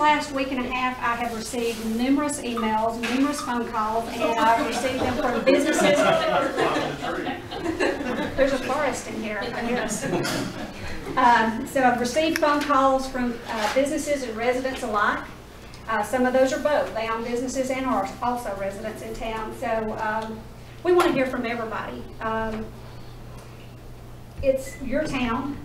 last week and a half, I have received numerous emails, numerous phone calls, and I've received them from businesses. There's a forest in here, I guess. So I've received phone calls from businesses and residents alike. Some of those are both. They own businesses and are also residents in town. So we want to hear from everybody. It's your town.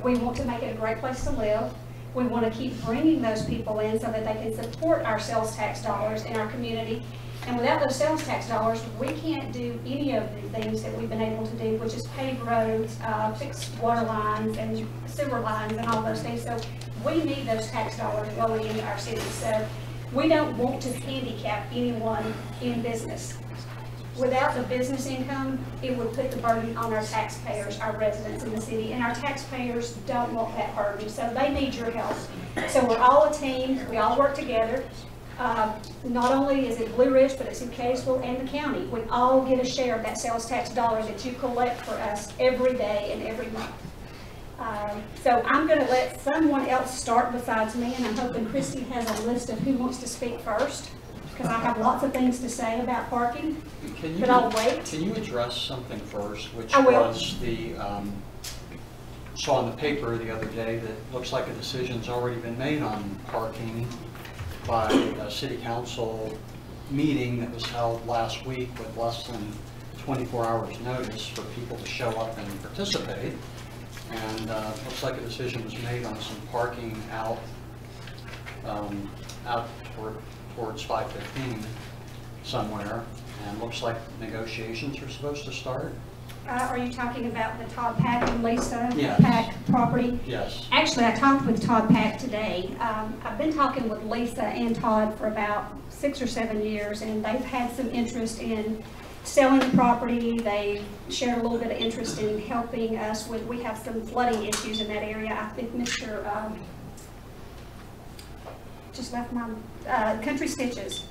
We want to make it a great place to live. We want to keep bringing those people in so that they can support our sales tax dollars in our community. And without those sales tax dollars, we can't do any of the things that we've been able to do, which is pave roads, fix water lines and sewer lines and all those things. So we need those tax dollars flowing into our city. So we don't want to handicap anyone in business. Without the business income, it would put the burden on our taxpayers, our residents in the city, and our taxpayers don't want that burden, so they need your help. So we're all a team, we all work together. Not only is it Blue Ridge, but it's in Kaysville and the county. We all get a share of that sales tax dollar that you collect for us every day and every month. So I'm going to let someone else start besides me, and I'm hoping Christy has a list of who wants to speak first, because I have lots of things to say about parking, but I'll wait. Can you address something first, which was the, saw in the paper the other day that looks like a decision's already been made on parking by a city council meeting that was held last week with less than 24 hours notice for people to show up and participate. And looks like a decision was made on some parking out towards 515 somewhere, and looks like negotiations are supposed to start. Are you talking about the Todd Pack and Lisa Yes. Pack property? Yes. Actually, I talked with Todd Pack today. I've been talking with Lisa and Todd for about 6 or 7 years, and they've had some interest in selling the property. They shared a little bit of interest in helping us with, we have some flooding issues in that area. I think Mr. Just left my Country Stitches,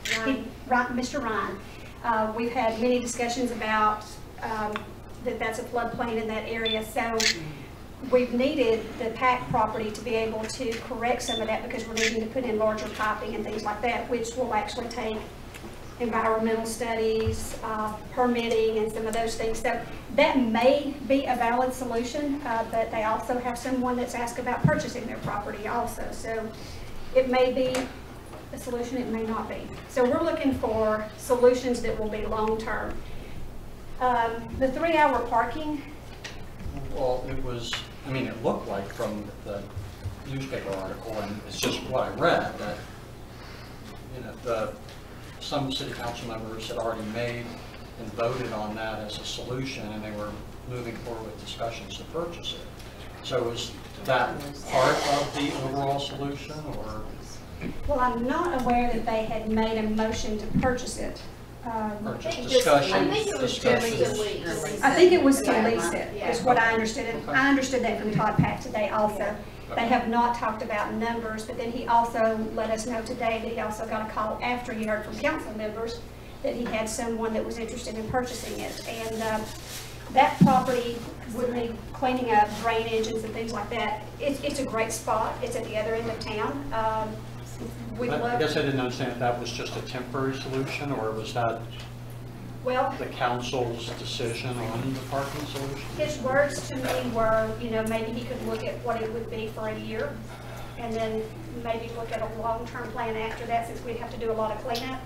Mr. Ryan. We've had many discussions about that's a floodplain in that area, so we've needed the Pack property to be able to correct some of that, because we're needing to put in larger piping and things like that, which will actually take environmental studies, permitting, and some of those things. So that may be a valid solution, but they also have someone that's asked about purchasing their property also. So it may be a solution, it may not be. So we're looking for solutions that will be long-term. The 3-hour parking. Well, it was, I mean, it looked like from the newspaper article, and it's just what I read, that, you know, some city council members had already made and voted on that as a solution, and they were moving forward with discussions to purchase it. So was that part of the overall solution, or? Well, I'm not aware that they had made a motion to purchase it. Or just discussion? I think it was to lease. I think it was to lease it, is what I understood. I understood that from Todd Pack today also. They have not talked about numbers, but then he also let us know today that he also got a call after he heard from council members that he had someone that was interested in purchasing it. And that property would need cleaning up, drainage and some things like that. It's a great spot. It's at the other end of town. I guess I didn't understand if that was just a temporary solution, or was that the council's decision on the parking solution? His words to me were, you know, maybe he could look at what it would be for a year, and then maybe look at a long-term plan after that, since we'd have to do a lot of cleanup.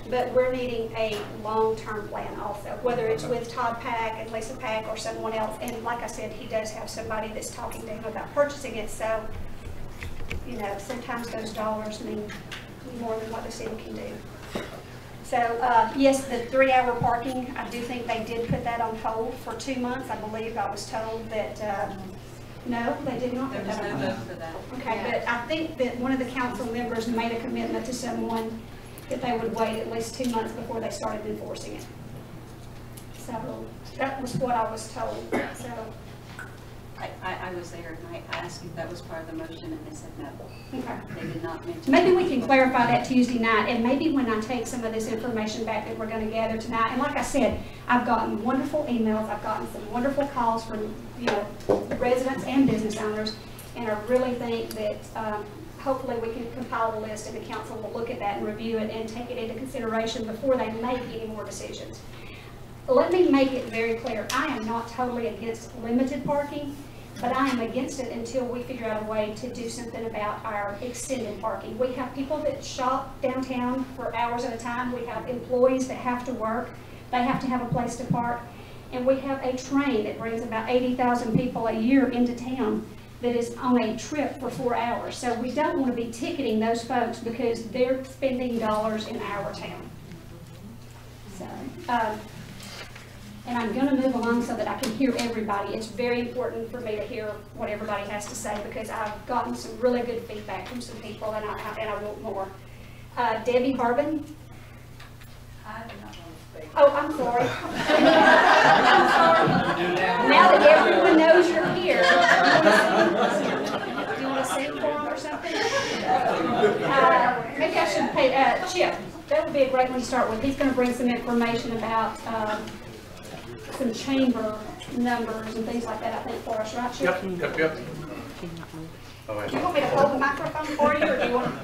But we're needing a long-term plan also, whether it's with Todd Pack and Lisa Pack or someone else. And like I said, he does have somebody that's talking to him about purchasing it. So, you know, sometimes those dollars mean more than what the city can do. So, yes, the 3-hour parking, I do think they did put that on hold for 2 months. I believe I was told that, no, they did not put that on hold. There was no vote for that. Okay, yeah. But I think that one of the council members made a commitment to someone that they would wait at least 2 months before they started enforcing it. So that was what I was told. So I was there, and I asked if that was part of the motion, and they said no. okay. They did not mention. Maybe we can clarify that Tuesday night, and maybe when I take some of this information back that we're going to gather tonight. And like I said, I've gotten wonderful emails. I've gotten some wonderful calls from, you know, residents and business owners, and I really think that hopefully we can compile a list and the council will look at that and review it and take it into consideration before they make any more decisions. Let me make it very clear, I am not totally against limited parking, but I am against it until we figure out a way to do something about our extended parking. We have people that shop downtown for hours at a time. We have employees that have to work. They have to have a place to park. And we have a train that brings about 80,000 people a year into town that is on a trip for 4 hours. So we don't want to be ticketing those folks because they're spending dollars in our town. So, and I'm going to move along so that I can hear everybody. It's very important for me to hear what everybody has to say because I've gotten some really good feedback from some people and I want more. Debbie Harbin. I do not want to speak. Oh, I'm sorry. I'm sorry. Now that everyone knows you're here, do you want to sing for them or something? Maybe I should pay Chip. That would be a great one to start with. He's going to bring some information about some chamber numbers and things like that, I think, for us, right, Chip? Yep. Do you want me to hold the microphone for you, or do you want to?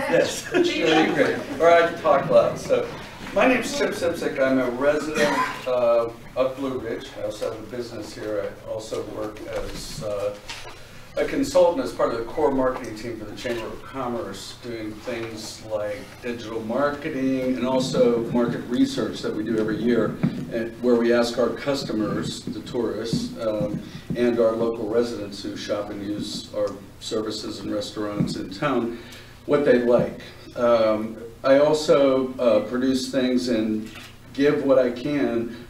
Yes, that'd be great. Or I can talk loud. So, my name's Chip Sipsick. I'm a resident of Blue Ridge. I also have a business here. I also work as a consultant as part of the core marketing team for the Chamber of Commerce, doing things like digital marketing and also market research that we do every year, where we ask our customers, the tourists, and our local residents who shop and use our services and restaurants in town, what they like. I also produce things and give what I can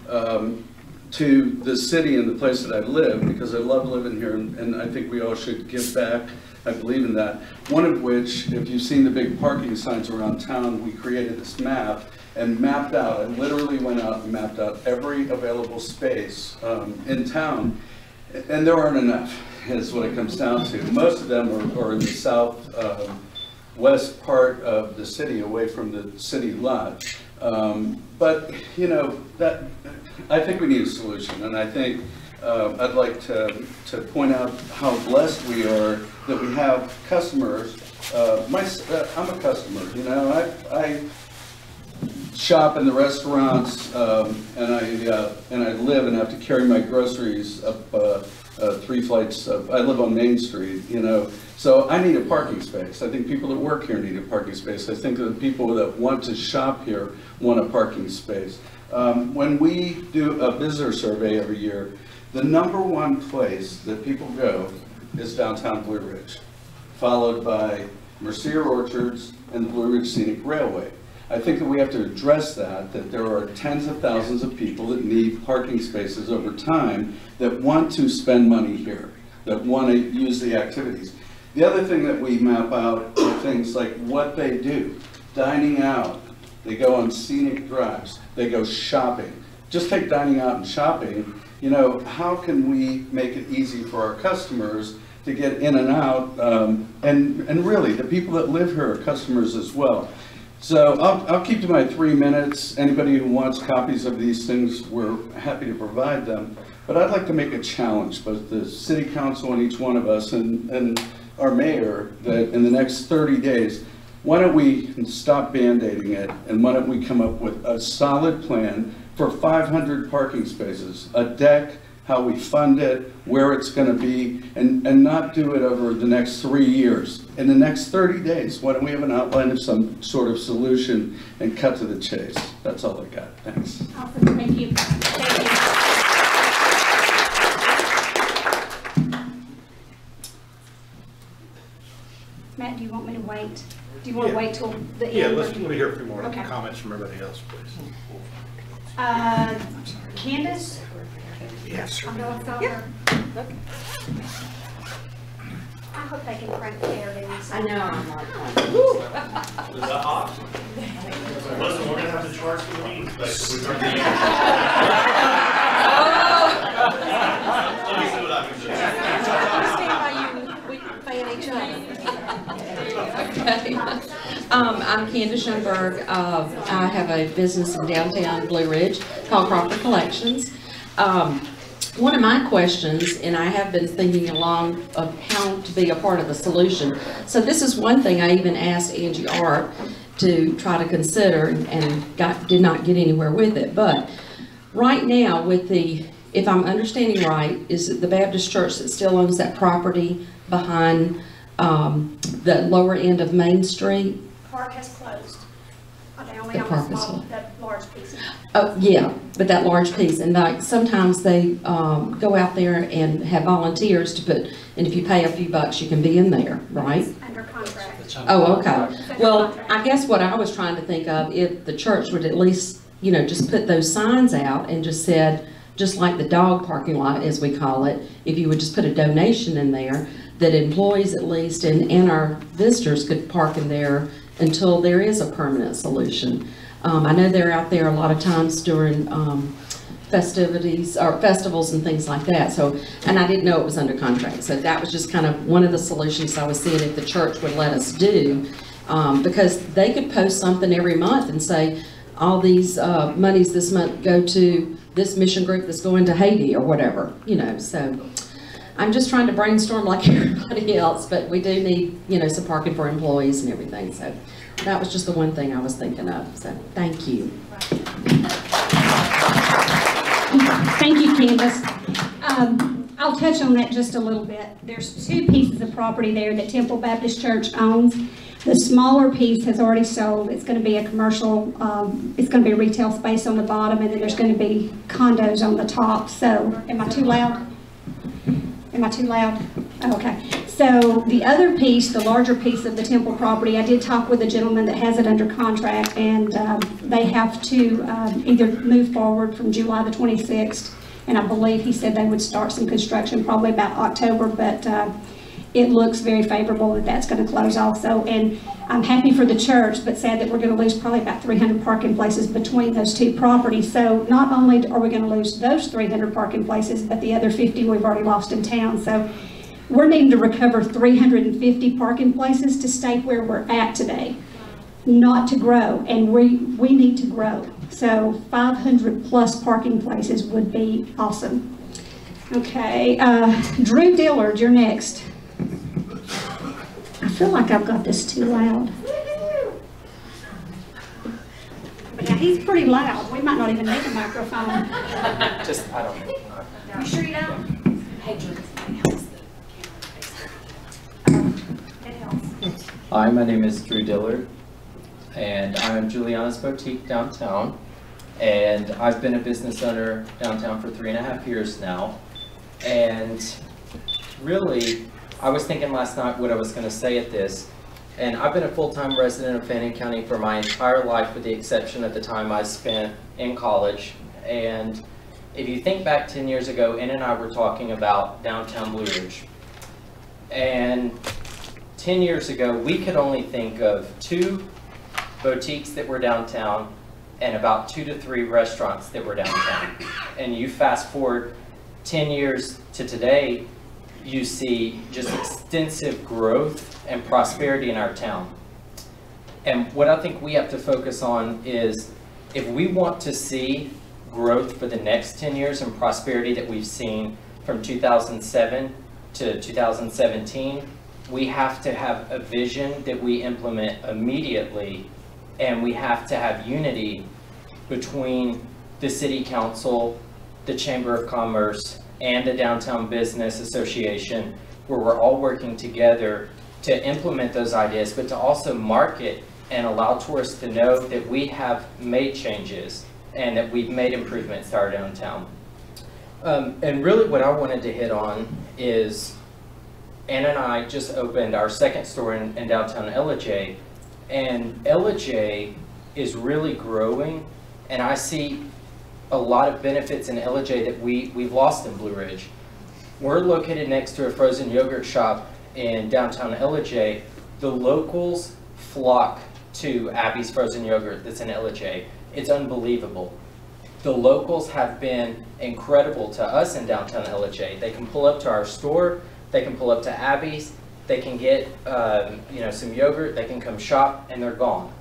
to the city and the place that I live, because I love living here, and I think we all should give back. I believe in that. One of which, if you've seen the big parking signs around town, we created this map and mapped out, I literally went out and mapped out every available space in town, and there aren't enough, is what it comes down to. Most of them are in the south west part of the city, away from the city lot. But, you know, that I think we need a solution, and I think I'd like to point out how blessed we are that we have customers. I'm a customer, you know. I shop in the restaurants, and I live and have to carry my groceries up 3 flights of, I live on Main Street, you know, so I need a parking space. I think people that work here need a parking space. I think that the people that want to shop here want a parking space. When we do a visitor survey every year, the #1 place that people go is downtown Blue Ridge, followed by Mercier Orchards and the Blue Ridge Scenic Railway. I think that we have to address that there are tens of thousands of people that need parking spaces over time that want to spend money here, that want to use the activities. The other thing that we map out are things like what they do. Dining out, they go on scenic drives, they go shopping. Just take dining out and shopping, you know, how can we make it easy for our customers to get in and out, and really, the people that live here are customers as well. So I'll keep to my 3 minutes. Anybody who wants copies of these things, we're happy to provide them. But I'd like to make a challenge, both the city council and each one of us and our mayor, that in the next 30 days, why don't we stop band-aiding it, and why don't we come up with a solid plan for 500 parking spaces, a deck, how we fund it, where it's going to be, and not do it over the next 3 years. In the next 30 days, why don't we have an outline of some sort of solution and cut to the chase? That's all I got. Thanks. Awesome. Thank you. Thank you. Matt, do you want me to wait? Do you want to wait till the end? Yeah, let me hear a few more Okay. comments from everybody else, please. Candace? Yes, sir. I hope they can crank the air down. I know, I'm like, Is that hot? Listen, we're gonna have to charge for the meetings, but we start the Let me see what I can do. we fan each other. Okay. I'm Candace Schoenberg. I have a business in downtown Blue Ridge called Crawford Collections. one of my questions, and I have been thinking along of how to be a part of the solution. So this is one thing I even asked Angie Art to try to consider and did not get anywhere with it. But right now with if I'm understanding right, is it the Baptist church that still owns that property behind the lower end of Main Street? Park has closed. They only The own park the is small, closed. the large piece. Oh, yeah, but that large piece, and like sometimes they go out there and have volunteers to put, and if you pay a few bucks, you can be in there, right? It's under contract. It's under Oh, okay. contract. Well, I guess what I was trying to think of, if the church would at least, you know, just put those signs out and just said, just like the dog parking lot, as we call it, if you would just put a donation in there, that employees at least and our visitors could park in there until there is a permanent solution. I know they're out there a lot of times during festivities or festivals and things like that. So, and I didn't know it was under contract. So that was just kind of one of the solutions I was seeing if the church would let us do, because they could post something every month and say, all these monies this month go to this mission group that's going to Haiti or whatever, you know. So I'm just trying to brainstorm like everybody else, but we do need, you know, some parking for employees and everything. So that was just the one thing I was thinking of. So thank you. Thank you, Candace. I'll touch on that just a little bit. There's two pieces of property there that Temple Baptist Church owns. The smaller piece has already sold. It's going to be a commercial, it's going to be a retail space on the bottom, and then there's going to be condos on the top. So, am I too loud? Am I too loud? Okay. So the other piece, the larger piece of the Temple property, I did talk with a gentleman that has it under contract, and they have to either move forward from July the 26th, and I believe he said they would start some construction probably about October, but it looks very favorable that that's going to close also. And I'm happy for the church, but sad that we're going to lose probably about 300 parking places between those two properties. So not only are we going to lose those 300 parking places, but the other 50 we've already lost in town. So we're needing to recover 350 parking places to stay where we're at today, not to grow. And we need to grow. So 500 plus parking places would be awesome. Okay, Drew Dillard, you're next. I feel like I've got this too loud. But now he's pretty loud. We might not even need a microphone. Just, I don't know. You sure you don't? Hey, Drew. It helps. Hi, my name is Drew Dillard, and I'm Juliana's Boutique downtown. And I've been a business owner downtown for 3.5 years now. And really, I was thinking last night what I was going to say at this, and I've been a full-time resident of Fannin County for my entire life with the exception of the time I spent in college. And if you think back 10 years ago, Ann and I were talking about downtown Blue Ridge. And 10 years ago, we could only think of 2 boutiques that were downtown and about 2 to 3 restaurants that were downtown. And you fast forward 10 years to today, you see just extensive growth and prosperity in our town. And what I think we have to focus on is, if we want to see growth for the next 10 years and prosperity that we've seen from 2007 to 2017, we have to have a vision that we implement immediately, and we have to have unity between the City Council, the Chamber of Commerce, and the Downtown Business Association, where we're all working together to implement those ideas, but to also market and allow tourists to know that we have made changes and that we've made improvements to our downtown. And really what I wanted to hit on is, Ann and I just opened our second store in downtown Ellijay, and Ellijay is really growing, and I see a lot of benefits in Ellijay that we've lost in Blue Ridge. We're located next to a frozen yogurt shop in downtown Ellijay. The locals flock to Abby's Frozen Yogurt that's in Ellijay. It's unbelievable. The locals have been incredible to us in downtown Ellijay. They can pull up to our store, they can pull up to Abby's, they can get some yogurt, they can come shop, and they're gone.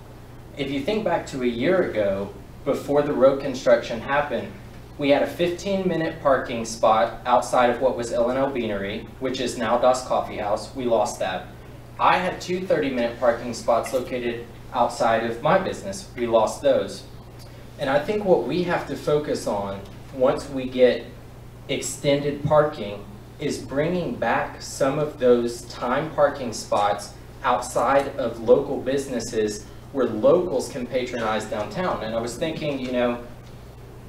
If you think back to a year ago, before the road construction happened, we had a 15-minute parking spot outside of what was L&L Beanery, which is now Das Coffee House. We lost that. I had 2 30-minute parking spots located outside of my business. We lost those. And I think what we have to focus on once we get extended parking is bringing back some of those time parking spots outside of local businesses where locals can patronize downtown. And I was thinking, you know,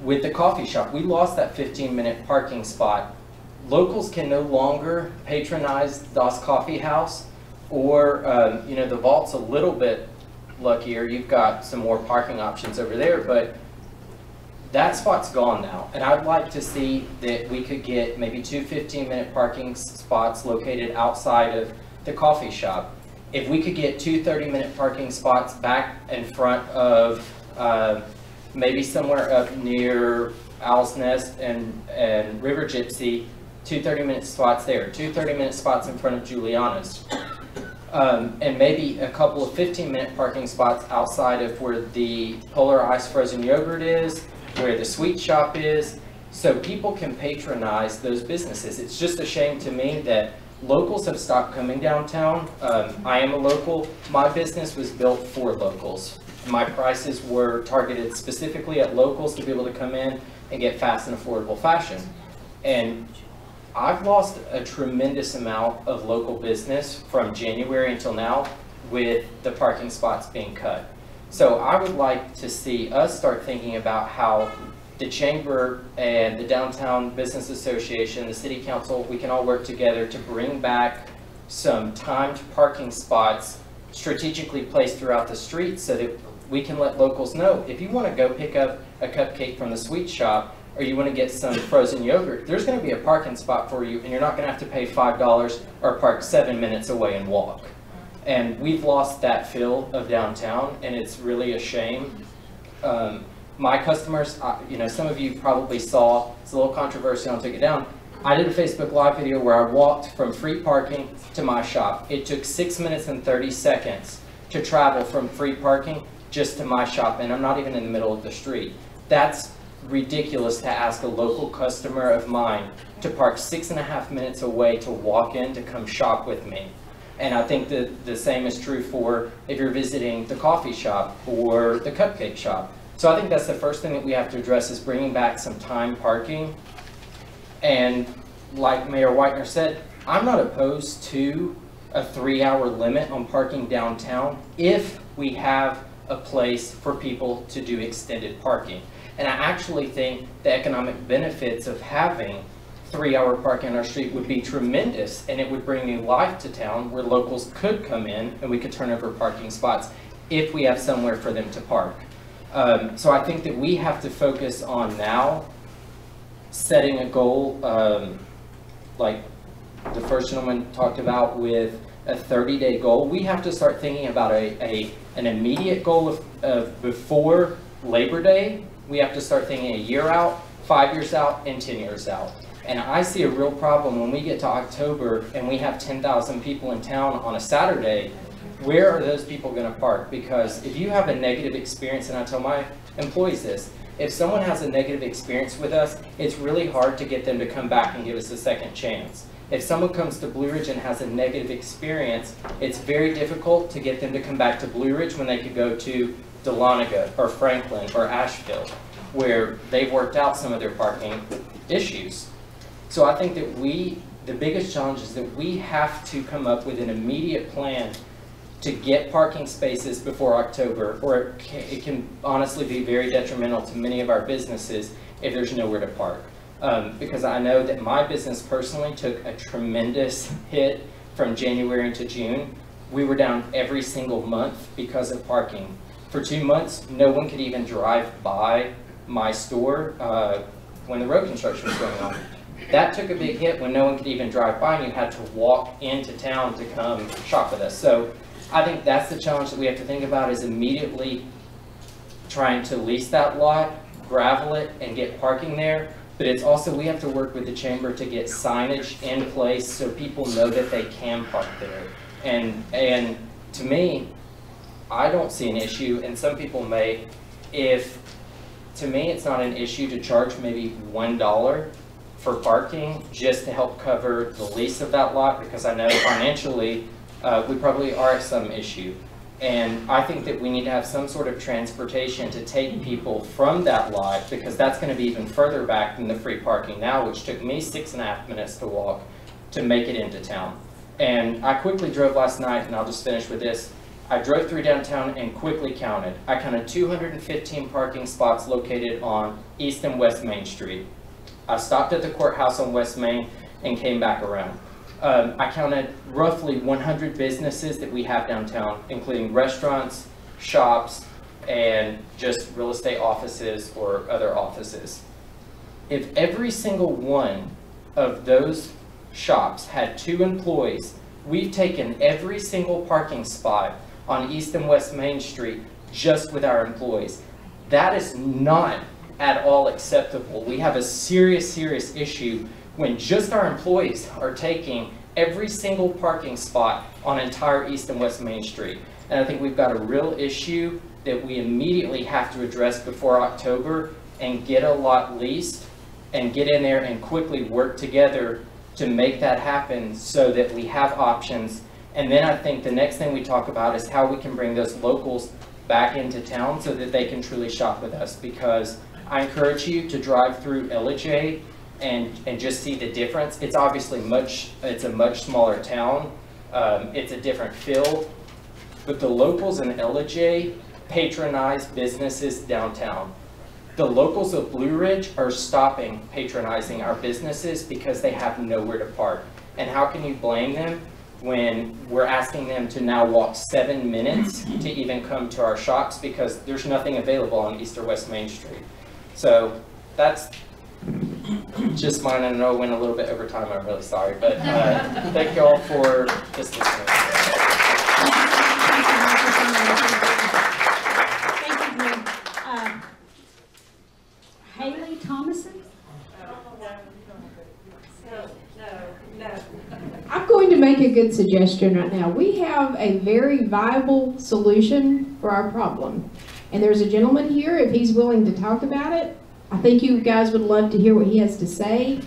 with the coffee shop, we lost that 15-minute parking spot. Locals can no longer patronize Das Coffee House, or, you know, the Vault's a little bit luckier. You've got some more parking options over there, but that spot's gone now. And I'd like to see that we could get maybe 2 15-minute parking spots located outside of the coffee shop. If we could get 2 30-minute parking spots back in front of maybe somewhere up near Owl's Nest and River Gypsy, 2 30-minute spots there, 2 30-minute spots in front of Juliana's. And maybe a couple of 15-minute parking spots outside of where the Polar Ice frozen yogurt is, where the sweet shop is, so people can patronize those businesses. It's just a shame to me that locals have stopped coming downtown. I am a local. My business was built for locals. My prices were targeted specifically at locals to be able to come in and get fast and affordable fashion. And I've lost a tremendous amount of local business from January until now with the parking spots being cut. So I would like to see us start thinking about how the Chamber and the Downtown Business Association, the City Council, we can all work together to bring back some timed parking spots strategically placed throughout the street so that we can let locals know, if you want to go pick up a cupcake from the sweet shop, or you want to get some frozen yogurt, there's going to be a parking spot for you, and you're not going to have to pay $5 or park 7 minutes away and walk. And we've lost that feel of downtown, and it's really a shame. My customers, you know, some of you probably saw, it's a little controversial, I'll take it down. I did a Facebook Live video where I walked from free parking to my shop. It took 6 minutes and 30 seconds to travel from free parking just to my shop, and I'm not even in the middle of the street. That's ridiculous to ask a local customer of mine to park 6.5 minutes away to walk in to come shop with me. And I think that the same is true for if you're visiting the coffee shop or the cupcake shop. So I think that's the first thing that we have to address, is bringing back some time parking. And like Mayor Whitener said, I'm not opposed to a 3-hour limit on parking downtown if we have a place for people to do extended parking. And I actually think the economic benefits of having 3-hour parking on our street would be tremendous, and it would bring new life to town where locals could come in and we could turn over parking spots if we have somewhere for them to park. So I think that we have to focus on now setting a goal, like the first gentleman talked about, with a 30-day goal. We have to start thinking about an immediate goal of before Labor Day. We have to start thinking a year out, 5 years out, and 10 years out. And I see a real problem when we get to October and we have 10,000 people in town on a Saturday. Where are those people going to park? Because if you have a negative experience, and I tell my employees this, if someone has a negative experience with us, it's really hard to get them to come back and give us a second chance. If someone comes to Blue Ridge and has a negative experience, it's very difficult to get them to come back to Blue Ridge when they could go to Dahlonega or Franklin or Asheville, where they've worked out some of their parking issues. So I think that the biggest challenge is that we have to come up with an immediate plan to get parking spaces before October, or it can honestly be very detrimental to many of our businesses if there's nowhere to park. Because I know that my business personally took a tremendous hit from January to June. We were down every single month because of parking. For 2 months, no one could even drive by my store when the road construction was going on. That took a big hit when no one could even drive by, and you had to walk into town to come shop with us. So I think that's the challenge that we have to think about, is immediately trying to lease that lot, gravel it, and get parking there. But it's also, we have to work with the chamber to get signage in place so people know that they can park there. And to me, I don't see an issue, and some people may, if to me, it's not an issue to charge maybe $1 for parking just to help cover the lease of that lot, because I know financially we probably are at some issue. And I think that we need to have some sort of transportation to take people from that lot, because that's going to be even further back than the free parking now, which took me 6.5 minutes to walk to make it into town. And I quickly drove last night, and I'll just finish with this. I drove through downtown and quickly counted. I counted 215 parking spots located on East and West Main Street. I stopped at the courthouse on West Main and came back around. I counted roughly 100 businesses that we have downtown, including restaurants, shops, and just real estate offices or other offices. If every single one of those shops had 2 employees, we've taken every single parking spot on East and West Main Street just with our employees. That is not at all acceptable. We have a serious issue when just our employees are taking every single parking spot on entire East and West Main Street. And I think we've got a real issue that we immediately have to address before October and get a lot leased and get in there and quickly work together to make that happen so that we have options. And then I think the next thing we talk about is how we can bring those locals back into town so that they can truly shop with us, because I encourage you to drive through LJ and just see the difference. It's obviously it's a much smaller town. It's a different feel, but the locals in LJ patronize businesses downtown. The locals of Blue Ridge are stopping patronizing our businesses because they have nowhere to park. And how can you blame them when we're asking them to now walk 7 minutes to even come to our shops because there's nothing available on East or West Main Street? So that's just mine. I know I went a little bit over time. I'm really sorry, but thank you all for just listening. Thank you, Drew. Haley Thomason? No. I'm going to make a good suggestion right now. We have a very viable solution for our problem. And there's a gentleman here, if he's willing to talk about it. I think you guys would love to hear what he has to say.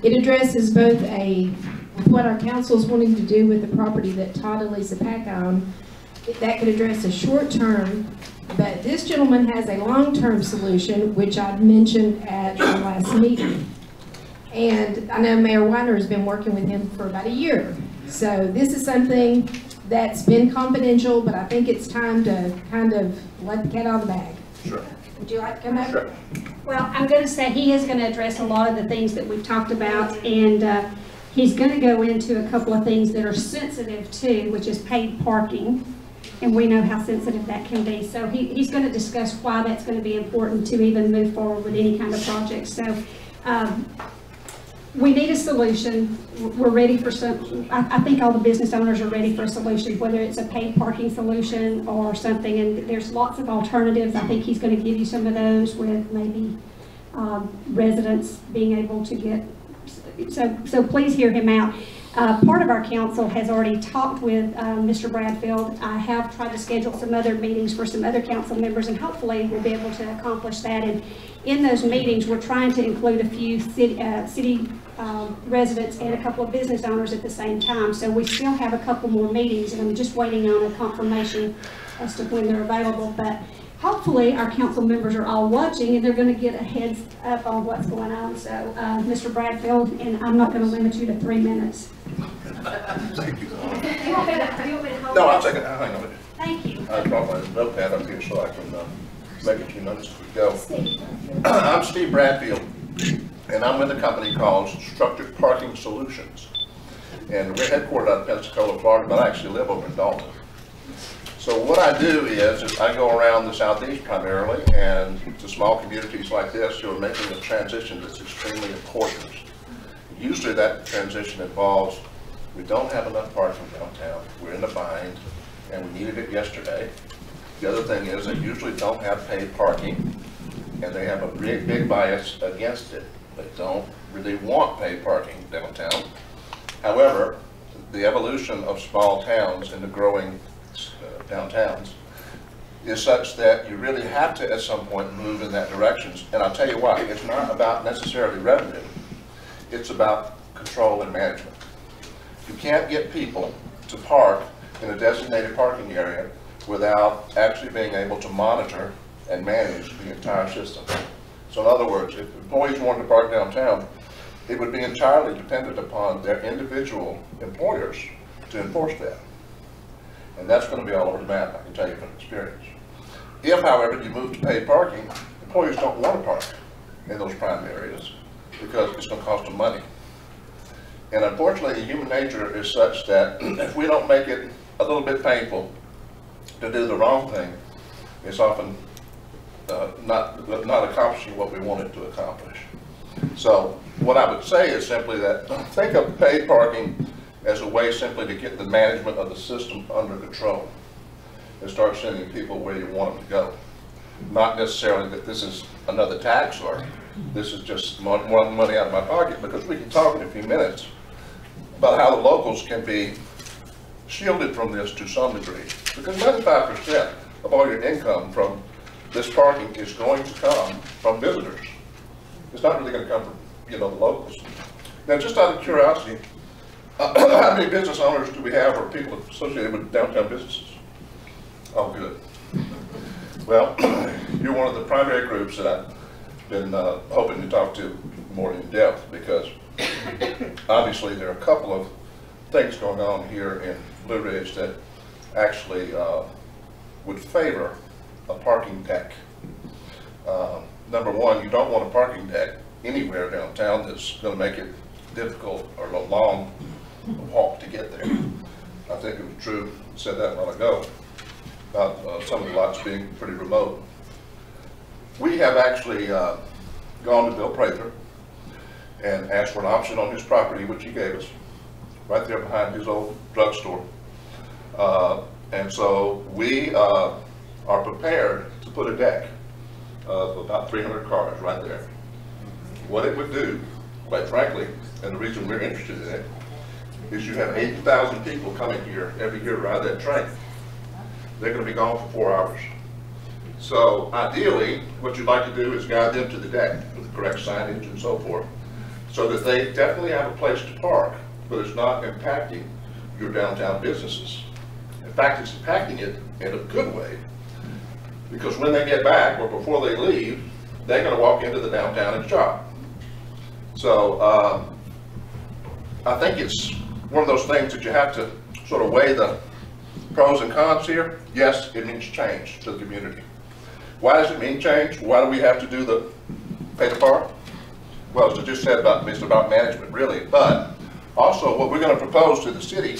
It addresses both what our council is wanting to do with the property that Todd and Lisa Pack own. That could address a short term, but this gentleman has a long-term solution, which I mentioned at our last meeting. And I know Mayor Whitener has been working with him for about a year. So this is something that's been confidential, but I think it's time to kind of let the cat out of the bag. Sure. Would you like to come up? Sure. Well, I'm going to say he is going to address a lot of the things that we've talked about, and he's going to go into a couple of things that are sensitive too, which is paid parking, and we know how sensitive that can be. So he's going to discuss why that's going to be important to even move forward with any kind of project. So we need a solution. We're ready for some. I think all the business owners are ready for a solution, whether it's a paid parking solution or something. And there's lots of alternatives. I think he's going to give you some of those with maybe residents being able to get. So please hear him out. Part of our council has already talked with Mr. Bradfield. I have tried to schedule some other meetings for some other council members, and hopefully we'll be able to accomplish that. And in those meetings, we're trying to include a few city residents and a couple of business owners at the same time. So we still have a couple more meetings, and I'm just waiting on a confirmation as to when they're available. But hopefully our council members are all watching and they're going to get a heads up on what's going on. So Mr. Bradfield, and I'm not going to limit you to 3 minutes. Thank you. Do you want me to hold No, it? I'll take it. Hang on. Thank you. I brought my notepad up here so I can make a few notes as we go. I'm Steve Bradfield, and I'm with a company called Structured Parking Solutions. And we're headquartered out of Pensacola, Florida, but I actually live over in Dalton. So what I do is I go around the Southeast primarily, and to small communities like this who are making a transition that's extremely important. Usually that transition involves, we don't have enough parking downtown, we're in a bind, and we needed it yesterday. The other thing is they usually don't have paid parking, and they have a big bias against it. They don't really want paid parking downtown. However, the evolution of small towns into growing downtowns is such that you really have to at some point move in that direction. And I'll tell you why. It's not about necessarily revenue. It's about control and management. You can't get people to park in a designated parking area without actually being able to monitor and manage the entire system. So in other words, if employees wanted to park downtown, it would be entirely dependent upon their individual employers to enforce that. And that's going to be all over the map, I can tell you from experience. If, however, you move to paid parking, employees don't want to park in those prime areas because it's going to cost them money. And unfortunately, human nature is such that if we don't make it a little bit painful to do the wrong thing, it's often not accomplishing what we wanted to accomplish. So what I would say is simply that think of paid parking as a way simply to get the management of the system under control and start sending people where you want them to go. Not necessarily that this is another tax or this is just more money out of my pocket, because we can talk in a few minutes about how the locals can be shielded from this to some degree. Because 95% of all your income from this parking is going to come from visitors. It's not really going to come from, the locals. Now, just out of curiosity, how many business owners do we have or people associated with downtown businesses? Oh, good. Well, you're one of the primary groups that I've been hoping to talk to more in depth, because obviously there are a couple of things going on here in Blue Ridge that actually would favor a parking deck. Number one, you don't want a parking deck anywhere downtown that's going to make it difficult or a long walk to get there. I think it was true, said that a while ago, about some of the lots being pretty remote. We have actually gone to Bill Prather and asked for an option on his property, which he gave us, right there behind his old drugstore. And so we are prepared to put a deck of about 300 cars right there. What it would do, quite frankly, and the reason we're interested in it, is you have 80,000 people coming here every year to ride that train. They're going to be gone for 4 hours. So ideally, what you'd like to do is guide them to the deck with the correct signage and so forth, so that they definitely have a place to park, but it's not impacting your downtown businesses. In fact, it's impacting it in a good way, because when they get back or before they leave, they're going to walk into the downtown and shop. So I think it's one of those things that you have to sort of weigh the pros and cons here. Yes, it means change to the community. Why does it mean change? Why do we have to do the pay to park? Well, as I just said, it's about management, really. But also, what we're going to propose to the city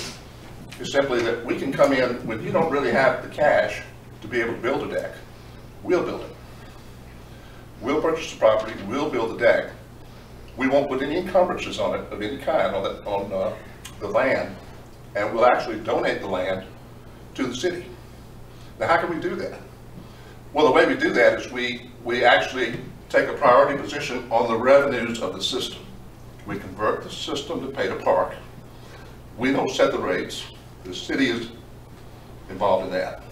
is simply that we can come in when you don't really have the cash to be able to build a deck. We'll build it. We'll purchase the property. We'll build the deck. We won't put any encumbrances on it of any kind on the land, and we'll actually donate the land to the city. Now, how can we do that? Well, the way we do that is we actually take a priority position on the revenues of the system. We convert the system to pay to park. We don't set the rates. The city is involved in that.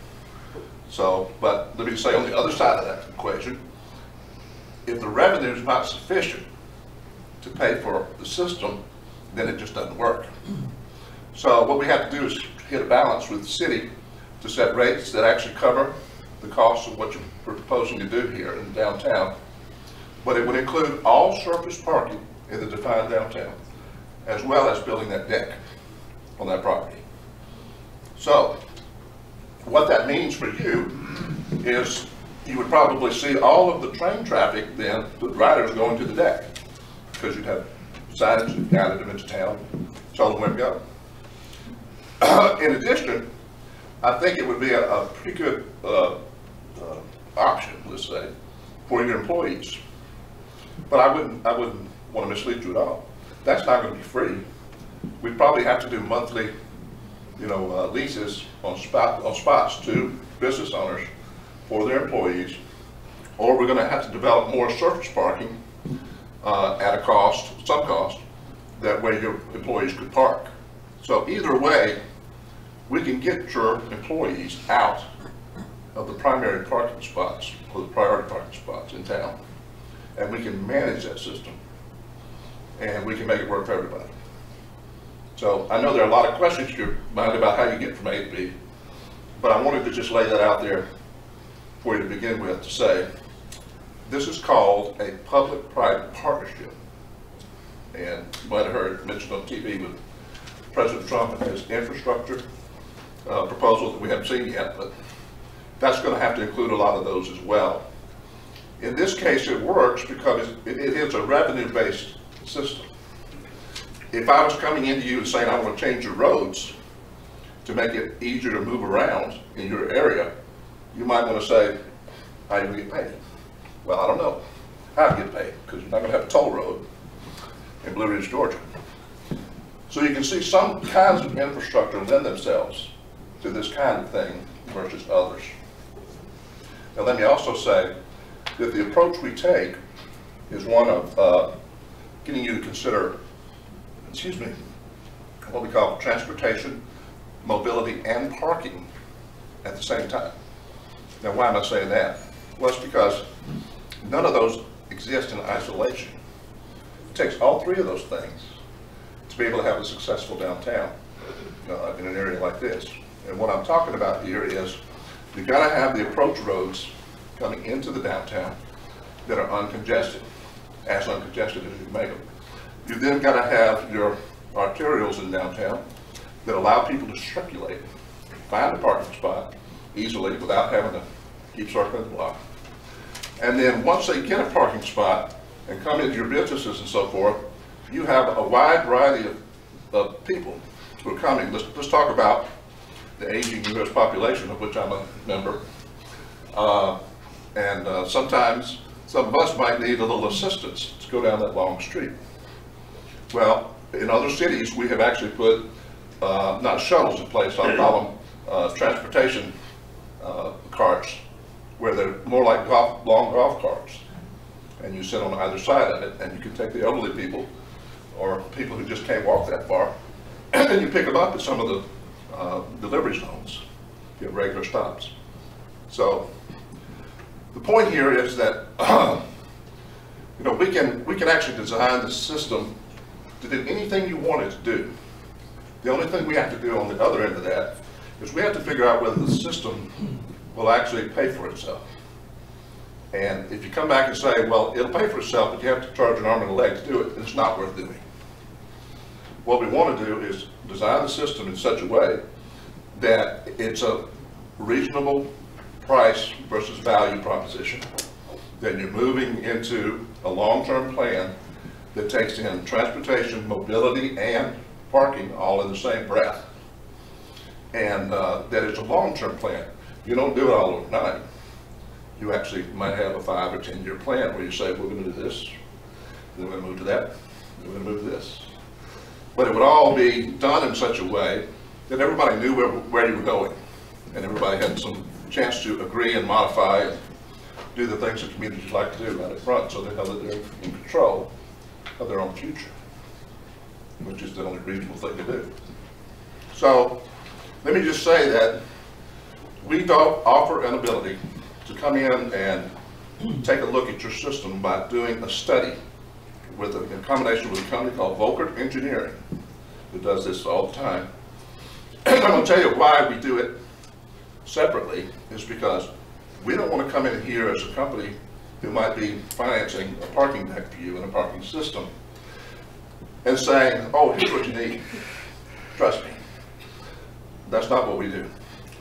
So, but let me say on the other side of that equation, if the revenue is not sufficient to pay for the system, then it just doesn't work. So what we have to do is hit a balance with the city to set rates that actually cover the cost of what you're proposing to do here in downtown. But it would include all surface parking in the defined downtown, as well as building that deck on that property. So what that means for you is you would probably see all of the train traffic then, the riders going to the deck, because you'd have signage that guided them into town, told them where to go. In addition, I think it would be a pretty good option, let's say, for your employees. But I wouldn't want to mislead you at all. That's not going to be free. We'd probably have to do monthly, leases on spots to business owners for their employees, or we're going to have to develop more surface parking at a cost, some cost, that way your employees could park. So either way, we can get your employees out of the primary parking spots, or the priority parking spots in town. And we can manage that system. And we can make it work for everybody. So I know there are a lot of questions in your mind about how you get from A to B, but I wanted to just lay that out there for you to begin with, to say, this is called a public-private partnership. And you might have heard mentioned on TV with President Trump and his infrastructure proposal that we haven't seen yet, but that's going to have to include a lot of those as well. In this case, it works because it is a revenue-based system. If I was coming into you and saying I want to change your roads to make it easier to move around in your area, you might want to say, how do you get paid? Well, I don't know how to get paid, because you're not going to have a toll road in Blue Ridge, Georgia. So you can see some kinds of infrastructure lend themselves to this kind of thing versus others. Now let me also say that the approach we take is one of getting you to consider, what we call transportation, mobility, and parking at the same time. Now why am I saying that? Well, it's because none of those exist in isolation. It takes all three of those things to be able to have a successful downtown in an area like this. And what I'm talking about here is you've got to have the approach roads coming into the downtown that are uncongested, as uncongested as you can make them. You've then got to have your arterials in downtown that allow people to circulate, find a parking spot easily without having to keep circling the block. And then once they get a parking spot and come into your businesses and so forth, you have a wide variety of people who are coming. Let's talk about the aging U.S. population, of which I'm a member. Sometimes some of us might need a little assistance to go down that long street. Well, in other cities, we have actually put not shuttles in place, I'll call them transportation carts, where they're more like long golf carts. And you sit on either side of it, and you can take the elderly people or people who just can't walk that far, and then you pick them up at some of the delivery zones, you have regular stops. So the point here is that we can actually design the system to do anything you want it to do. The only thing we have to do on the other end of that is we have to figure out whether the system will actually pay for itself. And if you come back and say, well, it'll pay for itself, but you have to charge an arm and a leg to do it, it's not worth doing. What we want to do is design the system in such a way that it's a reasonable price versus value proposition, that you're moving into a long-term plan that takes in transportation, mobility, and parking all in the same breath. And that it's a long-term plan. You don't do it all overnight. You actually might have a 5 or 10 year plan where you say, we're going to do this, then we're going to move to that, then we're going to move to this. But it would all be done in such a way that everybody knew where you were going, and everybody had some chance to agree and modify and do the things that communities like to do right up front, so they know that they're in control of their own future, which is the only reasonable thing to do. So let me just say that we don't offer an ability to come in and take a look at your system by doing a study in combination with a company called Volkert Engineering, who does this all the time. And I'm going to tell you why we do it separately, is because we don't want to come in here as a company who might be financing a parking deck for you and a parking system and saying, oh, here's what you need. Trust me. That's not what we do.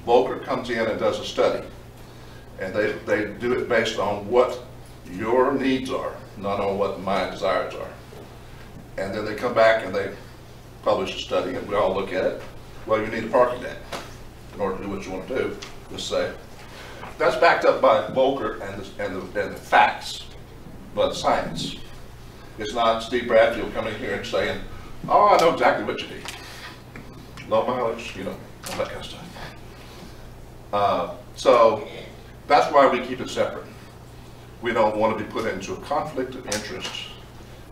Volkert comes in and does a study, and they do it based on what your needs are, not on what my desires are. And then they come back and they publish a study, and we all look at it. Well, you need a parking deck in order to do what you want to do, let's say. That's backed up by Volkert and the facts, but science. It's not Steve Bradfield coming here and saying, oh, I know exactly what you need. Low mileage, all that kind of stuff. So that's why we keep it separate. We don't want to be put into a conflict of interest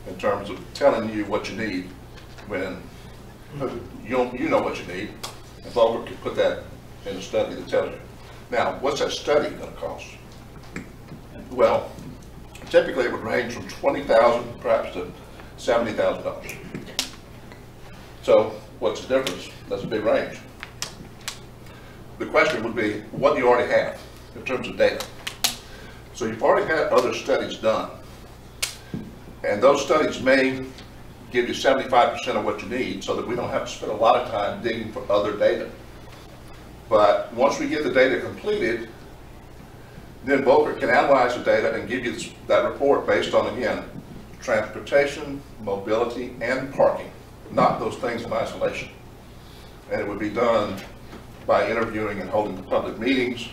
in terms of telling you what you need when you know what you need, and Volkert can put that in a study that tells you. Now, what's that study going to cost? Well, typically it would range from $20,000 perhaps to $70,000. So what's the difference? That's a big range. The question would be, what do you already have in terms of data? So you've already had other studies done, and those studies may give you 75% of what you need so that we don't have to spend a lot of time digging for other data. But once we get the data completed, then Volcker can analyze the data and give you that report based on, again, transportation, mobility, and parking, not those things in isolation. And it would be done by interviewing and holding public meetings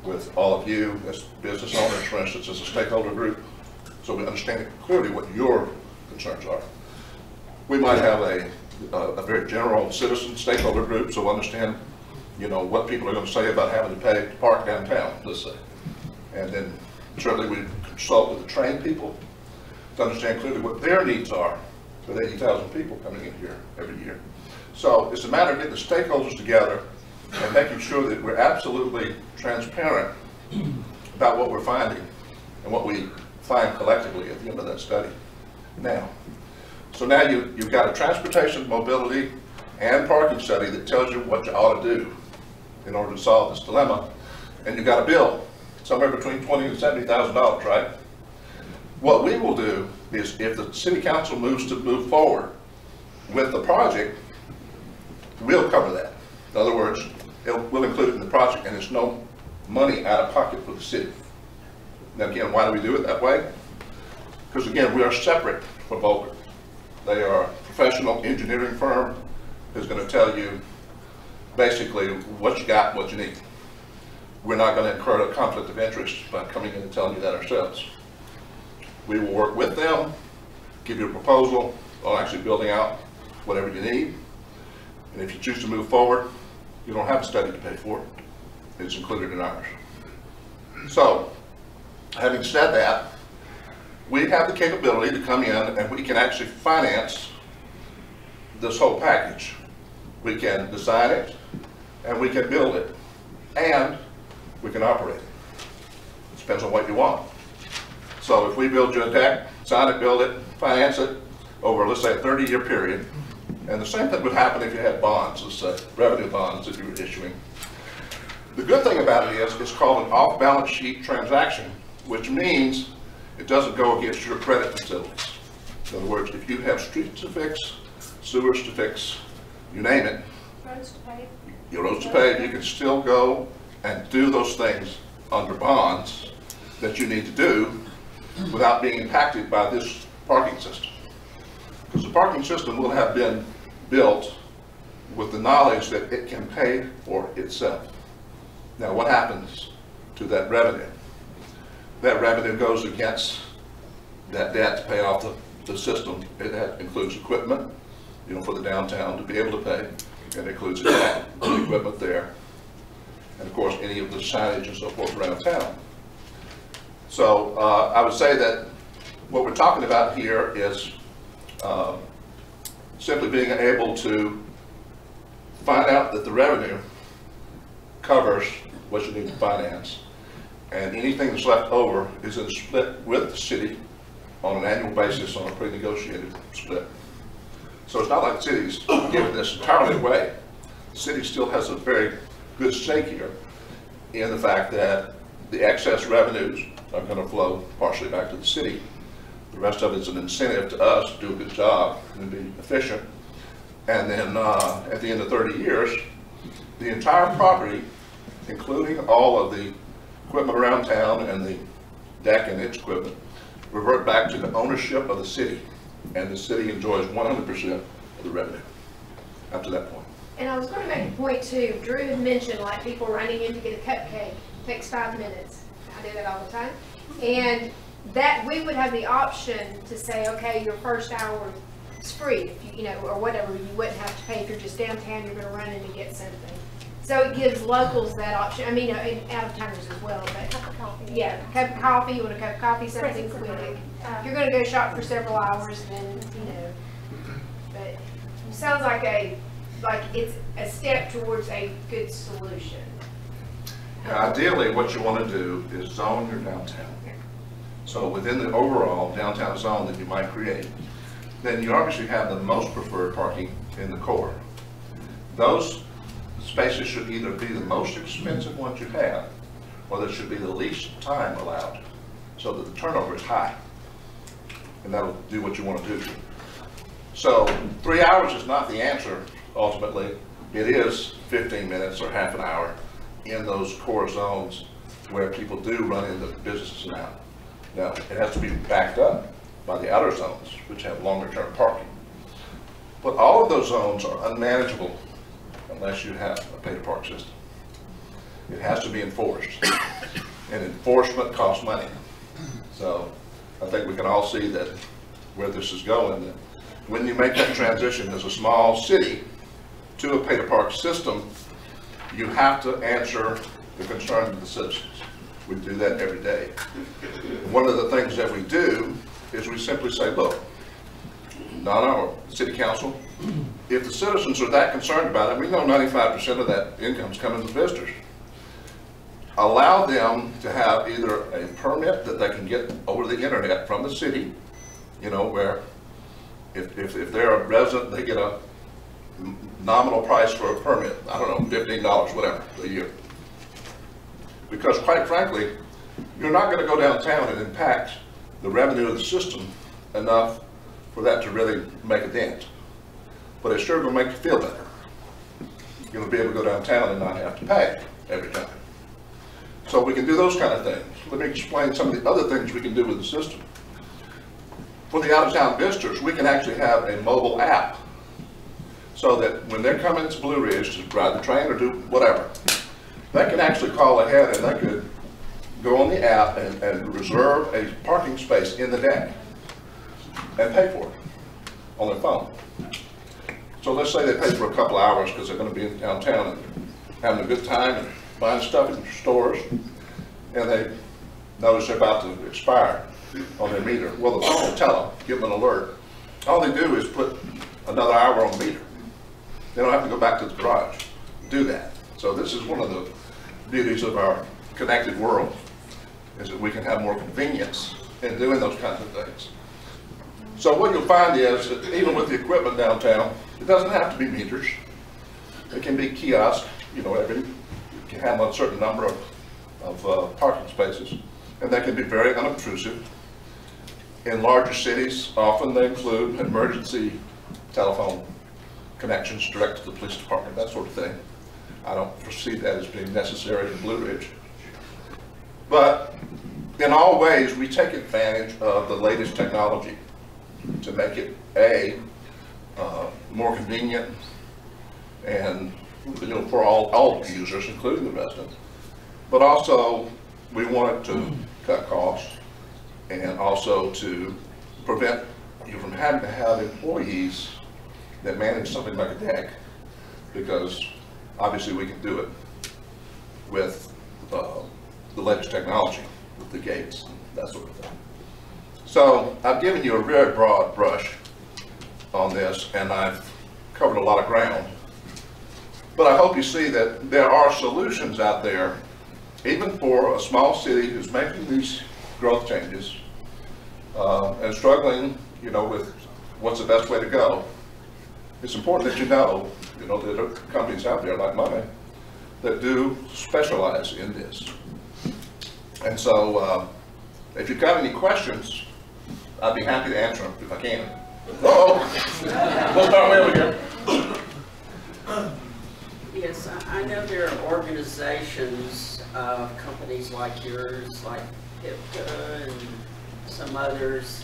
with all of you as business owners, for instance, as a stakeholder group, so we understand clearly what your concerns are. We might have a very general citizen stakeholder group, so we'll understand, you know, what people are going to say about having to pay to park downtown, let's say. And then certainly we consult with the trained people to understand clearly what their needs are with 80,000 people coming in here every year. So it's a matter of getting the stakeholders together and making sure that we're absolutely transparent about what we're finding and what we find collectively at the end of that study. Now, so now you've got a transportation, mobility, and parking study that tells you what you ought to do in order to solve this dilemma, and you've got a bill somewhere between $20,000 and $70,000, right? What we will do is, if the city council moves to move forward with the project, we'll cover that. In other words, we'll include it in the project, and there's no money out of pocket for the city. Now again, why do we do it that way? Because again, we are separate from Volcker. They are a professional engineering firm who's going to tell you basically what you got and what you need. We're not going to incur a conflict of interest by coming in and telling you that ourselves. We will work with them, give you a proposal on actually building out whatever you need. And if you choose to move forward, you don't have a study to pay for. It's included in ours. So, having said that, we have the capability to come in and we can actually finance this whole package. We can design it, and we can build it, and we can operate it. It depends on what you want. So if we build you a deck, design it, build it, finance it over, let's say, a 30-year period, and the same thing would happen if you had bonds, let's say, revenue bonds that you were issuing. The good thing about it is it's called an off-balance sheet transaction, which means it doesn't go against your credit facilities. In other words, if you have streets to fix, sewers to fix, you name it, Roads to pave. your roads to pave, you can still go and do those things under bonds that you need to do without being impacted by this parking system. Because the parking system will have been built with the knowledge that it can pay for itself. Now, what happens to that revenue? That revenue goes against that debt to pay off the system. It includes equipment, you know, for the downtown to be able to pay. It includes the equipment there. And of course, any of the signage and so forth around town. So I would say that what we're talking about here is simply being able to find out that the revenue covers what you need to finance, and anything that's left over is then split with the city on an annual basis on a pre-negotiated split. So it's not like the city's giving this entirely away. The city still has a very good stake here in the fact that the excess revenues are going to flow partially back to the city. The rest of it is an incentive to us to do a good job and be efficient. And then at the end of 30 years, the entire property, including all of the equipment around town and the deck and its equipment, revert back to the ownership of the city. And the city enjoys 100% of the revenue up to that point. And I was going to make a point too. Drew had mentioned like people running in to get a cupcake. It takes 5 minutes. I do that all the time. And that we would have the option to say, okay, your first hour is free, if you know, or whatever. You wouldn't have to pay if you're just downtown. You're going to run in and get something. So it gives locals that option. I mean, and out-of-towners as well. But Cup of coffee. yeah, a cup of coffee. You want a cup of coffee, something quick. If you're going to go shop for several hours, then you know. But it sounds like it's a step towards a good solution. Ideally, what you want to do is zone your downtown. So within the overall downtown zone that you might create, then you obviously have the most preferred parking in the core. Those spaces should either be the most expensive ones you have, or there should be the least time allowed, so that the turnover is high. And that'll do what you want to do. So 3 hours is not the answer, ultimately. It is 15 minutes or half an hour in those core zones where people do run into businesses now. Now, it has to be backed up by the outer zones, which have longer term parking. But all of those zones are unmanageable unless you have a pay-to-park system. It has to be enforced, and enforcement costs money. So I think we can all see that where this is going, that when you make that transition as a small city to a pay-to-park system, you have to answer the concerns of the citizens. We do that every day. One of the things that we do is we simply say, look, Donna or City Council, if the citizens are that concerned about it, we know 95% of that income is coming to visitors. Allow them to have either a permit that they can get over the internet from the city, you know, where if they're a resident, they get a nominal price for a permit, I don't know, $15, whatever, a year. Because quite frankly, you're not going to go downtown and impact the revenue of the system enough for that to really make a dent. But it's sure going to make you feel better. You're going to be able to go downtown and not have to pay every time. So we can do those kind of things. Let me explain some of the other things we can do with the system. For the out-of-town visitors, we can actually have a mobile app so that when they're coming to Blue Ridge to ride the train or do whatever, they can actually call ahead and they could go on the app and reserve a parking space in the day and pay for it on their phone. So let's say they pay for a couple hours because they're going to be in downtown and having a good time and buying stuff in stores, and they notice they're about to expire on their meter. Well, the phone will tell them, give them an alert. All they do is put another hour on the meter. They don't have to go back to the garage. Do that. So this is one of the beauties of our connected world, is that we can have more convenience in doing those kinds of things. So what you'll find is that even with the equipment downtown, it doesn't have to be meters. It can be kiosks, you know, you can handle a certain number of parking spaces, and they can be very unobtrusive. In larger cities, often they include emergency telephone connections direct to the police department, that sort of thing. I don't foresee that as being necessary in Blue Ridge. But in all ways, we take advantage of the latest technology to make it more convenient and, you know, for all users, including the residents. But also, we want it to cut costs and also to prevent you from having to have employees that manage something like a deck, because obviously we can do it with the latest technology, with the gates and that sort of thing. So I've given you a very broad brush on this, and I've covered a lot of ground. But I hope you see that there are solutions out there, even for a small city who's making these growth changes and struggling, you know, with what's the best way to go. It's important that you know there are companies out there like mine that do specialize in this. And so if you've got any questions, I'd be happy to answer them if I can. We'll start way over here. Yes, I know there are organizations, companies like yours, like HIPTA and some others.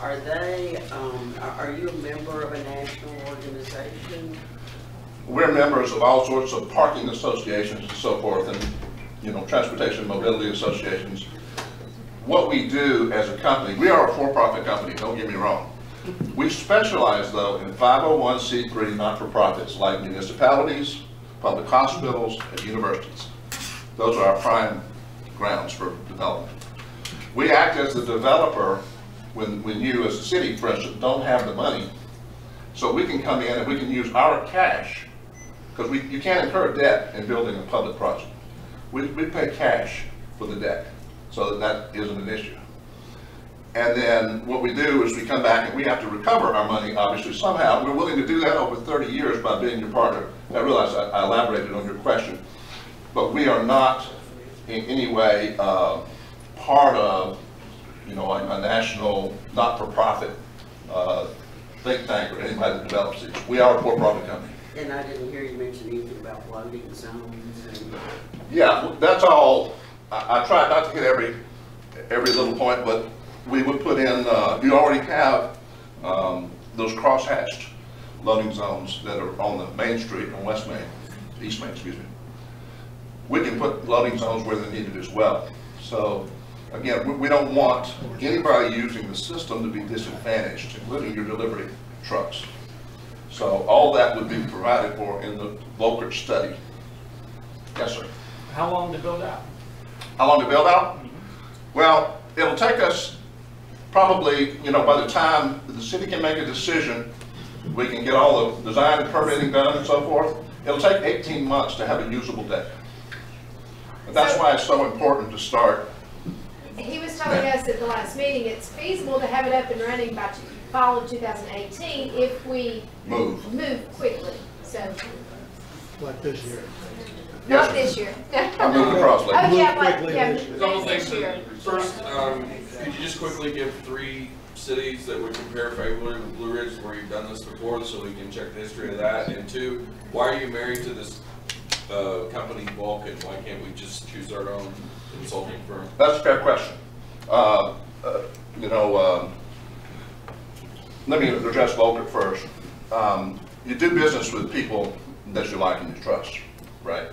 Are they, are you a member of a national organization? We're members of all sorts of parking associations and so forth, and, you know, transportation and mobility associations. What we do as a company, we are a for-profit company, don't get me wrong. We specialize, though, in 501c3 not-for-profits like municipalities, public hospitals, and universities. Those are our prime grounds for development. We act as the developer when you, as a city, for instance, don't have the money. So we can come in and we can use our cash, because you can't incur debt in building a public project. we pay cash for the deck, so that isn't an issue. And then what we do is we come back and we have to recover our money, obviously, somehow. We're willing to do that over 30 years by being your partner. I realize I elaborated on your question, but we are not in any way part of, you know, a national not-for-profit think tank or anybody that develops these. We are a for-profit company. And I didn't hear you mention anything about loading zones and... Yeah, that's all. I try not to hit every little point, but we would put in, you already have those cross-hatched loading zones that are on the Main Street, on West Main, East Main, excuse me. We can put loading zones where they're needed as well. So again, we don't want anybody using the system to be disadvantaged, including your delivery trucks. So all that would be provided for in the Volcker study. Yes, sir. How long to build out? How long to build out? Well, it'll take us probably, you know, by the time the city can make a decision, we can get all the design and permitting done and so forth, it'll take 18 months to have a usable deck. And that's why it's so important to start. He was telling us at the last meeting, it's feasible to have it up and running by fall of 2018 if we move quickly. So, like this year. Not this year. I'm moving across later. Oh yeah, like A couple things. this year. First, could you just quickly give 3 cities that would compare favorably with Blue Ridge where you've done this before, so we can check the history of that? And 2, why are you married to this company Vulcan? Why can't we just choose our own consulting firm? That's a fair question. You know, let me address Vulcan first. You do business with people that you like and you trust, right?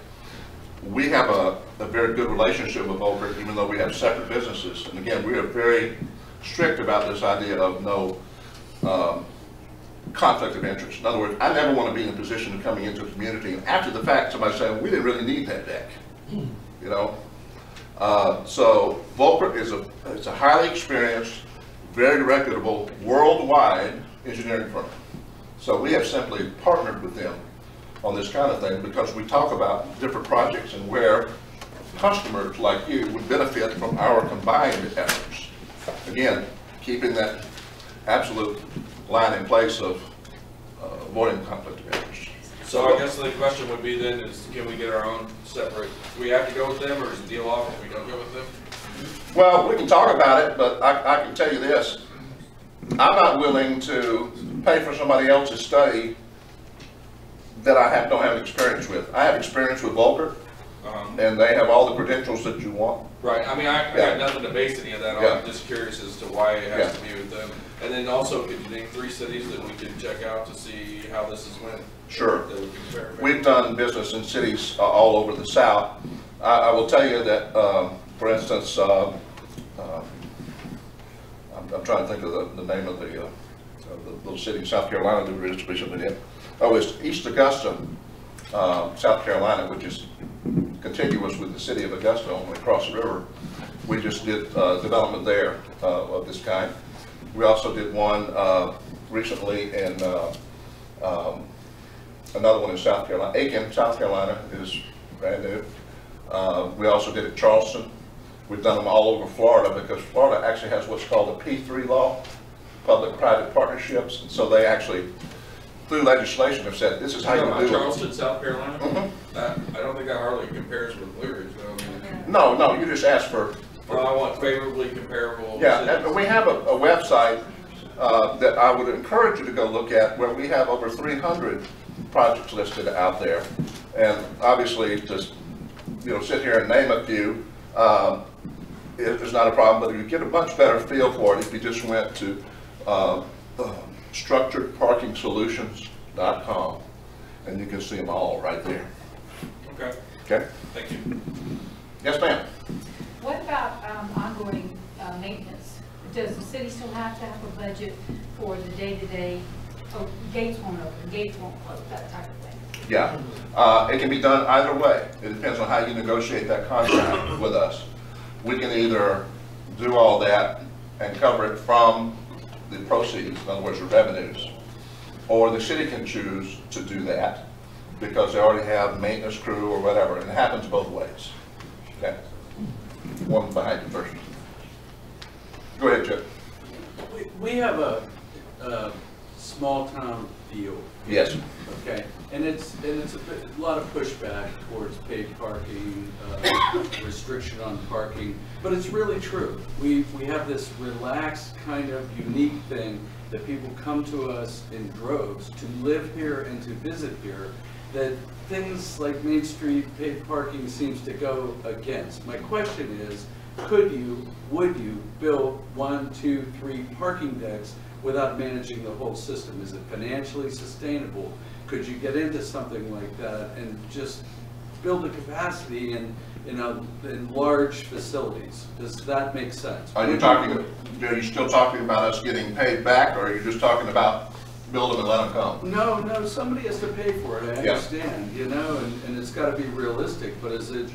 We have a very good relationship with Vulcan, even though we have separate businesses. And again, we are very strict about this idea of no conflict of interest. In other words, I never want to be in a position of coming into a community and after the fact somebody saying, we didn't really need that deck, you know? So Volcker is a highly experienced, very reputable, worldwide engineering firm. So we have simply partnered with them on this kind of thing because we talk about different projects and where customers like you would benefit from our combined efforts. Again, keeping that absolute line in place of avoiding conflict of interest. So I guess the question would be then is, can we get our own separate, do we have to go with them or is the deal off if we don't go with them? Well, we can talk about it, but I can tell you this. I'm not willing to pay for somebody else's study that I don't have experience with. I have experience with Volcker, and they have all the credentials that you want. Right. I mean, I got nothing to base any of that on. Yeah. I'm just curious as to why it has to be with them. And then also, could you name 3 cities that we could check out to see how this is went? Sure. That we can compare. We've done business in cities all over the South. I will tell you that, for instance, I'm trying to think of the name of the little city in South Carolina that we just recently did. Oh, it's East Augusta, South Carolina, which is contiguous with the city of Augusta only across the river. We just did development there of this kind. We also did one recently in another one in South Carolina. Aiken, South Carolina is brand new. We also did it Charleston. We've done them all over Florida because Florida actually has what's called a P3 law, public-private partnerships. And so they actually, through legislation, have said this is how you do it. Charleston, South Carolina? I don't think that hardly compares with Blue Ridge, though. No, you just ask for. Well, I want favorably comparable. Yeah, and we have a website that I would encourage you to go look at where we have over 300 projects listed out there. And obviously, just sit here and name a few. It's not a problem, but you get a much better feel for it if you just went to structuredparkingsolutions.com, and you can see them all right there. Okay. Okay. Thank you. Yes, ma'am. What about ongoing maintenance? Does the city still have to have a budget for the day-to-day, gates won't open, gates won't close, that type of thing? Yeah, it can be done either way. It depends on how you negotiate that contract with us. We can either do all that and cover it from the proceeds, in other words, the revenues, or the city can choose to do that because they already have maintenance crew or whatever, and it happens both ways. Okay. One behind you first. Go ahead, Chip. We have a small town feel. Yes. Okay, and it's a lot of pushback towards paid parking, restriction on parking, but it's really true. We have this relaxed kind of unique thing that people come to us in droves to live here and to visit here, that things like Main Street paid parking seems to go against. My question is, would you build 1, 2, 3 parking decks without managing the whole system? Is it financially sustainable? Could you get into something like that and just build a capacity in large facilities? Does that make sense? Are you still talking about us getting paid back, or are you just talking about build them and let them come? No, somebody has to pay for it, I understand, you know, and it's got to be realistic, but is it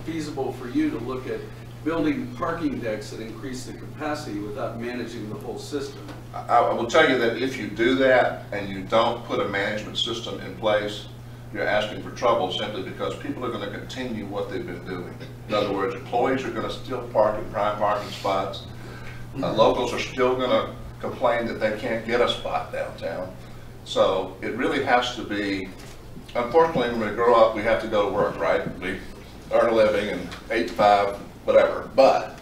feasible for you to look at building parking decks that increase the capacity without managing the whole system? I will tell you that if you do that and you don't put a management system in place, you're asking for trouble, simply because people are going to continue what they've been doing. In other words, employees are going to still park in prime parking spots. Locals are still going to complain that they can't get a spot downtown. So it really has to be, unfortunately, when we grow up, we have to go to work, right? We earn a living and 8 to 5, whatever. But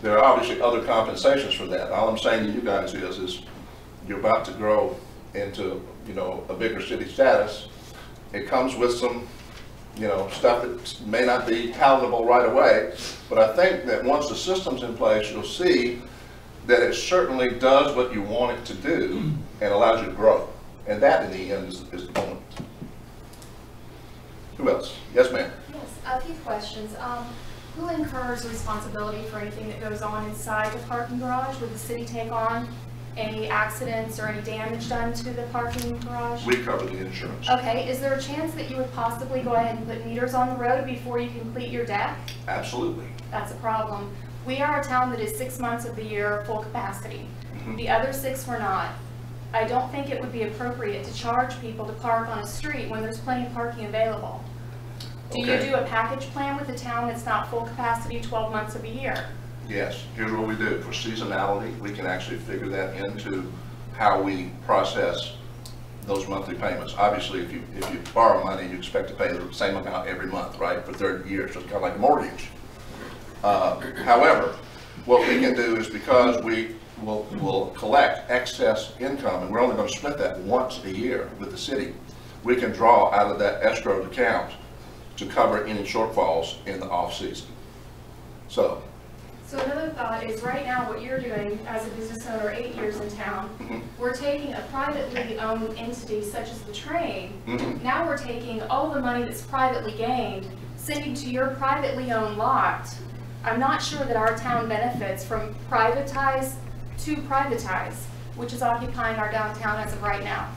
there are obviously other compensations for that. All I'm saying to you guys is you're about to grow into, you know, a bigger city status. It comes with some, you know, stuff that may not be palatable right away, but I think that once the system's in place, you'll see that it certainly does what you want it to do and allows you to grow. And that, in the end, is the point. Who else? Yes, ma'am. Yes, a few questions. Who incurs responsibility for anything that goes on inside the parking garage? Would the city take on any accidents or any damage done to the parking garage? We cover the insurance. Okay, is there a chance that you would possibly go ahead and put meters on the road before you complete your deck? Absolutely. That's a problem. We are a town that is 6 months of the year full capacity. The other 6 we're not. I don't think it would be appropriate to charge people to park on a street when there's plenty of parking available. Do you do a package plan with a town that's not full capacity 12 months of a year? Yes, here's what we do. For seasonality, we can actually figure that into how we process those monthly payments. Obviously, if you borrow money, you expect to pay the same amount every month, right, for 30 years. So it's kind of like a mortgage. However, what we can do is, because we will collect excess income, and we're only going to split that once a year with the city, we can draw out of that escrowed account to cover any shortfalls in the off-season. So another thought is, right now what you're doing as a business owner 8 years in town, we're taking a privately owned entity such as the train. Now we're taking all the money that's privately gained, sending to your privately owned lot. I'm not sure that our town benefits from privatize to privatize, which is occupying our downtown as of right now.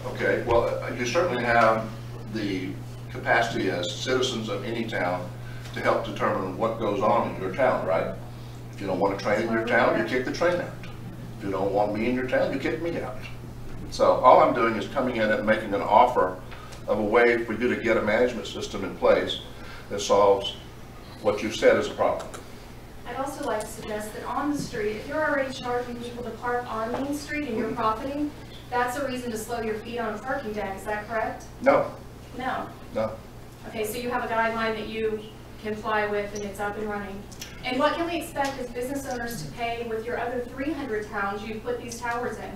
Okay, well, you certainly have the capacity as citizens of any town to help determine what goes on in your town, right? If you don't want a train in your town, you kick the train out. If you don't want me in your town, you kick me out. So all I'm doing is coming in and making an offer of a way for you to get a management system in place that solves what you said is a problem. I'd also like to suggest that on the street, if you're already charging people to park on Main Street and you're profiting, that's a reason to slow your feet on a parking deck, is that correct? No. No. No. Okay, so you have a guideline that you comply with and it's up and running. And what can we expect as business owners to pay with your other 300 towns you've put these towers in?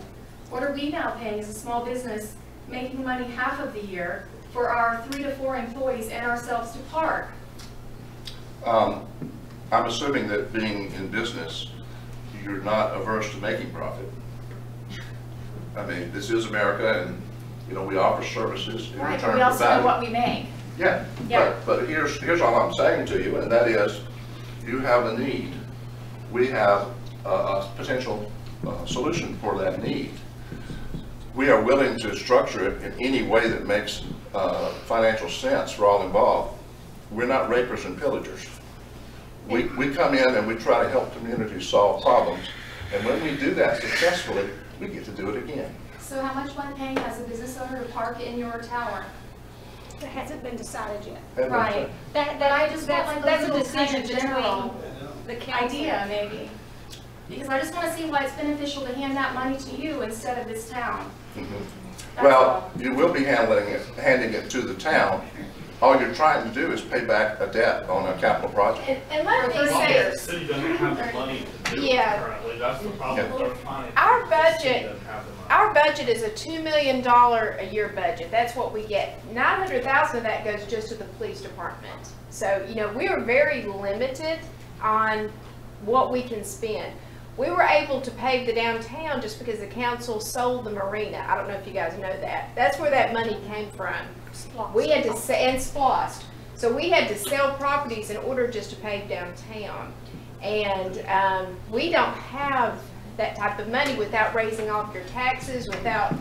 What are we now paying as a small business, making money half of the year for our 3 to 4 employees and ourselves to park? I'm assuming that, being in business, you're not averse to making profit. I mean, this is America, and you know, we offer services in return for value. Right, but we also know what we make. Yeah. But here's all I'm saying to you, and that is, you have a need. We have a potential solution for that need. We are willing to structure it in any way that makes financial sense for all involved. We're not rapers and pillagers. We come in and we try to help communities solve problems, and when we do that successfully, we get to do it again. So how much am I paying as a business owner to park in your tower? That hasn't been decided yet. Right. That I just want like that's a a little decision kind of general between the council. idea maybe. Because I just want to see why it's beneficial to hand that money to you instead of this town. Well, you will be handing it to the town. All you're trying to do is pay back a debt on a capital project. And let me The say, city doesn't have the money to do it Yeah. currently, that's the problem. They're fine. Our The budget- city doesn't have the money. our budget is a $2 million a year budget. That's what we get. 900,000 of that goes just to the police department. So, you know, we are very limited on what we can spend. We were able to pave the downtown just because the council sold the marina. I don't know if you guys know that. That's where that money came from. We had to and splossed. So we had to sell properties in order just to pave downtown. And we don't have that type of money without raising all of your taxes, without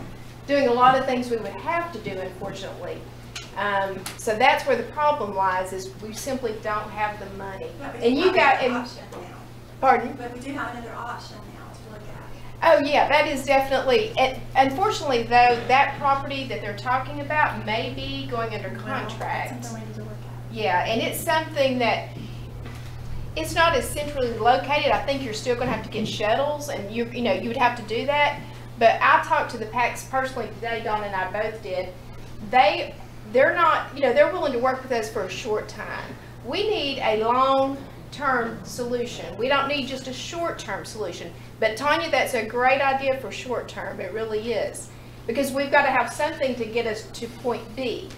doing a lot of things we would have to do, unfortunately. So that's where the problem lies, is we simply don't have the money. And you got, pardon? But we do have another option now to look at. Oh yeah, that is definitely, unfortunately though, that property that they're talking about may be going under contract. That's something we need to look at. Yeah, and it's something that, it's not as centrally located. I think you're still gonna have to get shuttles, and you know, you would have to do that. But I talked to the PACs personally today, Donna and I both did. They're not, you know, they're willing to work with us for a short time. We need a long-term solution. We don't need just a short-term solution. But Tanya, that's a great idea for short-term. It really is. Because we've got to have something to get us to point B.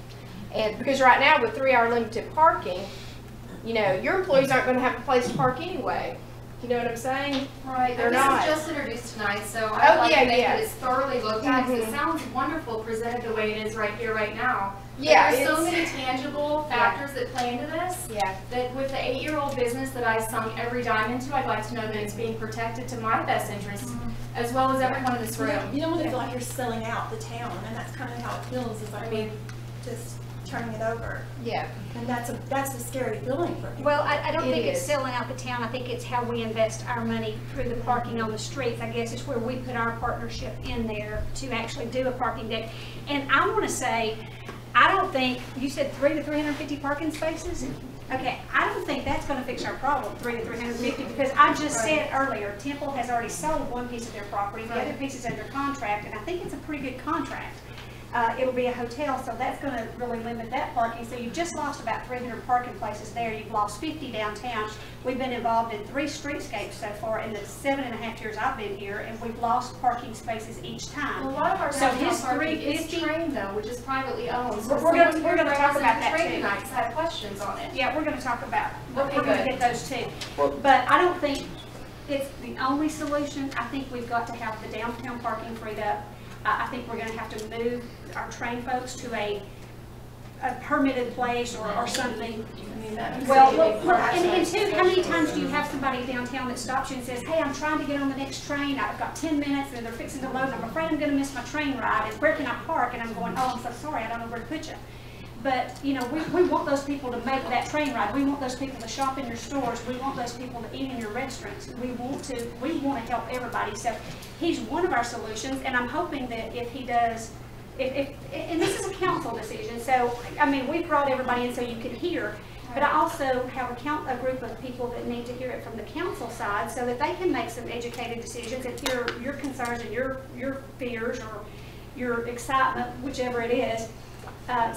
And because right now with 3-hour limited parking, you know, your employees aren't going to have a place to park anyway. You know what I'm saying? Right. They're This not. was just introduced tonight, so I'd like to make yeah. it as thoroughly looked at, because Mhm. it sounds wonderful presented the way it is right here, right now. Yeah, There's so it's- many tangible factors that play into this. Yeah. That with the 8-year-old business that I sunk every dime into, I'd like to know that it's being protected to my best interest, as well as everyone in this room. You don't want to feel like you're selling out the town, and that's kind of how it feels, is like we're just turning it over. Yeah. And that's a scary feeling for people. Well, I don't It think it's is. selling out the town. I think it's how we invest our money through the parking on the streets. I guess it's where we put our partnership in there to actually do a parking deck. And I want to say, I don't think, you said 300 to 350 parking spaces? Okay, I don't think that's going to fix our problem, 300 to 350, because I just said earlier, Temple has already sold one piece of their property, the other piece is under contract, and I think it's a pretty good contract. It'll be a hotel, so that's going to really limit that parking. So you've just lost about 300 parking places there. You've lost 50 downtown. We've been involved in 3 streetscapes so far in the 7.5 years I've been here, and we've lost parking spaces each time. Well, a lot of our So downtown his parking is 350 trained though, which is privately owned. So We're someone gonna here talk about that representing too. Trade tonight, 'cause I have questions on it. Yeah, we're going to talk about, Okay, we're going to good. get those too. But I don't think it's the only solution. I think we've got to have the downtown parking freed up. I think we're going to have to move our train folks to a permitted place or something. Well, and two, how many times do you have somebody downtown that stops you and says, hey, I'm trying to get on the next train, I've got 10 minutes, and they're fixing to load, and I'm afraid I'm gonna miss my train ride, and where can I park? And I'm going, oh, I'm so sorry, I don't know where to put you. But, you know, we want those people to make that train ride. We want those people to shop in your stores. We want those people to eat in your restaurants. We want to help everybody. So he's one of our solutions, and I'm hoping that if he does, and this is a council decision, so, I mean, we brought everybody in so you could hear, but I also have a group of people that need to hear it from the council side so that they can make some educated decisions and hear your concerns and your fears or your excitement, whichever it is,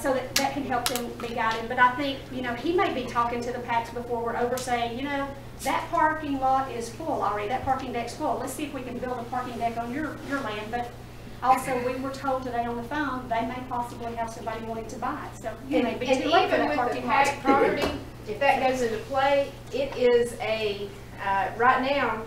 so that can help them be guided. But I think, you know, he may be talking to the PACs before we're over saying, you know, that parking lot is full already, that parking deck's full. Let's see if we can build a parking deck on your land. But also, we were told today on the phone, they may possibly have somebody wanting to buy it. So it may be too late for that even with the parking PAC lot. property, if that goes into play, it is right now,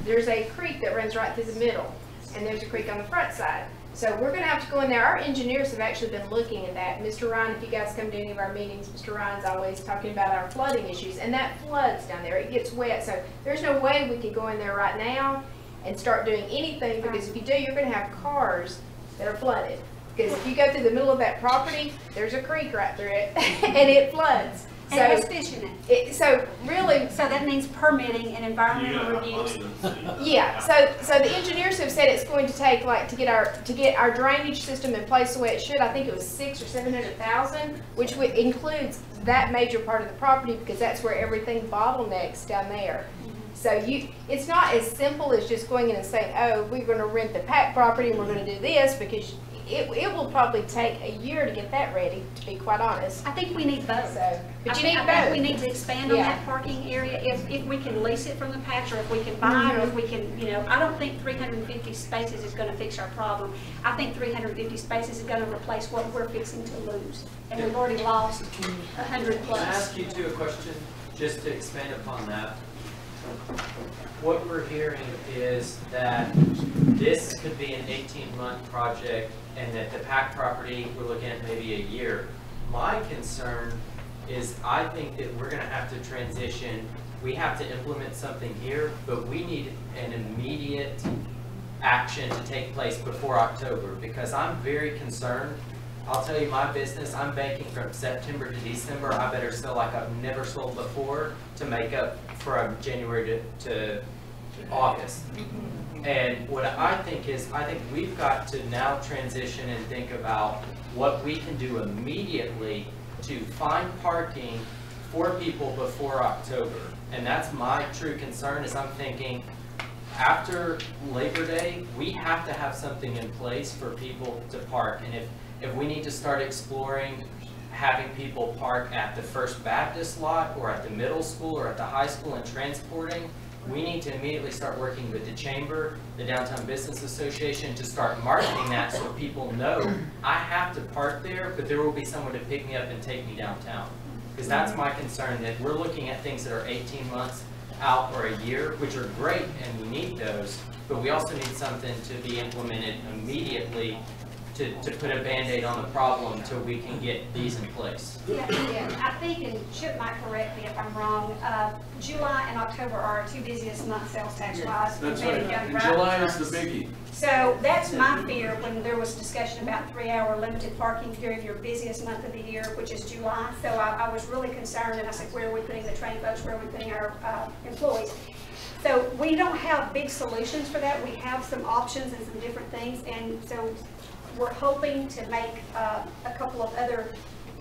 there's a creek that runs right through the middle, and there's a creek on the front side. So we're gonna have to go in there. Our engineers have actually been looking at that. Mr. Ryan, if you guys come to any of our meetings, Mr. Ryan's always talking about our flooding issues, and that floods down there. It gets wet, so there's no way we could go in there right now and start doing anything, because if you do, you're gonna have cars that are flooded. Because if you go through the middle of that property, there's a creek right through it, and it floods. And it has fish in it. So really, so that means permitting and environmental reviews. Yeah. So the engineers have said it's going to take to get our drainage system in place the way it should. I think it was $600,000 or $700,000, which includes that major part of the property because that's where everything bottlenecks down there. So it's not as simple as just going in and saying, oh, we're going to rent the PAC property and we're going to do this, because it will probably take a year to get that ready, to be quite honest. I think we need both. But you need both. I think we need to expand on that parking area if we can lease it from the PAC, or if we can buy it, or if we can, I don't think 350 spaces is going to fix our problem. I think 350 spaces is going to replace what we're fixing to lose. And we've already lost 100 plus. Can I ask you too a question, just to expand upon that? What we're hearing is that this could be an 18-month project and that the PAC property, we're looking at maybe a year. My concern is I think that we're going to have to transition. We have to implement something here, but we need an immediate action to take place before October, because I'm very concerned. I'll tell you, my business, I'm banking from September to December. I better sell like I've never sold before to make up from January to August. And what I think is, I think we've got to now transition and think about what we can do immediately to find parking for people before October. And that's my true concern, is I'm thinking after Labor Day, we have to have something in place for people to park. And if we need to start exploring having people park at the First Baptist lot or at the middle school or at the high school and transporting, we need to immediately start working with the Chamber, the Downtown Business Association, to start marketing that so people know I have to park there, but there will be someone to pick me up and take me downtown. Because that's my concern, that we're looking at things that are 18 months out or a year, which are great and we need those, but we also need something to be implemented immediately to put a Band-Aid on the problem until we can get these in place. Yeah, I think, and Chip might correct me if I'm wrong, July and October are our two busiest months sales tax-wise. That's right, and July is the biggie. So that's my fear when there was discussion about 3-hour limited parking during your busiest month of the year, which is July. So I was really concerned, and I said, where are we putting the train folks, where are we putting our employees? So we don't have big solutions for that. We have some options and some different things, and so we're hoping to make a couple of other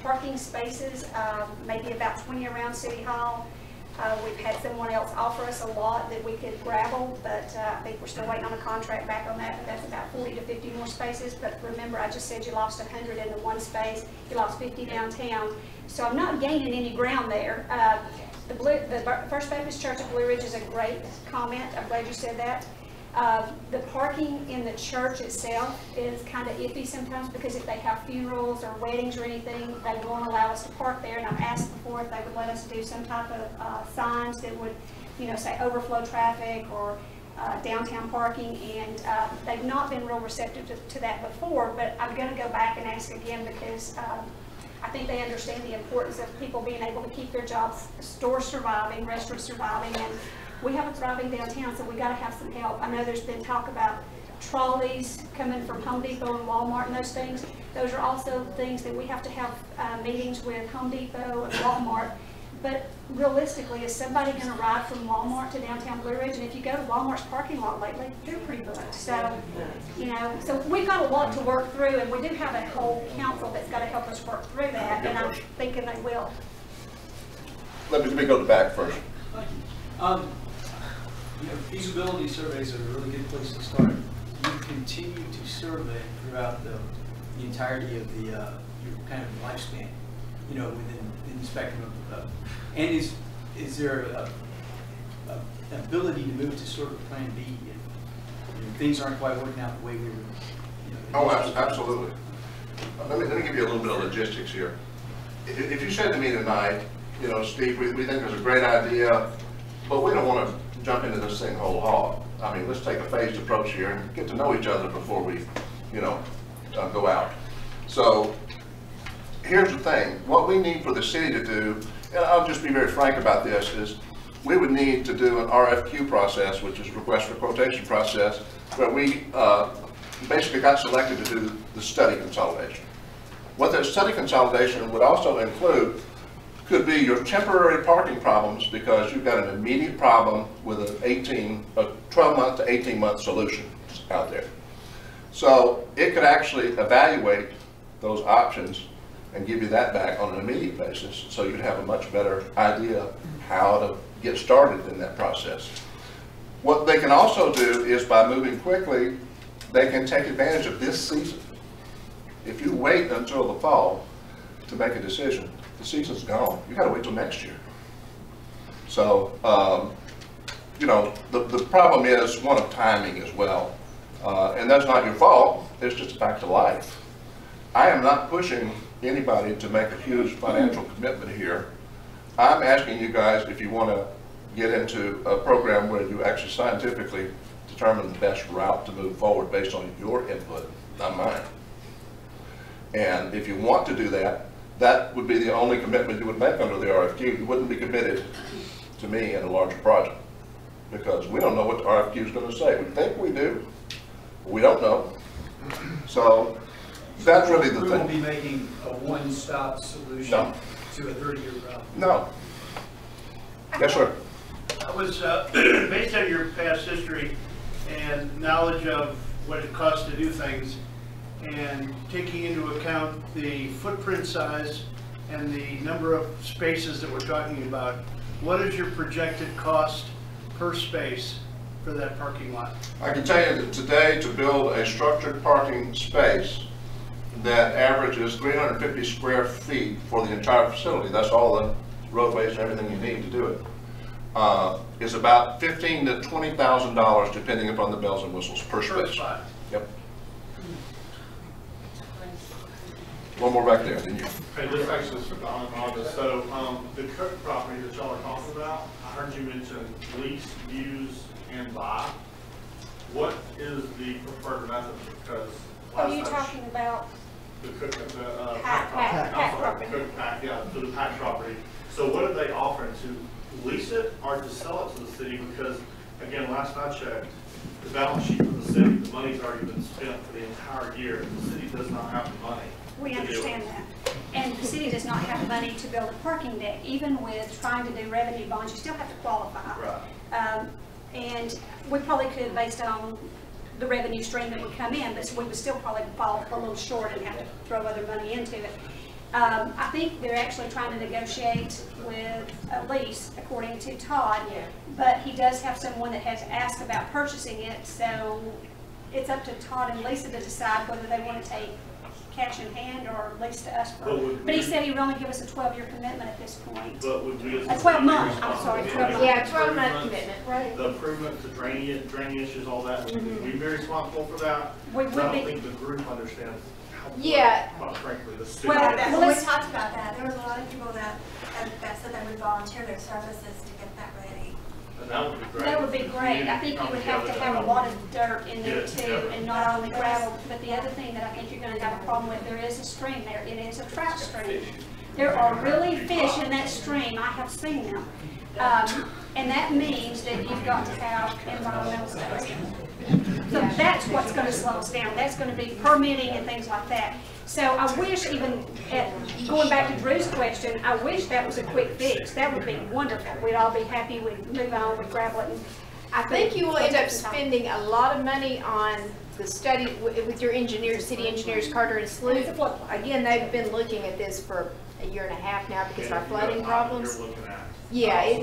parking spaces, maybe about 20 around City Hall. We've had someone else offer us a lot that we could gravel, but I think we're still waiting on a contract back on that, but that's about 40 to 50 more spaces. But remember, I just said you lost 100 in the one space, you lost 50 downtown. So I'm not gaining any ground there. The First Baptist Church of Blue Ridge is a great comment. I'm glad you said that. The parking in the church itself is kind of iffy sometimes, because if they have funerals or weddings or anything, they won't allow us to park there. And I've asked before if they would let us do some type of signs that would, say overflow traffic or downtown parking. And they've not been real receptive to that before, but I'm going to go back and ask again, because I think they understand the importance of people being able to keep their jobs, stores surviving, restaurants surviving, and we have a thriving downtown, so we got to have some help. I know there's been talk about trolleys coming from Home Depot and Walmart and those things. Those are also things that we have to have meetings with Home Depot and Walmart. But realistically, is somebody going to ride from Walmart to downtown Blue Ridge? And if you go to Walmart's parking lot lately, they're pretty booked. So, so we've got a lot to work through, and we do have a whole council that's got to help us work through that, and I'm thinking they will. Let me go to the back first. Thank you. Feasibility surveys are a really good place to start. You continue to survey throughout the entirety of the your kind of lifespan, within the spectrum of, and is there a ability to move to sort of plan B if things aren't quite working out the way we were? Oh, absolutely. Let me give you a little bit of logistics here. If you said to me tonight, Steve, we think there's a great idea, but we don't want to jump into this thing whole hog. I mean, let's take a phased approach here and get to know each other before we, go out. So here's the thing. What we need for the city to do, and I'll just be very frank about this, is we would need to do an RFQ process, which is request for quotation process, where we basically got selected to do the study consolidation. What that study consolidation would also include could be your temporary parking problems because you've got an immediate problem with a 12-month to 18-month solution out there. So it could actually evaluate those options and give you that back on an immediate basis, so you'd have a much better idea how to get started in that process. What they can also do is, by moving quickly, they can take advantage of this season. If you wait until the fall to make a decision, the season's gone. You gotta wait till next year. So, you know, the problem is one of timing as well. And that's not your fault, it's just a fact of life. I am not pushing anybody to make a huge financial commitment here. I'm asking you guys if you want to get into a program where you actually scientifically determine the best route to move forward based on your input, not mine. And if you want to do that, that would be the only commitment you would make under the RFQ. You wouldn't be committed to me in a larger project because we don't know what the RFQ is going to say. We think we do, but we don't know. So that's really the thing. We won't be making a one-stop solution to a 30-year problem. No. Yes, sir. I was, based on your past history and knowledge of what it costs to do things, and taking into account the footprint size and the number of spaces that we're talking about, what is your projected cost per space for that parking lot? I can tell you that today, to build a structured parking space that averages 350 square feet for the entire facility, that's all the roadways and everything you need to do it, is about $15,000 to $20,000 depending upon the bells and whistles per space. Yep. One more back there, didn't you? Hey, this actually is for Donna and August. So, the Cook property that y'all are talking about, I heard you mention lease, use, and buy. What is the preferred method? Because Are you talking about the Cook, Pack property? Cook Pack, yeah, for the Pack property. So, what are they offering, to lease it or to sell it to the city? Because again, last I checked, the balance sheet for the city, the money's already been spent for the entire year. The city does not have the money. We understand that. And the city does not have money to build a parking deck. Even with trying to do revenue bonds, you still have to qualify. Right. And we probably could, based on the revenue stream that would come in, but we would still probably fall a little short and have to throw other money into it. I think they're actually trying to negotiate with a lease, according to Todd, but he does have someone that has asked about purchasing it, so it's up to Todd and Lisa to decide whether they want to take cash in hand or lease to us for, but he said he would only give us a 12-year commitment at this point. But would we, a 12-month, I'm sorry, 12-month. Yeah, 12-month commitment, right. The improvements, the drainage issues, all that, would we be responsible for that? We would be. I don't think the group understands how, quite frankly, the city. Well, when we talked about that, there was a lot of people that said they would volunteer their services to get that ready. And that would be great. That would be great. I think you would have to have a lot of dirt in there too, and not only gravel. But the other thing that I think you're going to have a problem with, there is a stream there. It is a trout stream. There are really fish in that stream. I have seen them. And that means that you've got to have environmental studies. So that's what's going to slow us down. That's going to be permitting and things like that. So I wish, even going back to Drew's question, I wish that was a quick fix. That would be wonderful. We'd all be happy. We'd move on, we'd gravel it. And I think you will end up spending a lot of money on the study with your engineers, city engineers, Carter and Sloot. Again, they've been looking at this for a year and a half now because of our flooding problems. Yeah.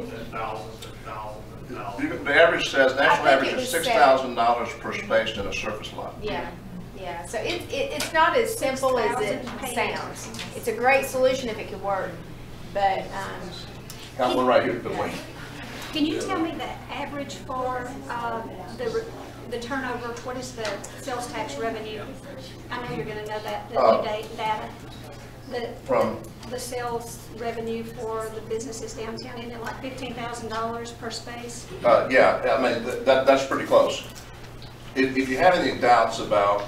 The average says, national average is $6,000 per space in a surface lot. Yeah. Yeah, so it's not as simple as it sounds. It's a great solution if it could work, but Got one right here, Bill. Can you tell me the average for the turnover? What is the sales tax revenue? I know you're going to know that, the new data. The sales revenue for the businesses downtown, isn't it like $15,000 per space? Yeah, I mean, that's pretty close. If you have any doubts about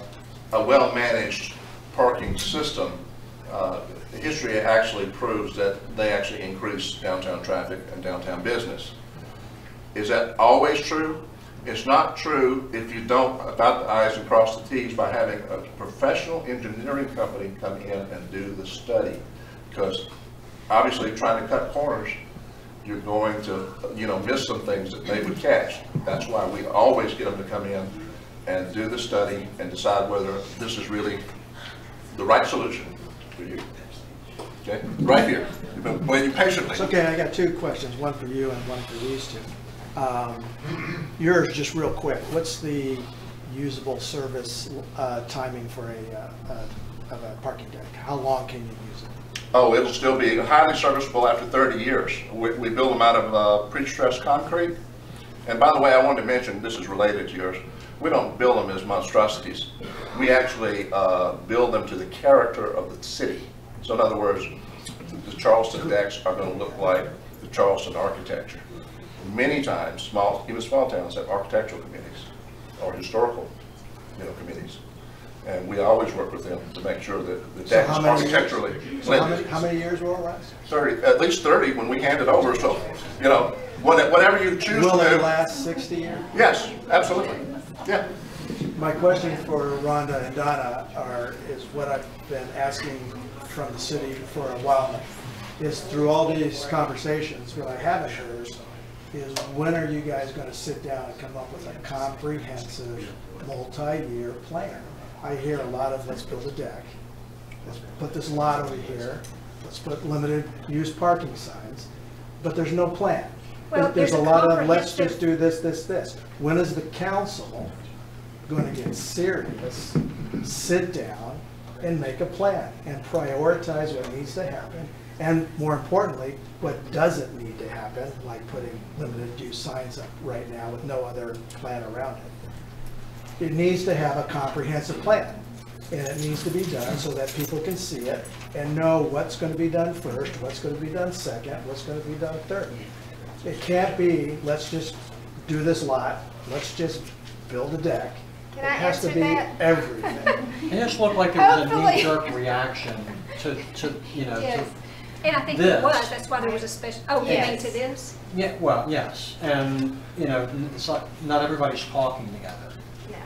a well-managed parking system, history actually proves that they actually increase downtown traffic and downtown business. Is that always true? It's not true if you don't dot the I's and cross the T's by having a professional engineering company come in and do the study. Because obviously trying to cut corners, you're going to, you know, miss some things that they would catch. That's why we always get them to come in and do the study and decide whether this is really the right solution for you. Okay, right here. You've been waiting patiently. Okay, I got two questions, one for you and one for these two. Yours, just real quick. What's the usable service timing for a parking deck? How long can you use it? Oh, it'll still be highly serviceable after 30 years. We build them out of pre-stressed concrete. And by the way, I wanted to mention, this is related to yours, we don't build them as monstrosities. We actually build them to the character of the city. So in other words, the Charleston decks are going to look like the Charleston architecture. Many times, even small towns have architectural committees or historical, you know, committees. And we always work with them to make sure that the deck is architecturally blended. How many years will it last? 30, at least 30 when we hand it over. So, you know, whatever you choose to do. Will it last 60 years? Yes, absolutely. Yeah. My question for Rhonda and Donna is what I've been asking from the city for a while now. Is through all these conversations, what I haven't heard is when are you guys going to sit down and come up with a comprehensive multi-year plan? I hear a lot of let's build a deck, let's put this lot over here, let's put limited use parking signs, but there's no plan. Well, There's a lot of let's just do this, this, this. When is the council going to get serious, sit down and make a plan and prioritize what needs to happen? And more importantly, what doesn't need to happen, like putting limited use signs up right now with no other plan around it. It needs to have a comprehensive plan, and it needs to be done so that people can see it and know what's going to be done first, what's going to be done second, what's going to be done third. It can't be, let's just do this lot, let's just build a deck. Can It I has to answer be that? everything. It just looked like it was a knee-jerk reaction to you know, Yes. to And I think this. it was, that's why there was a special, oh, you mean Yes. to this? Yeah, well, yes, and, you know, it's like, not everybody's talking together.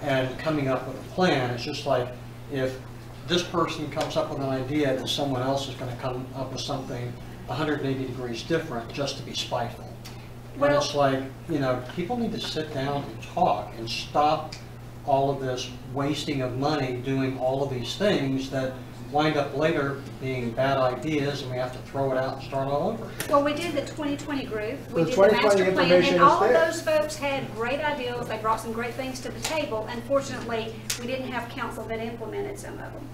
And coming up with a plan, it's just like, if this person comes up with an idea, then someone else is gonna come up with something 180 degrees different just to be spiteful. And it's like, you know, people need to sit down and talk and stop all of this wasting of money doing all of these things that wind up later being bad ideas, and we have to throw it out and start all over. Well, we did the 2020 group, we The did the 2020 master plan, information and is all of there. those folks had great ideas, they brought some great things to the table. Unfortunately, we didn't have council that implemented some of them.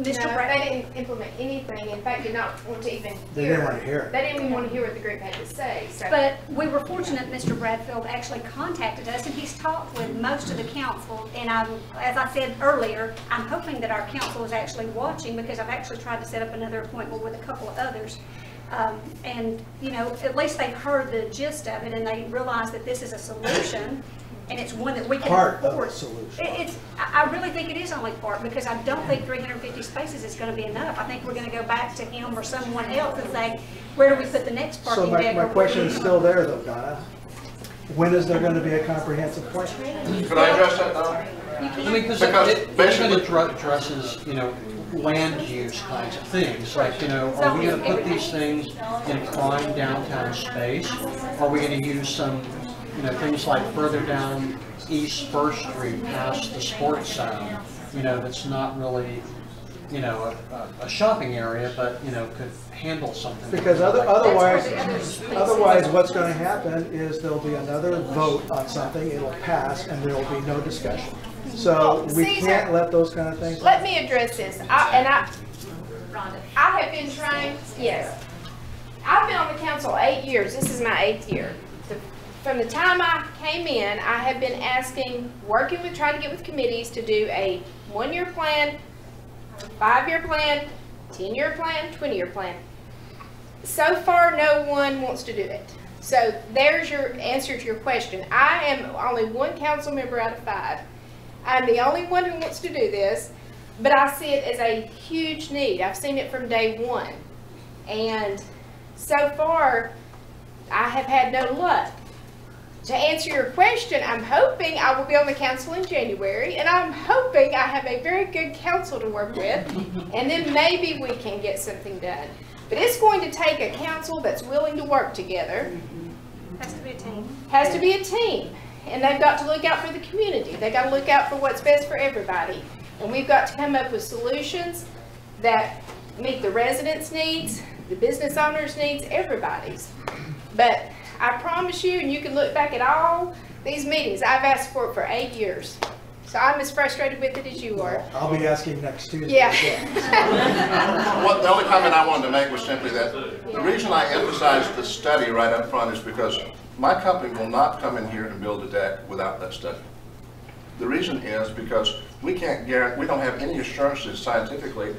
Mr. No, Brad, they didn't implement anything. In fact, did not want to even hear. They didn't want to hear it. They didn't even want to hear what the group had to say. So. but we were fortunate Mr. Bradfield actually contacted us, and he's talked with most of the council, and as I said earlier, I'm hoping that our council is actually watching, because I've actually tried to set up another appointment with a couple of others. And, you know, at least they've heard the gist of it, and they realize that this is a solution, and it's one that we can Part of afford. the solution. I really think it is only part, because I don't think 350 spaces is going to be enough. I think we're going to go back to him or someone else and say, where do we put the next So parking deck? my or question where is do we- still there though, Donna. When is there going to be a comprehensive plan? Could I address that, Donna? I mean, because it addresses, you know, land use kinds of things, like, you know, are we gonna put these things in prime downtown space? Are we gonna use some, you know, things like further down East First Street past the sports zone, you know, that's not really, you know, a shopping area, but, you know, could handle something. Because like otherwise what's going to happen is there'll be another vote on something, it'll pass, and there will be no discussion. So we Caesar, can't let those kind of things. Let me address this. I have been trying. Yes, I've been on the council 8 years. This is my 8th year. From the time I came in, I have been asking, trying to get with committees to do a 1-year plan, 5-year plan, 10-year plan, 20-year plan. So far, no one wants to do it. So there's your answer to your question. I am only one council member out of 5. I'm the only one who wants to do this, but I see it as a huge need. I've seen it from day one. And so far, I have had no luck. To answer your question, I'm hoping I will be on the council in January, and I'm hoping I have a very good council to work with, and then maybe we can get something done. But it's going to take a council that's willing to work together. Has to be a team. Has to be a team. And they've got to look out for the community. They've got to look out for what's best for everybody. And we've got to come up with solutions that meet the residents' needs, the business owners' needs, everybody's. But I promise you, and you can look back at all these meetings, I've asked for it for 8 years. So I'm as frustrated with it as you are. I'll be asking next Tuesday. Yeah. Well, the only comment I wanted to make was simply that the reason I emphasized the study right up front is because my company will not come in here and build a deck without that study. The reason is because we can't guarantee, we don't have any assurances scientifically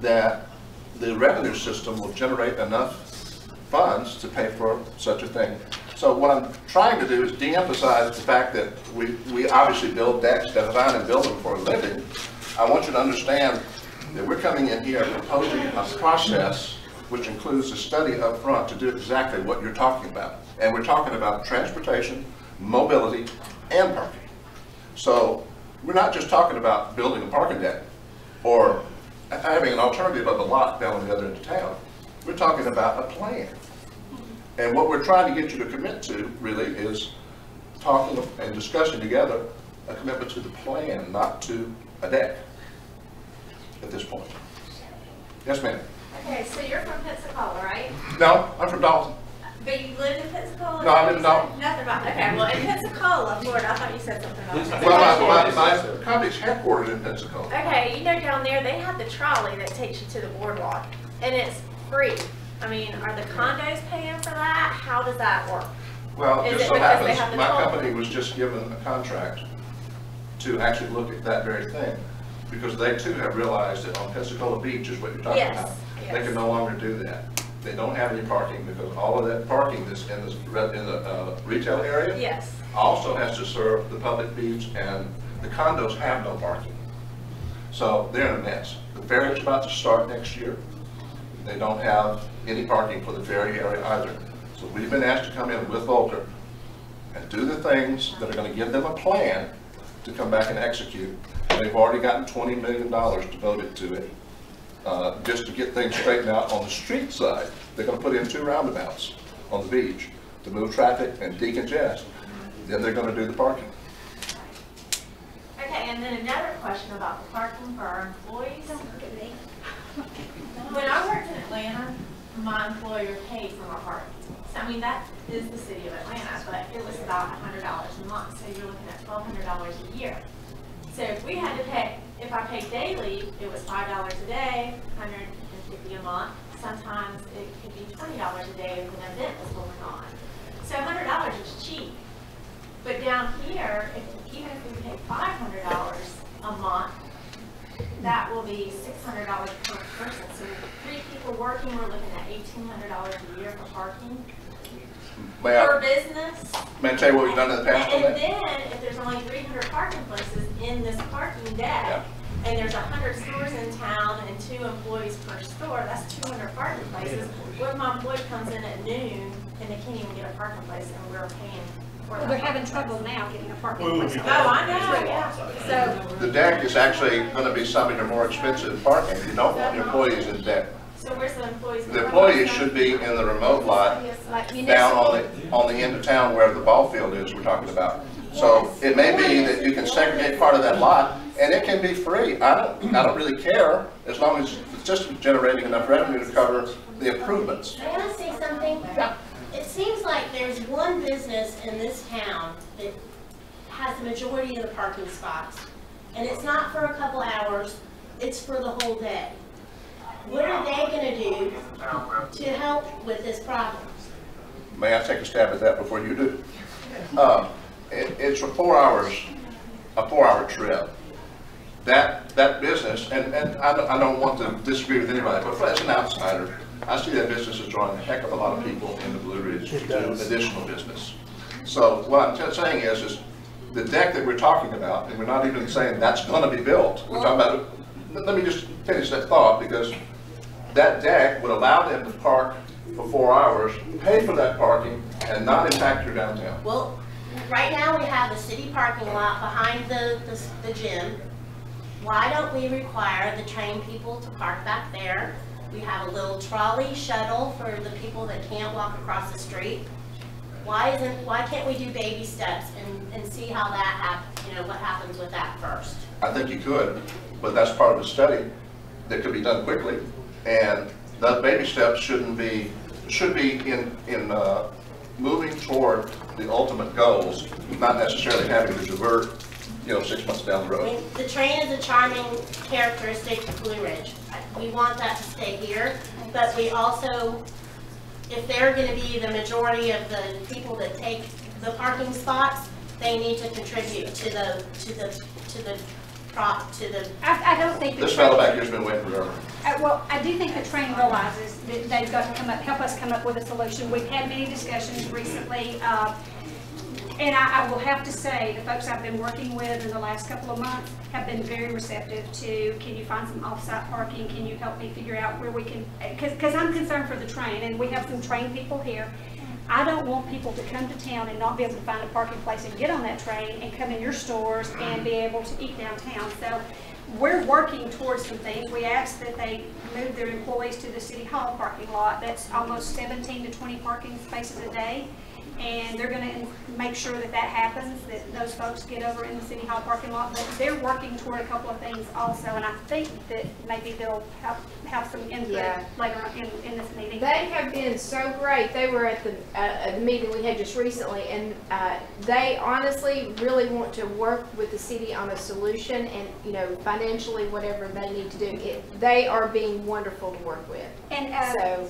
that the revenue system will generate enough funds to pay for such a thing. So what I'm trying to do is de-emphasize the fact that we obviously build decks, design and build them for a living. I want you to understand that we're coming in here proposing a process which includes a study up front to do exactly what you're talking about. And we're talking about transportation, mobility, and parking. So we're not just talking about building a parking deck or having an alternative of a lot down on the other end of town. We're talking about a plan. And what we're trying to get you to commit to, really, is talking and discussing together a commitment to the plan, not to a deck at this point. Yes, ma'am? Okay, so you're from Pensacola, right? No, I'm from Dalton. But you lived in Pensacola? No, I live in Dalton. Nothing about, okay, well, in Pensacola, Florida, I thought you said something else. Well, my company's headquartered in Pensacola. Okay, you know down there, they have the trolley that takes you to the boardwalk, and it's free. I mean, are the condos paying for that? How does that work? Well, Is just it so because they happens, have the my trolley? company was just given a contract to actually look at that very thing, because they too have realized that on Pensacola Beach is what you're talking Yes, about. yes. They can no longer do that. They don't have any parking because all of that parking that's in the retail area Yes. also has to serve the public beach, and the condos have no parking. So they're in a mess. The ferry is about to start next year. They don't have any parking for the ferry area either. So we've been asked to come in with Volker and do the things that are going to give them a plan to come back and execute. And they've already gotten $20 million devoted to it. Just to get things straightened out on the street side. They're going to put in 2 roundabouts on the beach to move traffic and decongest. Then they're going to do the parking. Okay, and then another question about the parking for our employees. Don't look at me. When I worked in Atlanta, my employer paid for my parking. So, I mean, that is the city of Atlanta, but it was about $100 a month. So you're looking at $1,200 a year. So if we had to pay, if I paid daily, it was $5 a day, $150 a month. Sometimes it could be $20 a day if an event was going on. So $100 is cheap. But down here, even if we pay $500 a month, that will be $600 per person. So 3 people working, we're looking at $1,800 a year for parking. Per business. May I tell you what we've done in the past on And that? then, if there's only 300 parking places in this parking deck, and there's 100 stores in town and 2 employees per store, that's 200 parking places. What if my employee comes in at noon and they can't even get a parking place and we're paying for that? They're having trouble now getting a parking place. Oh, I know, yeah. So, The deck is actually going to be something of more expensive parking. You don't want your employees in the deck. so where's the employees? The employees should be in the remote lot down on the end of town where the ball field is we're talking about. So it may be that you can segregate part of that lot and it can be free. I don't really care as long as the system's generating enough revenue to cover the improvements. May I say something? It seems like there's one business in this town that has the majority of the parking spots. And it's not for a couple hours, it's for the whole day. What are they going to do to help with this problem? May I take a stab at that before you do? It's for 4 hours, a 4-hour trip. That business, and I don't want to disagree with anybody, but as an outsider, I see that business is drawing a heck of a lot of people into Blue Ridge to do additional business. So what I'm saying is the deck that we're talking about, and we're not even saying that's going to be built. We're talking about, let me just finish that thought, because that deck would allow them to park for 4 hours, pay for that parking, and not impact your downtown. Well, right now we have the city parking lot behind the gym. Why don't we require the trained people to park back there? We have a little trolley shuttle for the people that can't walk across the street. Why can't we do baby steps and see how that what happens with that first? I think you could, but that's part of the study that could be done quickly. And the baby steps should be in moving toward the ultimate goals, not necessarily having to divert, 6 months down the road. I mean, the train is a charming characteristic of Blue Ridge. We want that to stay here, but we also, if they're going to be the majority of the people that take the parking spots, they need to contribute to the I don't think this fellow back here's been waiting forever. Well, I do think the train realizes that they've got to help us come up with a solution. We've had many discussions recently, and I will have to say the folks I've been working with in the last couple of months have been very receptive to, can you find some off-site parking? Can you help me figure out where we can, because I'm concerned for the train, and we have some train people here. I don't want people to come to town and not be able to find a parking place and get on that train and come in your stores and be able to eat downtown. So we're working towards some things. We asked that they move their employees to the City Hall parking lot. That's almost 17 to 20 parking spaces a day. And they're going to make sure that that happens, that those folks get over in the City Hall parking lot. But they're working toward a couple of things also, and I think that maybe they'll have some input later on in this meeting. They have been so great. They were at the meeting we had just recently, and they honestly really want to work with the city on a solution, and financially whatever they need to do. They are being wonderful to work with. And so.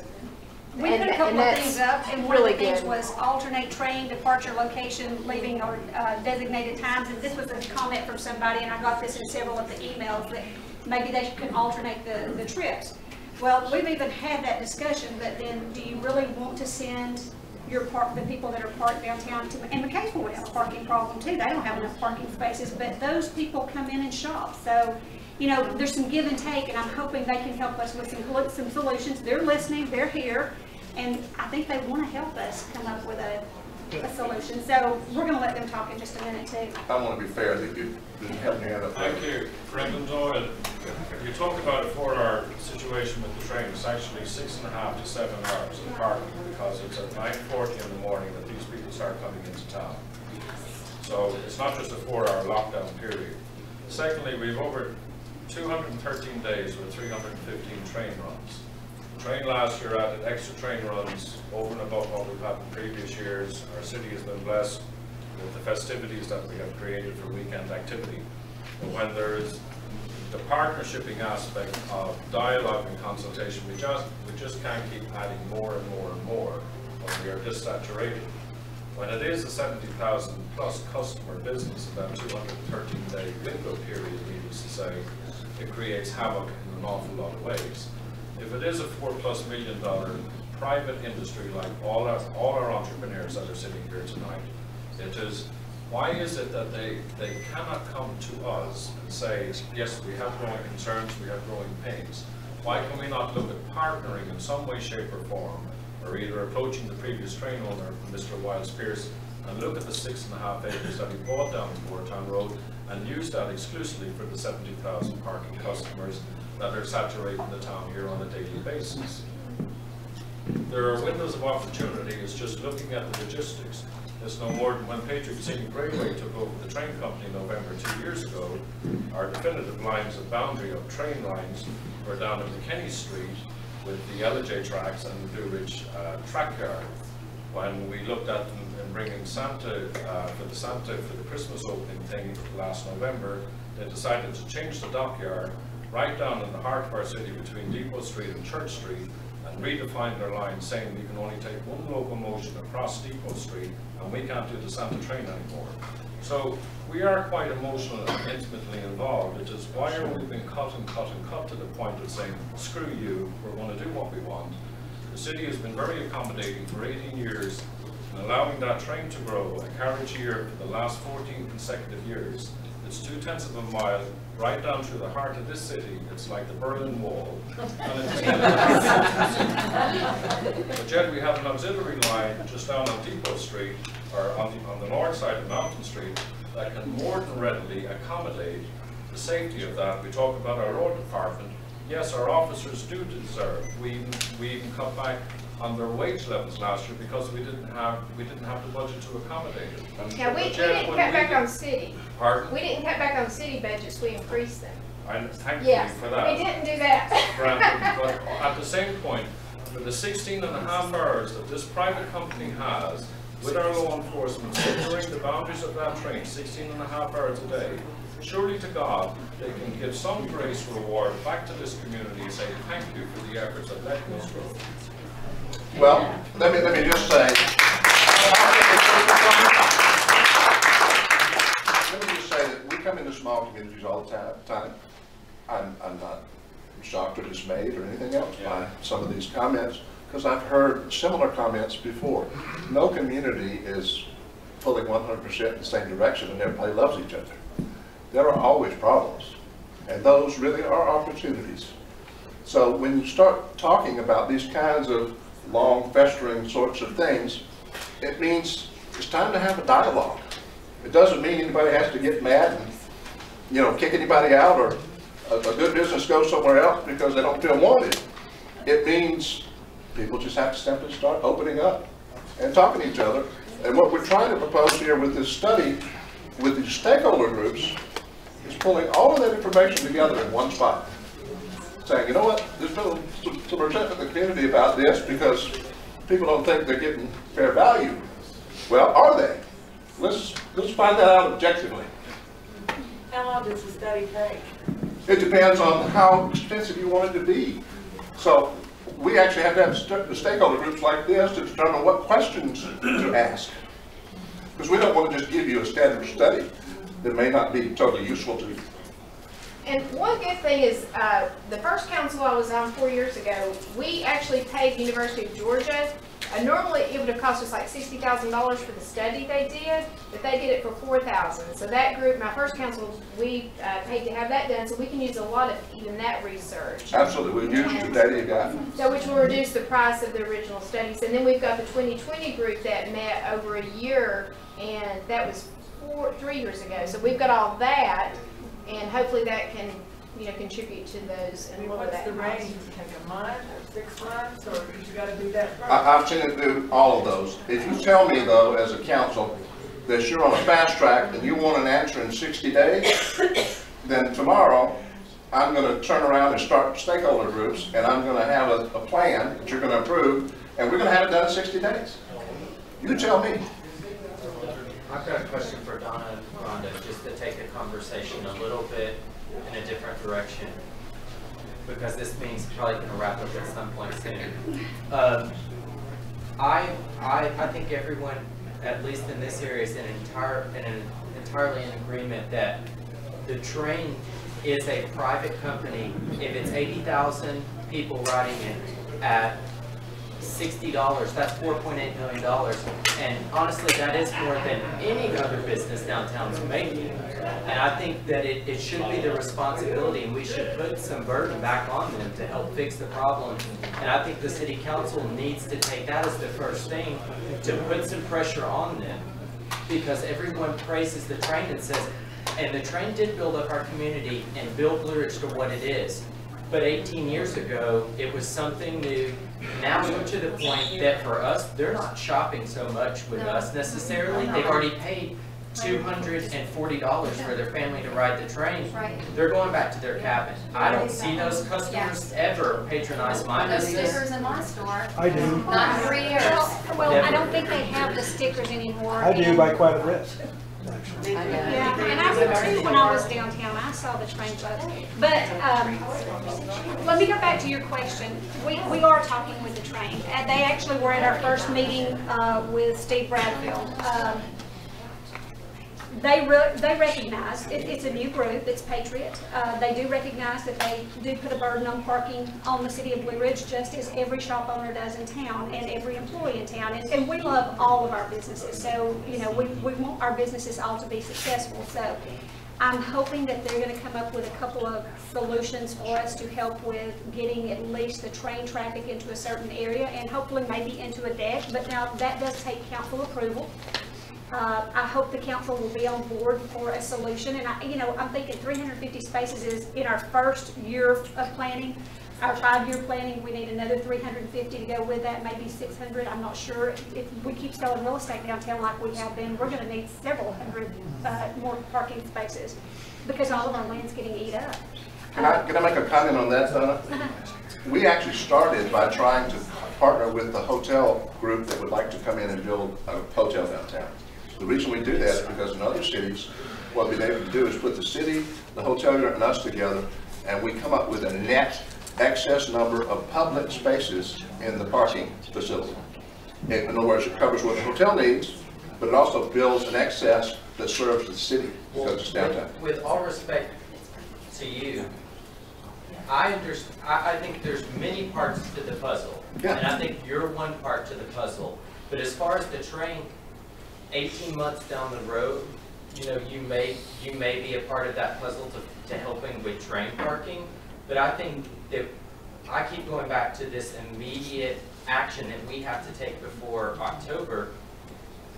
We put a couple of things up, and one of the things good. was alternate train departure location, leaving or designated times. And this was a comment from somebody, and I got this in several of the emails, that maybe they could alternate the trips. Well, we've even had that discussion, but then do you really want to send the people that are parked downtown to, and McCaysville would have a parking problem too. They don't have enough parking spaces, but those people come in and shop. So, there's some give and take, and I'm hoping they can help us with some solutions. They're listening, they're here. And I think they want to help us come up with a solution. So we're going to let them talk in just a minute too. I want to be fair that you didn't help me out up there. Thank you. Brendan Doyle. You talked about a 4-hour situation with the train. It's actually 6.5 to 7 hours of parking, because it's at 9:40 in the morning that these people start coming into town. So it's not just a 4-hour lockdown period. Secondly, we've over 213 days with 315 train runs. Train last year added extra train runs over and above what we've had in previous years. Our city has been blessed with the festivities that we have created for weekend activity. But when there is the partnershiping aspect of dialogue and consultation, we just can't keep adding more and more and more when we are just saturated. When it is a 70,000 plus customer business in that 213-day window period, needless to say, it creates havoc in an awful lot of ways. If it is a $4+ million private industry, like all our entrepreneurs that are sitting here tonight, it is, why is it that they cannot come to us and say, yes, we have growing concerns, we have growing pains. Why can we not look at partnering in some way, shape or form, or either approaching the previous train owner, Mr. Wiles Pierce, and look at the 6.5 acres that he bought down Moortown Road and use that exclusively for the 70,000 parking customers that are saturating the town here on a daily basis. There are windows of opportunity. It's just looking at the logistics. It's no more than when Patriot Scenic Railway took over the train company in November 2 years ago, our definitive lines of boundary of train lines were down at McKinney Street with the LJ tracks and the Blue Ridge track yard. When we looked at them and bringing Santa for the Christmas opening thing last November, they decided to change the dockyard right down in the heart of our city between Depot Street and Church Street, and redefine their line, saying we can only take one locomotion across Depot Street and we can't do the Santa train anymore. So we are quite emotional and intimately involved. It is why are we being cut and cut and cut to the point of saying, screw you, we're going to do what we want. The city has been very accommodating for 18 years and allowing that train to grow a carriage a year for the last 14 consecutive years. It's 0.2 of a mile right down through the heart of this city. It's like the Berlin Wall. But yet we have an auxiliary line just down on Depot Street, or on the north side of Mountain Street, that can more than readily accommodate the safety of that. We talk about our road department. yes, our officers do deserve. We even cut back on their wage levels last year because we didn't have the budget to accommodate it. Yeah, we didn't cut back on city. Pardon? We didn't cut back on city budgets, we increased them. Thankfully Yes, for that. we didn't do that. But at the same point, for the 16.5 hours that this private company has with our law enforcement securing the boundaries of that train, 16.5 hours a day, surely to God, they can give some grace reward back to this community and say thank you for the efforts that led to this growth. Well, let me just say, that we come into small communities all the time. I'm not shocked or dismayed or anything else by some of these comments, because I've heard similar comments before. No community is pulling 100% in the same direction and everybody loves each other. There are always problems, and those really are opportunities. So when you start talking about these kinds of long festering sorts of things, it means it's time to have a dialogue. It doesn't mean anybody has to get mad and, kick anybody out, or a good business goes somewhere else because they don't feel wanted. It means people just have to simply start opening up and talking to each other. And what we're trying to propose here with this study, with these stakeholder groups, is pulling all of that information together in one spot. Saying, you know what, there's been some resentment in the community about this because people don't think they're getting fair value. Well, are they? Let's find that out objectively. How long does the study take? It depends on how extensive you want it to be. So we actually have to have the stakeholder groups like this to determine what questions to ask. Because we don't want to just give you a standard study that may not be totally useful to you. And one good thing is, the first council I was on 4 years ago, we actually paid the University of Georgia. Normally it would have cost us like $60,000 for the study they did, but they did it for $4,000. So that group, my first council, we paid to have that done, so we can use a lot of even that research. Absolutely, we've used the data you got. So which will reduce the price of the original studies. And then we've got the 2020 group that met over a year, and that was 3 years ago. So we've got all that, and hopefully that can, contribute to those and lower that cost. What's the range? Take a month or 6 months, or you got to do that first? I've seen it do all of those. If you tell me, though, as a council, that you're on a fast track and you want an answer in 60 days, then tomorrow I'm going to turn around and start stakeholder groups, and I'm going to have a plan that you're going to approve, and we're going to have it done in 60 days. You tell me. I've got a question for Donna and Rhonda, just to take the conversation a little bit in a different direction, because this meeting's probably going to wrap up at some point soon. I think everyone, at least in this area, is entirely in agreement that the train is a private company. If it's 80,000 people riding it at $60, that's $4.8 million. And honestly, that is more than any other business downtown's making. And I think that it should be the responsibility, and we should put some burden back on them to help fix the problem. And I think the city council needs to take that as the first thing, to put some pressure on them. Because everyone praises the train and says, and the train did build up our community and build Blue Ridge to what it is. But 18 years ago, it was something new. Now we're to the point that for us, they're not shopping so much with us necessarily. They've already paid $240 for their family to ride the train. Right. They're going back to their cabin. I don't see those customers ever patronize my Those business. stickers in my store. I do. Not in 3 years. Well, I don't think they have the stickers anymore. I do by quite a bit. Yeah, and I would too when I was downtown. I saw the train bus. But let me go back to your question. We are talking with the train. They actually were at our first meeting with Steve Bradfield. They recognize, it's a new group, it's Patriot. They do recognize that they do put a burden on parking on the city of Blue Ridge, just as every shop owner does in town and every employee in town. And we love all of our businesses, so we want our businesses all to be successful. So I'm hoping that they're going to come up with a couple of solutions for us to help with getting at least the train traffic into a certain area and hopefully maybe into a deck. But now that does take council approval. I hope the council will be on board for a solution, and I'm thinking 350 spaces is in our first year of planning. Our 5-year planning, we need another 350 to go with that, maybe 600. I'm not sure. If we keep selling real estate downtown like we have been, we're going to need several hundred more parking spaces because all of our land's getting eat up. Can I make a comment on that, Donna? We actually started by trying to partner with the hotel group that would like to come in and build a hotel downtown. The reason we do that is because in other cities, what we've been able to do is put the city, the hotel unit, and us together, and we come up with a net excess number of public spaces in the parking facility. In other words, it covers what the hotel needs, but it also builds an excess that serves the city because it's downtown. With all respect to you, I think there's many parts to the puzzle, yeah. And I think you're one part to the puzzle. But as far as the train, 18 months down the road, you may be a part of that puzzle to helping with train parking. But I think that I keep going back to this immediate action that we have to take before October.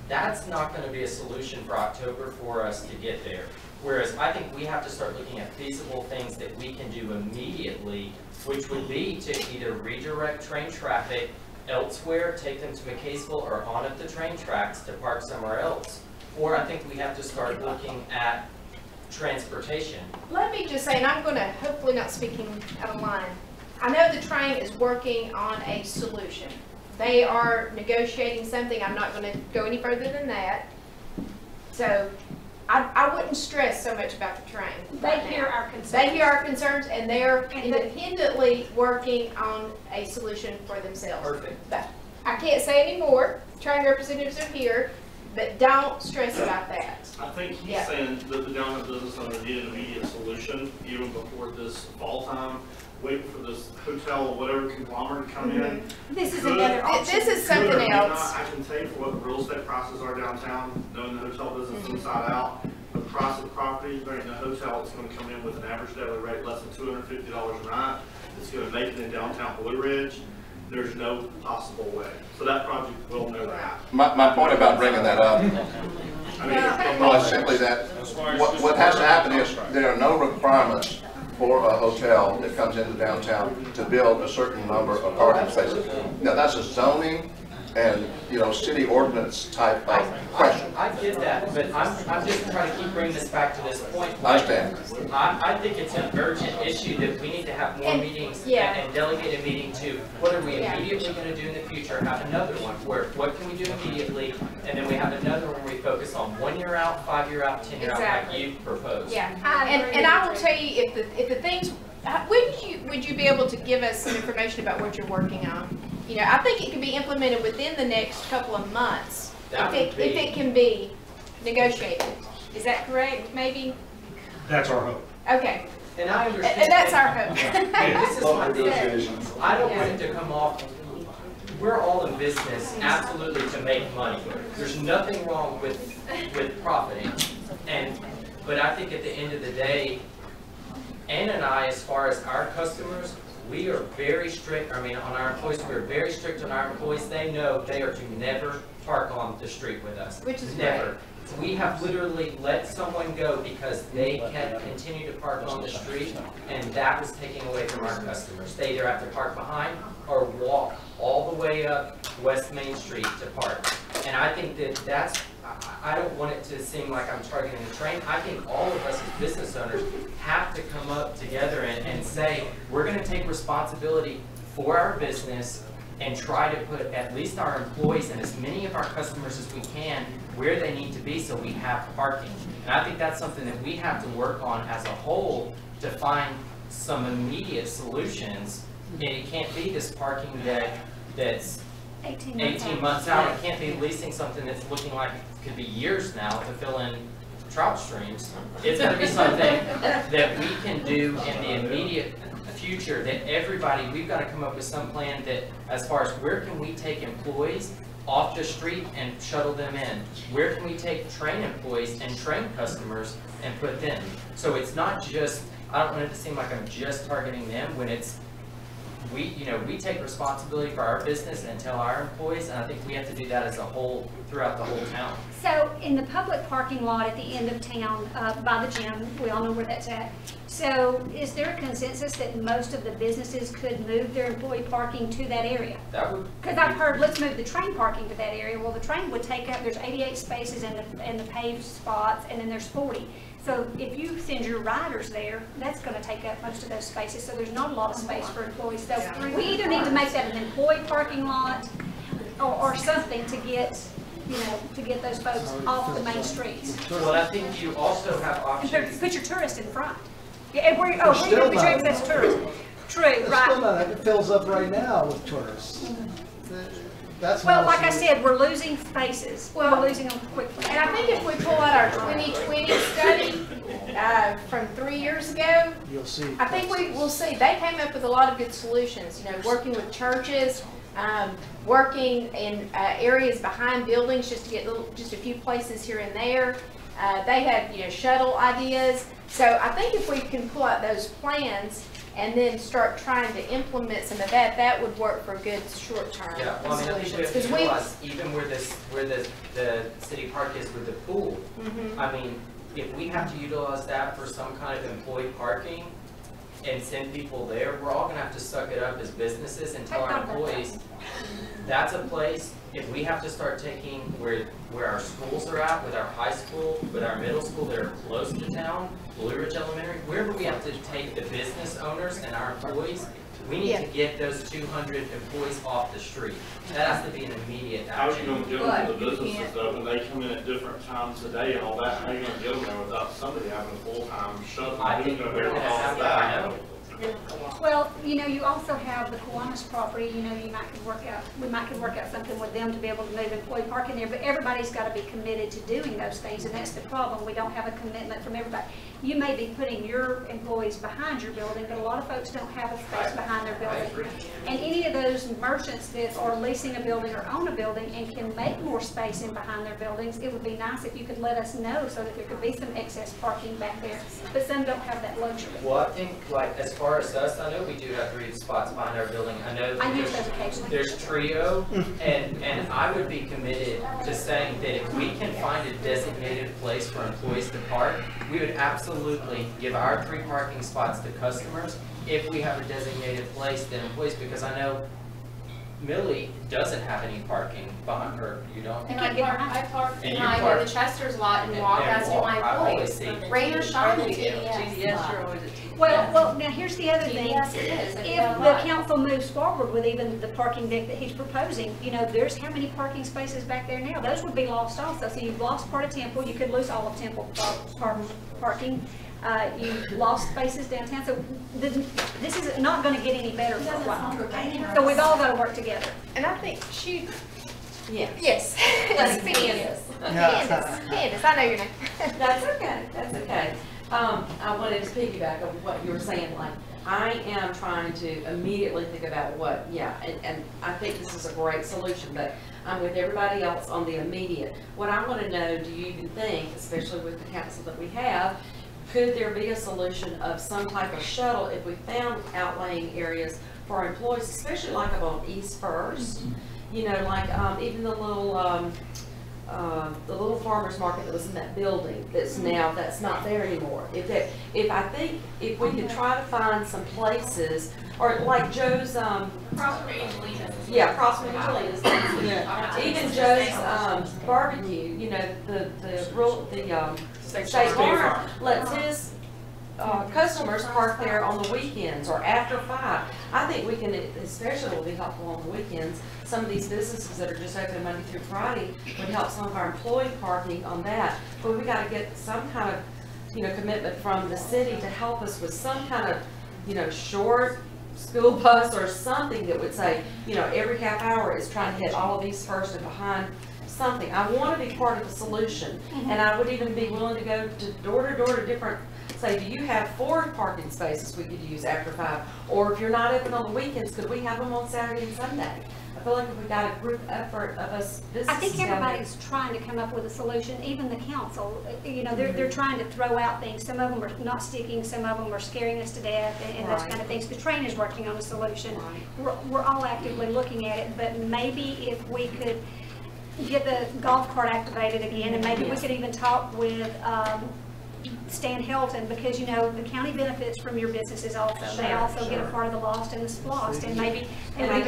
That's not going to be a solution for October for us to get there. Whereas I think we have to start looking at feasible things that we can do immediately, which would be to either redirect train traffic elsewhere, take them to McCaysville or on at the train tracks to park somewhere else. Or I think we have to start looking at transportation. Let me just say, and I'm going to hopefully not speaking out of line, I know the train is working on a solution. They are negotiating something. I'm not going to go any further than that. So I wouldn't stress so much about the train. They hear our concerns. They hear our concerns, and they're independently working on a solution for themselves. Perfect. But I can't say any more. Train representatives are here, but don't stress about that. I think he's saying that the downtown business owner need an immediate solution even before this fall time. Wait for this hotel or whatever conglomerate to come in. This is another option. This is something else. I can tell you for what the real estate prices are downtown, knowing the hotel business inside out, the price of the property, there ain't no hotel that's going to come in with an average daily rate less than $250 a night. It's going to make it in downtown Blue Ridge. There's no possible way. So that project will never happen. My point about bringing that up was simply that what has to happen is there are no requirements for a hotel that comes into downtown to build a certain number of parking spaces. Now that's a zoning and city ordinance type of question. I get that, but I'm just trying to keep bringing this back to this point. I understand. I think it's an urgent issue that we need to have more meetings and delegate a meeting to what are we immediately going to do in the future. Have another one where what can we do immediately, and then we have another one where we focus on 1 year out, 5 year out, 10 year out, like you proposed. Yeah, and I will tell you if the things. Would you be able to give us some information about what you're working on? I think it can be implemented within the next couple of months if it can be negotiated. Is that correct? Maybe. That's our hope. Okay. And I understand. And that's our hope. This is my thing. I don't want it to come off. We're all in business absolutely to make money. There's nothing wrong with profiting, but I think at the end of the day, Ann and I, as far as our customers, we are very strict. I mean, on our employees, we're very strict on our employees. They know they are to never park on the street with us. Which is never. We have literally let someone go because they can continue to park on the street, and that was taking away from our customers. They either have to park behind or walk all the way up West Main Street to park. And I think that's, I don't want it to seem like I'm targeting the train. I think all of us as business owners have to come up together and say, we're going to take responsibility for our business and try to put at least our employees and as many of our customers as we can where they need to be so we have parking. And I think that's something that we have to work on as a whole to find some immediate solutions. And it can't be this parking that's 18 months out. It can't be leasing something that's looking like it could be years now to fill in trout streams. It's going to be something that we can do in the immediate future that everybody, we've got to come up with some plan that as far as where can we take employees off the street and shuttle them in? Where can we take train employees and train customers and put them? So it's not just, I don't want it to seem like I'm just targeting them when it's, we take responsibility for our business and tell our employees, and I think we have to do that as a whole throughout the whole town. So in the public parking lot at the end of town, by the gym, we all know where that's at. So is there a consensus that most of the businesses could move their employee parking to that area? That would. Because I've heard, let's move the train parking to that area. Well, the train would take up, there's 88 spaces in the paved spots, and then there's 40. So if you send your riders there, that's going to take up most of those spaces. So there's not a lot of space for employees. So we either need to make that an employee parking lot or something to get, you know, to get those folks off the main streets. Well, I think you also have options. Put your tourists in front. Yeah, and where you going to be access tourists? True, right. It fills up right now with tourists. That's well, like I said, we're losing spaces. Well, we're losing them quickly. And I think if we pull out our 2020 study from 3 years ago, you'll see. I think we'll see. They came up with a lot of good solutions. You know, working with churches, working in areas behind buildings just to get just a few places here and there. They had, you know, shuttle ideas. So I think if we can pull out those plans and then start trying to implement some of that, that would work for good short-term Yeah, well, I mean, I think we have solutions. to realize, even where the city park is with the pool, I mean, if we have to utilize that for some kind of employee parking and send people there, we're all gonna have to suck it up as businesses and tell our employees, that's a place, if we have to start taking where our schools are at, with our high school, with our middle school that are close to town, Blue Ridge Elementary, wherever we have to take the business owners and our employees, we need to get those 200 employees off the street. That has to be an immediate How are you action. going to get them to the businesses though, when they come in at different times of day and all that? How are you going to get them there without somebody having a full-time shuttle? I think we're going to have that, I know. Well, you know, you also have the Kiwanis property, you know, we might could work out something with them to be able to move employee parking there, but everybody's got to be committed to doing those things, and that's the problem. We don't have a commitment from everybody. You may be putting your employees behind your building, but a lot of folks don't have a space behind their building. And any of those merchants that are leasing a building or own a building and can make more space in behind their buildings, it would be nice if you could let us know so that there could be some excess parking back there, but some don't have that luxury. Well, I think, like, as far as us, I know we do have 3 spots behind our building. I know I use those occasionally. There's Trio, and I would be committed to saying that if we can find a designated place for employees to park, we would absolutely give our 3 parking spots to customers if we have a designated place to employees, because I know Millie doesn't have any parking behind her. You don't? And I park behind park- the Chester's lot and walk as do my I employees. always see. Rain or shine, it's TDS, you're always at TDS. Well, now here's the other thing. Yes, it is. If the council moves forward with even the parking deck that he's proposing, you know, there's how many parking spaces back there now? Those would be lost also. So you've lost part of Temple, you could lose all of Temple parking. You lost spaces downtown. So this is not going to get any better for a while. So we've all got to work together. And I think she. Yes. Let's Candace. Candace, I know your name. That's okay, that's okay. I wanted to piggyback on what you were saying, like, I am trying to immediately think about and I think this is a great solution, but I'm with everybody else on the immediate. What I want to know, do you even think, especially with the council that we have, could there be a solution of some type of shuttle if we found outlying areas for our employees, especially like up on East First? You know, like even the little farmer's market that was in that building that's not there anymore. If I think if we could try to find some places, or like Joe's Across from Angelina's. Yeah, across from Angelina's. Even Joe's barbecue, you know, the State Farm lets his customers park there on the weekends or after 5. I think we can, especially will be helpful on the weekends. Some of these businesses that are just open Monday through Friday would help some of our employee parking on that. But we got to get some kind of, you know, commitment from the city to help us with some kind of, you know, short school bus or something that would say, you know, every half hour is trying to hit all of these first and behind something. I want to be part of the solution, and I would even be willing to go to door to different, say, do you have 4 parking spaces we could use after 5? Or if you're not open on the weekends, could we have them on Saturday and Sunday? I feel like if we got a group effort of us businesses I think everybody's trying to come up with a solution, even the council. You know, they're trying to throw out things. Some of them are not sticking, some of them are scaring us to death, and those kind of things. The train is working on a solution. We're all actively looking at it, but maybe if we could get the golf cart activated again, and maybe we could even talk with Stan Helton, because you know the county benefits from your businesses also. They also get a part of the lost and the splost, and maybe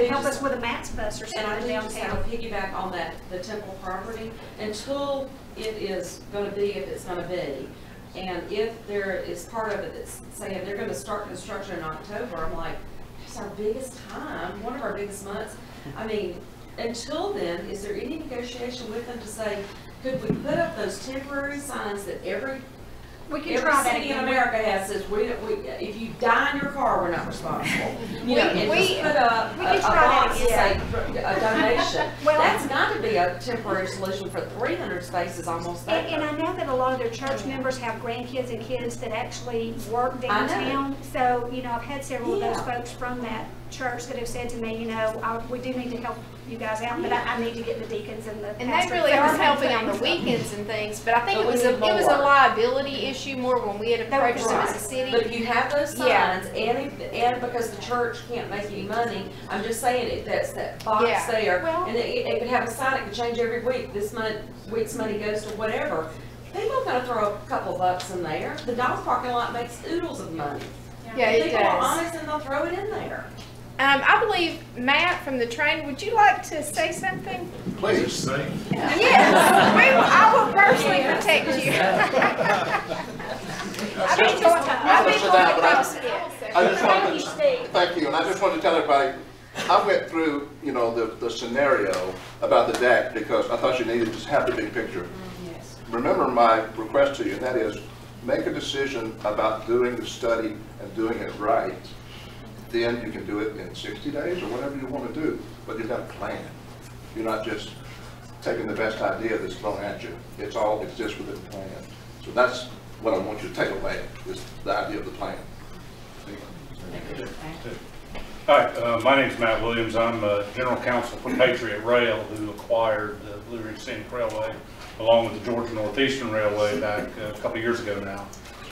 help us with a mats bus or And I something do just have downtown. a piggyback on that, the Temple property, until it is gonna be, if it's gonna be. And if there is part of it that's saying they're gonna start construction in October, I'm like, it's our biggest time, one of our biggest months. I mean, until then, is there any negotiation with them to say, could we put up those temporary signs that every try that city in again. America has, says if you die in your car, we're not responsible. You know, and we just put up can a try that box and say a donation. Well, That's got to be a temporary solution for 300 spaces almost there. And I know that a lot of their church members have grandkids and kids that actually work downtown. So, you know, I've had several of those folks from that church that have said to me, you know, we do need to help you guys out, but I need to get the deacons and the And they pastors. really are helping on the weekends and things, but I think it was a liability issue more when we had approached them as a city. But if you have those signs, and because the church can't make any money, I'm just saying that's that box there, and it could have a sign, it could change every week. This week's money goes to whatever. People are going to throw a couple bucks in there. The dog parking lot makes oodles of money. Yeah, it People does. are honest and they'll throw it in there. I believe, Matt from the train, would you like to say something? Please. Yes, I will personally protect you. I just wanted to, thank you, and I just wanted to tell everybody, I went through, you know, the scenario about the deck because I thought you needed to just have the big picture. Remember my request to you, and that is, make a decision about doing the study and doing it right. Then you can do it in 60 days or whatever you want to do, but you've got a plan. You're not just taking the best idea that's thrown at you. It's just within the plan. So that's what I want you to take away, is the idea of the plan. Hi, my name's Matt Williams. I'm General Counsel for Patriot Rail, who acquired the Blue Ridge Scenic Railway along with the Georgia Northeastern Railway back a couple of years ago now.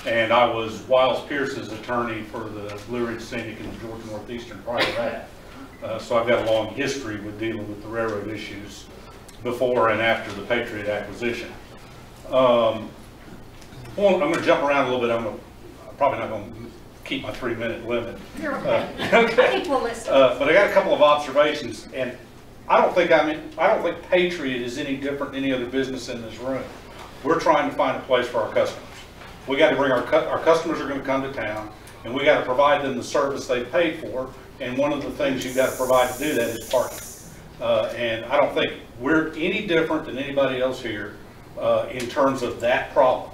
And I was Wiles Pierce's attorney for the Blue Ridge Scenic and the Georgia Northeastern prior to that. So I've got a long history with dealing with the railroad issues before and after the Patriot acquisition. I'm going to jump around a little bit. I'm probably not going to keep my 3-minute limit. You're okay. I think we'll listen. But I got a couple of observations, and I don't think Patriot is any different than any other business in this room. We're trying to find a place for our customers. We got to bring our customers are going to come to town, and we got to provide them the service they paid for. And one of the things you got to provide to do that is parking. And I don't think we're any different than anybody else here in terms of that problem.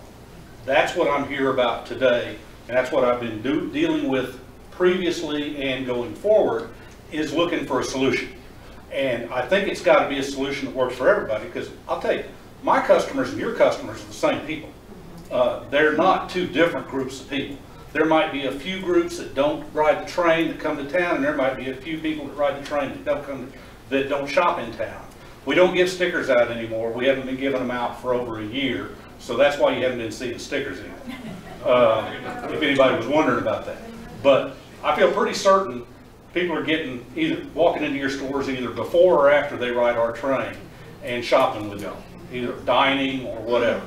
That's what I'm here about today, and that's what I've been dealing with previously and going forward, is looking for a solution. And I think it's got to be a solution that works for everybody, because I'll tell you, my customers and your customers are the same people. They're not two different groups of people. There might be a few groups that don't ride the train that come to town, and there might be a few people that ride the train that don't shop in town. We don't give stickers out anymore. We haven't been giving them out for over a year, so that's why you haven't been seeing stickers anymore. If anybody was wondering about that. But I feel pretty certain people are either walking into your stores either before or after they ride our train and shopping with y'all, either dining or whatever.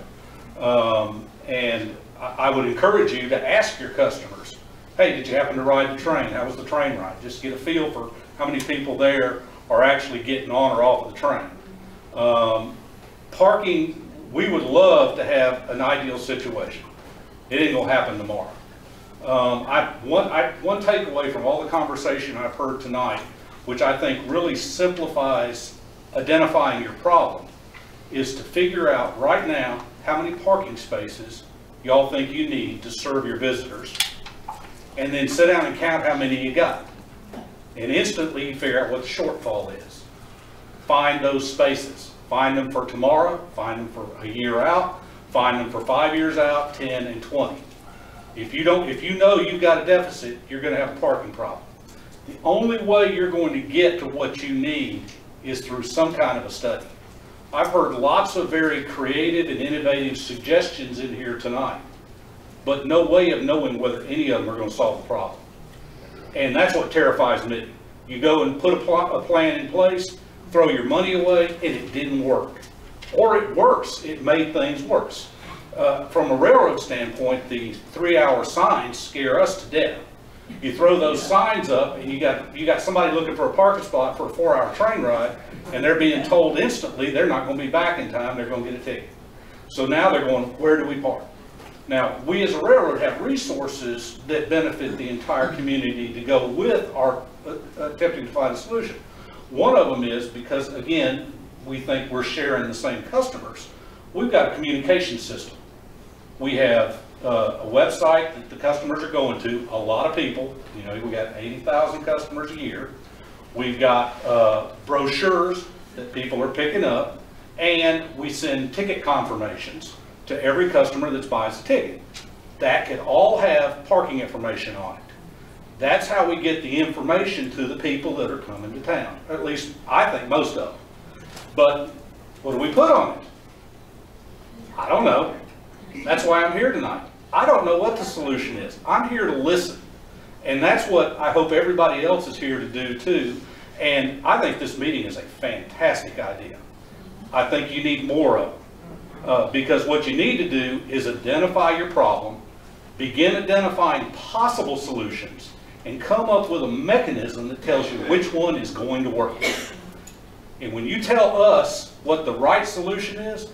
And I would encourage you to ask your customers, hey, did you happen to ride the train? How was the train ride? Just get a feel for how many people there are actually getting on or off of the train. Parking, we would love to have an ideal situation. It ain't gonna happen tomorrow. One takeaway from all the conversation I've heard tonight, which I think really simplifies identifying your problem, is to figure out right now how many parking spaces y'all think you need to serve your visitors, and then sit down and count how many you got. And instantly you figure out what the shortfall is. Find those spaces. Find them for tomorrow, find them for a year out, find them for 5 years out, 10 and 20. If you know you've got a deficit, you're going to have a parking problem. The only way you're going to get to what you need is through some kind of a study. I've heard lots of very creative and innovative suggestions in here tonight, but no way of knowing whether any of them are going to solve the problem. And that's what terrifies me. You go and put a plan in place, throw your money away, and it didn't work. Or it worse, it made things worse. From a railroad standpoint, the 3-hour signs scare us to death. You throw those signs up, and you got somebody looking for a parking spot for a 4-hour train ride, and they're being told instantly they're not going to be back in time, they're going to get a ticket. So now they're going, where do we park? Now, we as a railroad have resources that benefit the entire community to go with our attempting to find a solution. One of them is because, again, we think we're sharing the same customers. We've got a communication system. We have a website that the customers are going to, a lot of people, you know, we got 80,000 customers a year. We've got brochures that people are picking up, and we send ticket confirmations to every customer that buys a ticket. That could all have parking information on it. That's how we get the information to the people that are coming to town. At least I think most of them. But what do we put on it? I don't know. That's why I'm here tonight. I don't know what the solution is. I'm here to listen. And that's what I hope everybody else is here to do too. And I think this meeting is a fantastic idea. I think you need more of them. Because what you need to do is identify your problem, begin identifying possible solutions, and come up with a mechanism that tells you which one is going to work. And when you tell us what the right solution is,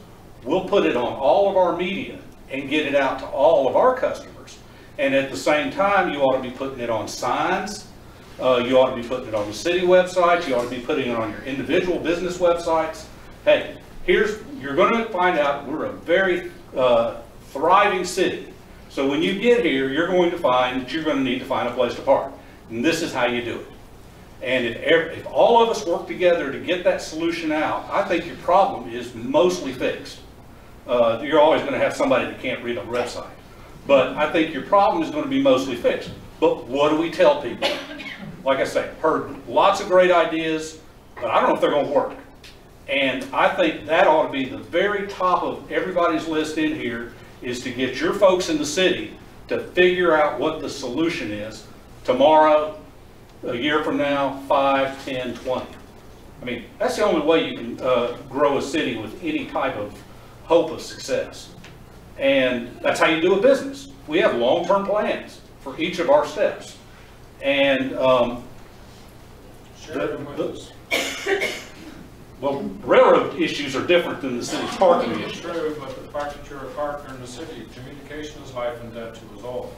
we'll put it on all of our media and get it out to all of our customers. And at the same time, you ought to be putting it on signs. You ought to be putting it on the city website. You ought to be putting it on your individual business websites. Hey, you're going to find out we're a very thriving city. So when you get here, you're going to find that you're going to need to find a place to park. And this is how you do it. And if all of us work together to get that solution out, I think your problem is mostly fixed. You're always going to have somebody that can't read a website. But I think your problem is going to be mostly fixed. But what do we tell people? Like I say, heard lots of great ideas, but I don't know if they're going to work. And I think that ought to be the very top of everybody's list in here, is to get your folks in the city to figure out what the solution is tomorrow, a year from now, 5, 10, 20. I mean, that's the only way you can grow a city with any type of hope of success. And that's how you do a business. We have long-term plans for each of our steps. And well, railroad issues are different than the city's parking issues. True, but the fact that you're a partner in the city, communication is life and death to us all.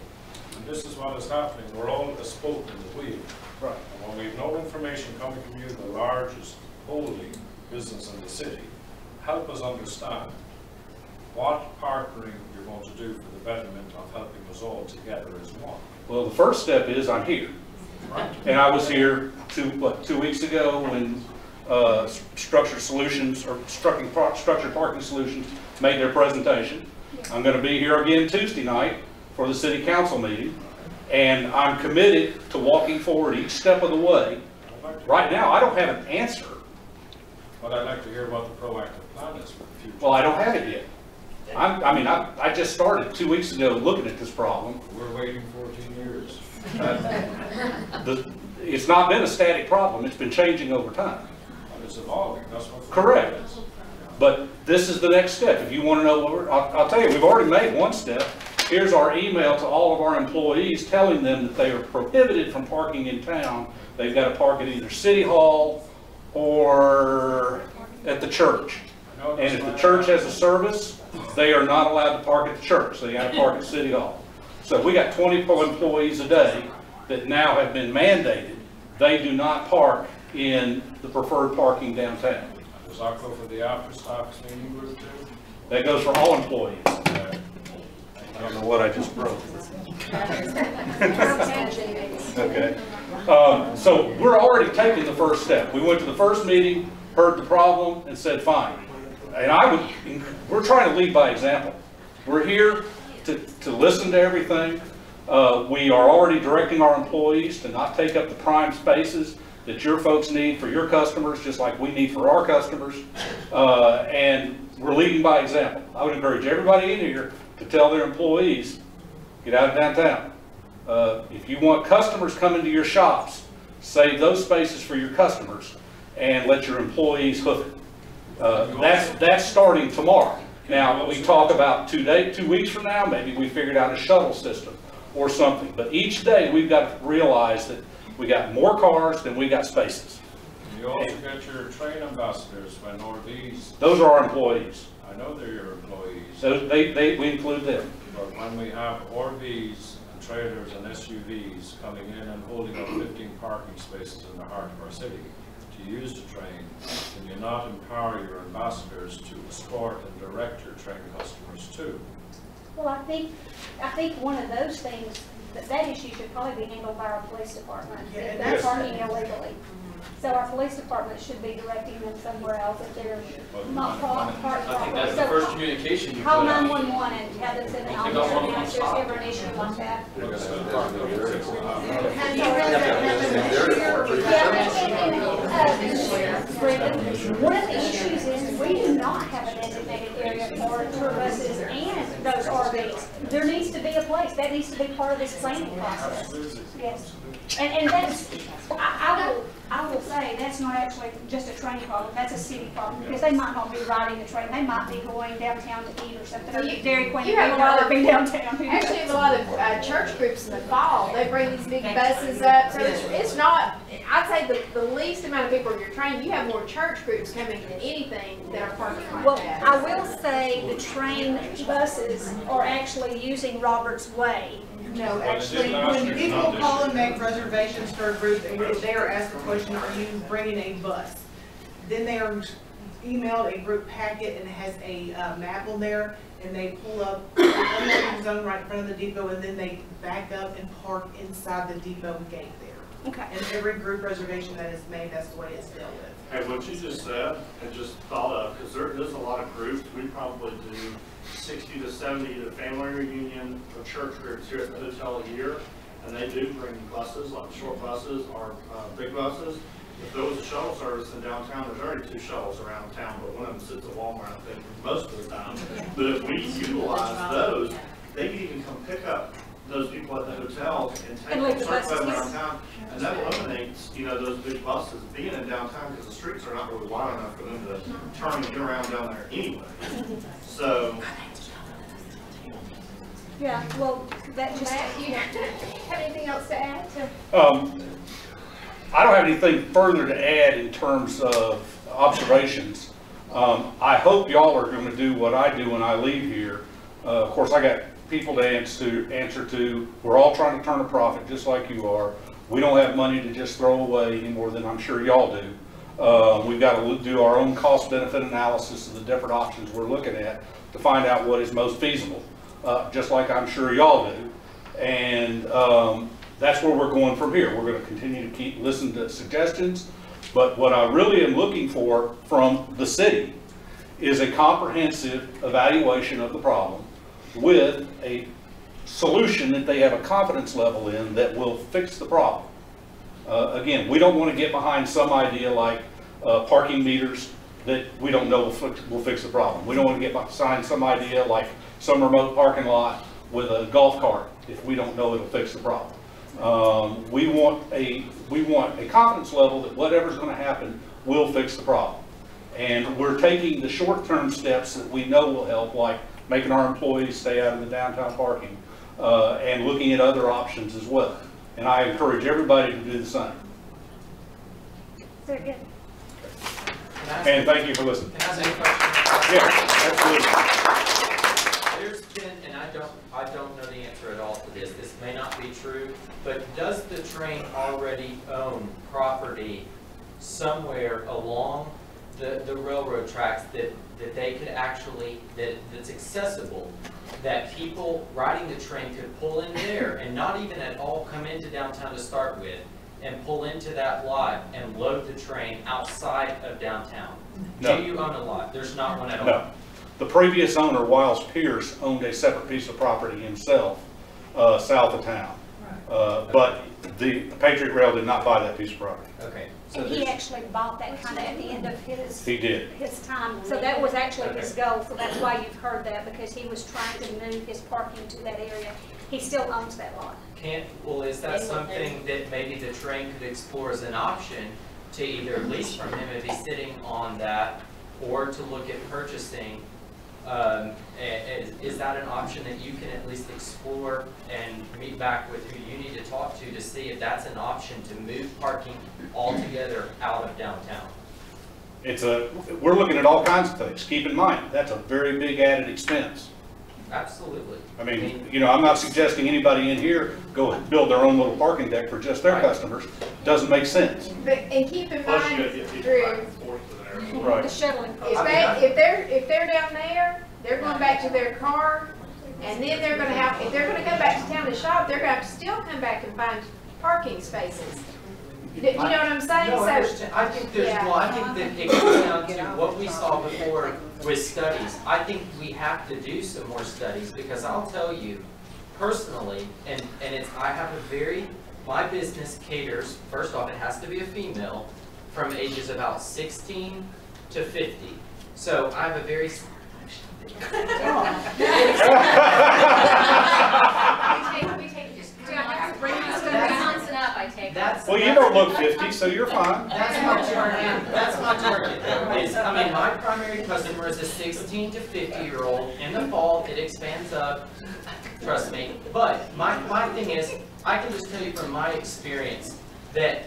And this is what is happening. We're all a spoke in the wheel. Right. And when we have no information coming from you, the largest holding business in the city, help us understand what partnering you're going to do for the betterment of helping us all together as one. Well, the first step is I'm here. Right. And I was here 2 weeks ago when Structured Solutions, or Structured Parking Solutions, made their presentation. I'm going to be here again Tuesday night for the city council meeting, and I'm committed to walking forward each step of the way. Right now, I don't have an answer. But I'd like to hear what the proactive plan is for the future. Well, I don't have it yet. I just started 2 weeks ago looking at this problem. We're waiting 14 years. It's not been a static problem. It's been changing over time. But it's evolving. That's what. Correct. But this is the next step. If you want to know what I'll tell you, we've already made one step. Here's our email to all of our employees telling them that they are prohibited from parking in town. They've got to park at either City Hall or at the church. And if the church has a service, they are not allowed to park at the church. They got to park at City Hall. So we got 24 employees a day that now have been mandated. They do not park in the preferred parking downtown. Does that go for the after-staff cleaning group too? That goes for all employees. I don't know what I just broke. Okay. So we're already taking the first step. We went to the first meeting, heard the problem, and said fine. And we're trying to lead by example. We're here to listen to everything. We are already directing our employees to not take up the prime spaces that your folks need for your customers, just like we need for our customers. And we're leading by example. I would encourage everybody in here to tell their employees, get out of downtown. If you want customers coming to your shops, save those spaces for your customers and let your employees hoof it. That's starting tomorrow. Now, we talk about 2 weeks from now, maybe we figured out a shuttle system or something. But each day, we've got to realize that we got more cars than we got spaces. You also get your train ambassadors when RVs. Those are our employees. I know they're your employees. So we include them. But when we have RVs and trailers and SUVs coming in and holding up 15 parking spaces in the heart of our city to use the train, then you not empower your ambassadors to escort and direct your train customers too. Well, I think one of those things, that issue should probably be handled by our police department if they're parking illegally. So our police department should be directing them somewhere else if they're not parked properly. I think that's the first communication you Call put out. 911 and have them send an officer if there's ever an issue like that. One of the issues is we do not have a designated area for tour buses and those RVs. There needs to be a place. That needs to be part of this planning process. Yes. And that's, I will say, that's not actually just a train problem, that's a city problem, because they might not be riding the train, they might be going downtown to eat or something, or Dairy Queen, you have a lot of downtown. Actually, have a lot of church groups in the fall, they bring these big buses up, so it's not, I'd say the least amount of people on your train, you have more church groups coming than anything that are parking like Well, that. I will say the train buses are actually using Robert's Way. No, actually, when people call and make reservations for a group, they are asked the question, are you bringing a bus? Then they are emailed a group packet and it has a map on there, and they pull up the unloading zone right in front of the depot, and then they back up and park inside the depot gate there. Okay. And every group reservation that is made, that's the way it's dealt with. Hey, what you just said, I just thought of, because there's a lot of groups, we probably do 60 to 70 to family reunion or church groups here at the hotel a year, and they do bring buses, like short buses or big buses. If there was a shuttle service in downtown, there's already 2 shuttles around town, but one of them sits at Walmart, I think, most of the time. But if we utilize those, they can even come pick up those people at the hotel and take them circle around town, and that eliminates, those big buses being in downtown, because the streets are not really wide enough for them to turn and get around down there anyway. So. Yeah, well, that just. You have anything else to add to? I don't have anything further to add in terms of observations. I hope y'all are going to do what I do when I leave here. Of course, I got people to answer to. We're all trying to turn a profit just like you are. We don't have money to just throw away any more than I'm sure y'all do. We've got to do our own cost benefit analysis of the different options we're looking at to find out what is most feasible, just like I'm sure y'all do. And that's where we're going from here. We're going to continue to keep listening to suggestions, but what I really am looking for from the city is a comprehensive evaluation of the problem with a solution that they have a confidence level in that will fix the problem. Again, we don't want to get behind some idea like parking meters that we don't know will fix the problem. We don't want to get behind some idea like some remote parking lot with a golf cart if we don't know it'll fix the problem. We want a confidence level that whatever's going to happen will fix the problem. And we're taking the short-term steps that we know will help, like making our employees stay out of the downtown parking, and looking at other options as well. And I encourage everybody to do the same. Very good. And thank you for listening. Can I ask a question? Yeah, absolutely. There's been, and I don't know the answer at all to this. This may not be true, but does the train already own property somewhere along the railroad tracks that they could actually, that's accessible, that people riding the train could pull in there and not even at all come into downtown to start with, and pull into that lot and load the train outside of downtown? No. Do you own a lot? There's not one at all? No. The previous owner, Wiles Pierce, owned a separate piece of property himself, south of town. But the Patriot Rail did not buy that piece of property. Okay. And he actually bought that kind of at the end of his time. So that was actually his goal. So that's why you've heard that, because he was trying to move his parking to that area. He still owns that lot. Well, is that something that maybe the train could explore as an option to either lease from him if he's sitting on that, or to look at purchasing. Is that an option that you can at least explore and meet back with who you need to talk to see if that's an option to move parking altogether out of downtown? We're looking at all kinds of things. Keep in mind, that's a very big added expense. Absolutely. I mean, you know, I'm not suggesting anybody in here go and build their own little parking deck for just their customers. Doesn't make sense. And keep in Plus you mind, gotta get people Drew, back and forth to there. Right. The shuttling. if they're down there, they're going back to their car, and then they're gonna have, if they're gonna come back to town to shop, they're gonna have to still come back and find parking spaces. Do you know what I'm saying? No, I understand. I think there's, well, I think that it comes down to what we saw before with studies. I think we have to do some more studies, because I'll tell you personally, and it's, I have a very, my business caters, first off, it has to be a female from ages about 16 to 50. So I have a very, Well, you don't look 50, so you're fine. That's my target. That's my target. I mean, my primary customer is a 16 to 50-year-old. In the fall, it expands up. Trust me. But my thing is, I can just tell you from my experience that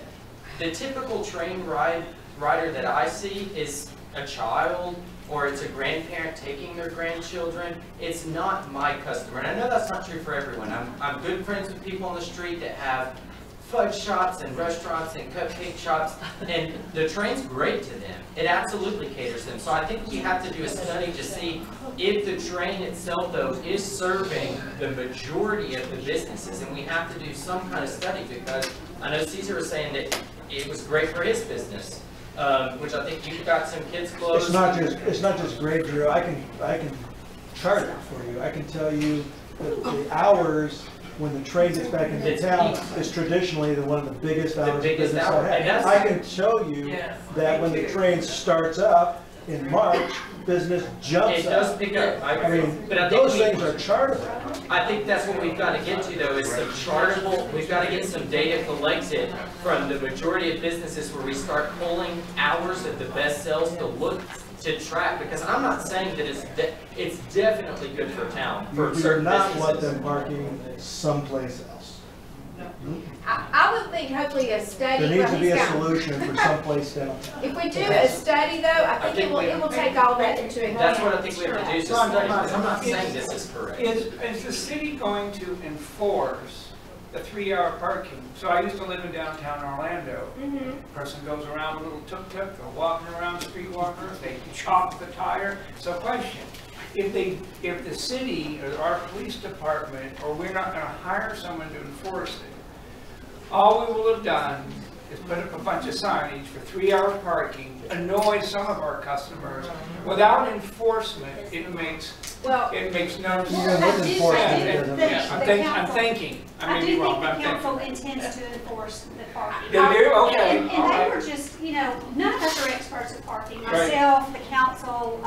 the typical train rider that I see is a child, or it's a grandparent taking their grandchildren. It's not my customer. And I know that's not true for everyone. I'm good friends with people on the street that have fudge shops and restaurants and cupcake shops, and the train's great to them. It absolutely caters them. So I think we have to do a study to see if the train itself, though, is serving the majority of the businesses, and we have to do some kind of study, because I know Caesar was saying that it was great for his business, which I think you've got some kids' clothes. It's not just great, Drew. I can chart it for you. I can tell you that the hours when the train gets back into town is traditionally one of the biggest hours of business I have. I can show you that when the train starts up in March, business jumps up. It does pick up. I mean, but I think those things are chartable. I think that's what we've got to get to, though, is some chartable, we've got to get some data collected from the majority of businesses where we start pulling hours of the best sales to look to track, because I'm not saying that it's definitely good for town, for certain not businesses. want them parking someplace else. I would think hopefully a study. There needs to be a solution for someplace downtown. If we do a study though, I think it will take all that into account. That's what I think we have to do, is a study, because I'm not saying this is correct. Is the city going to enforce the 3-hour parking? So I used to live in downtown Orlando. Person goes around with a little tuk-tuk, they're walking around, streetwalkers, they chop the tire. So question, if the city or our police department, or we're not going to hire someone to enforce it, all we will have done is put up a bunch of signage for 3-hour parking, annoy some of our customers. Without enforcement, it makes no sense. I'm thinking. I do think the council intends to enforce the parking. They do? Okay. And they were just, you know, none of us are experts at parking. Myself, the council,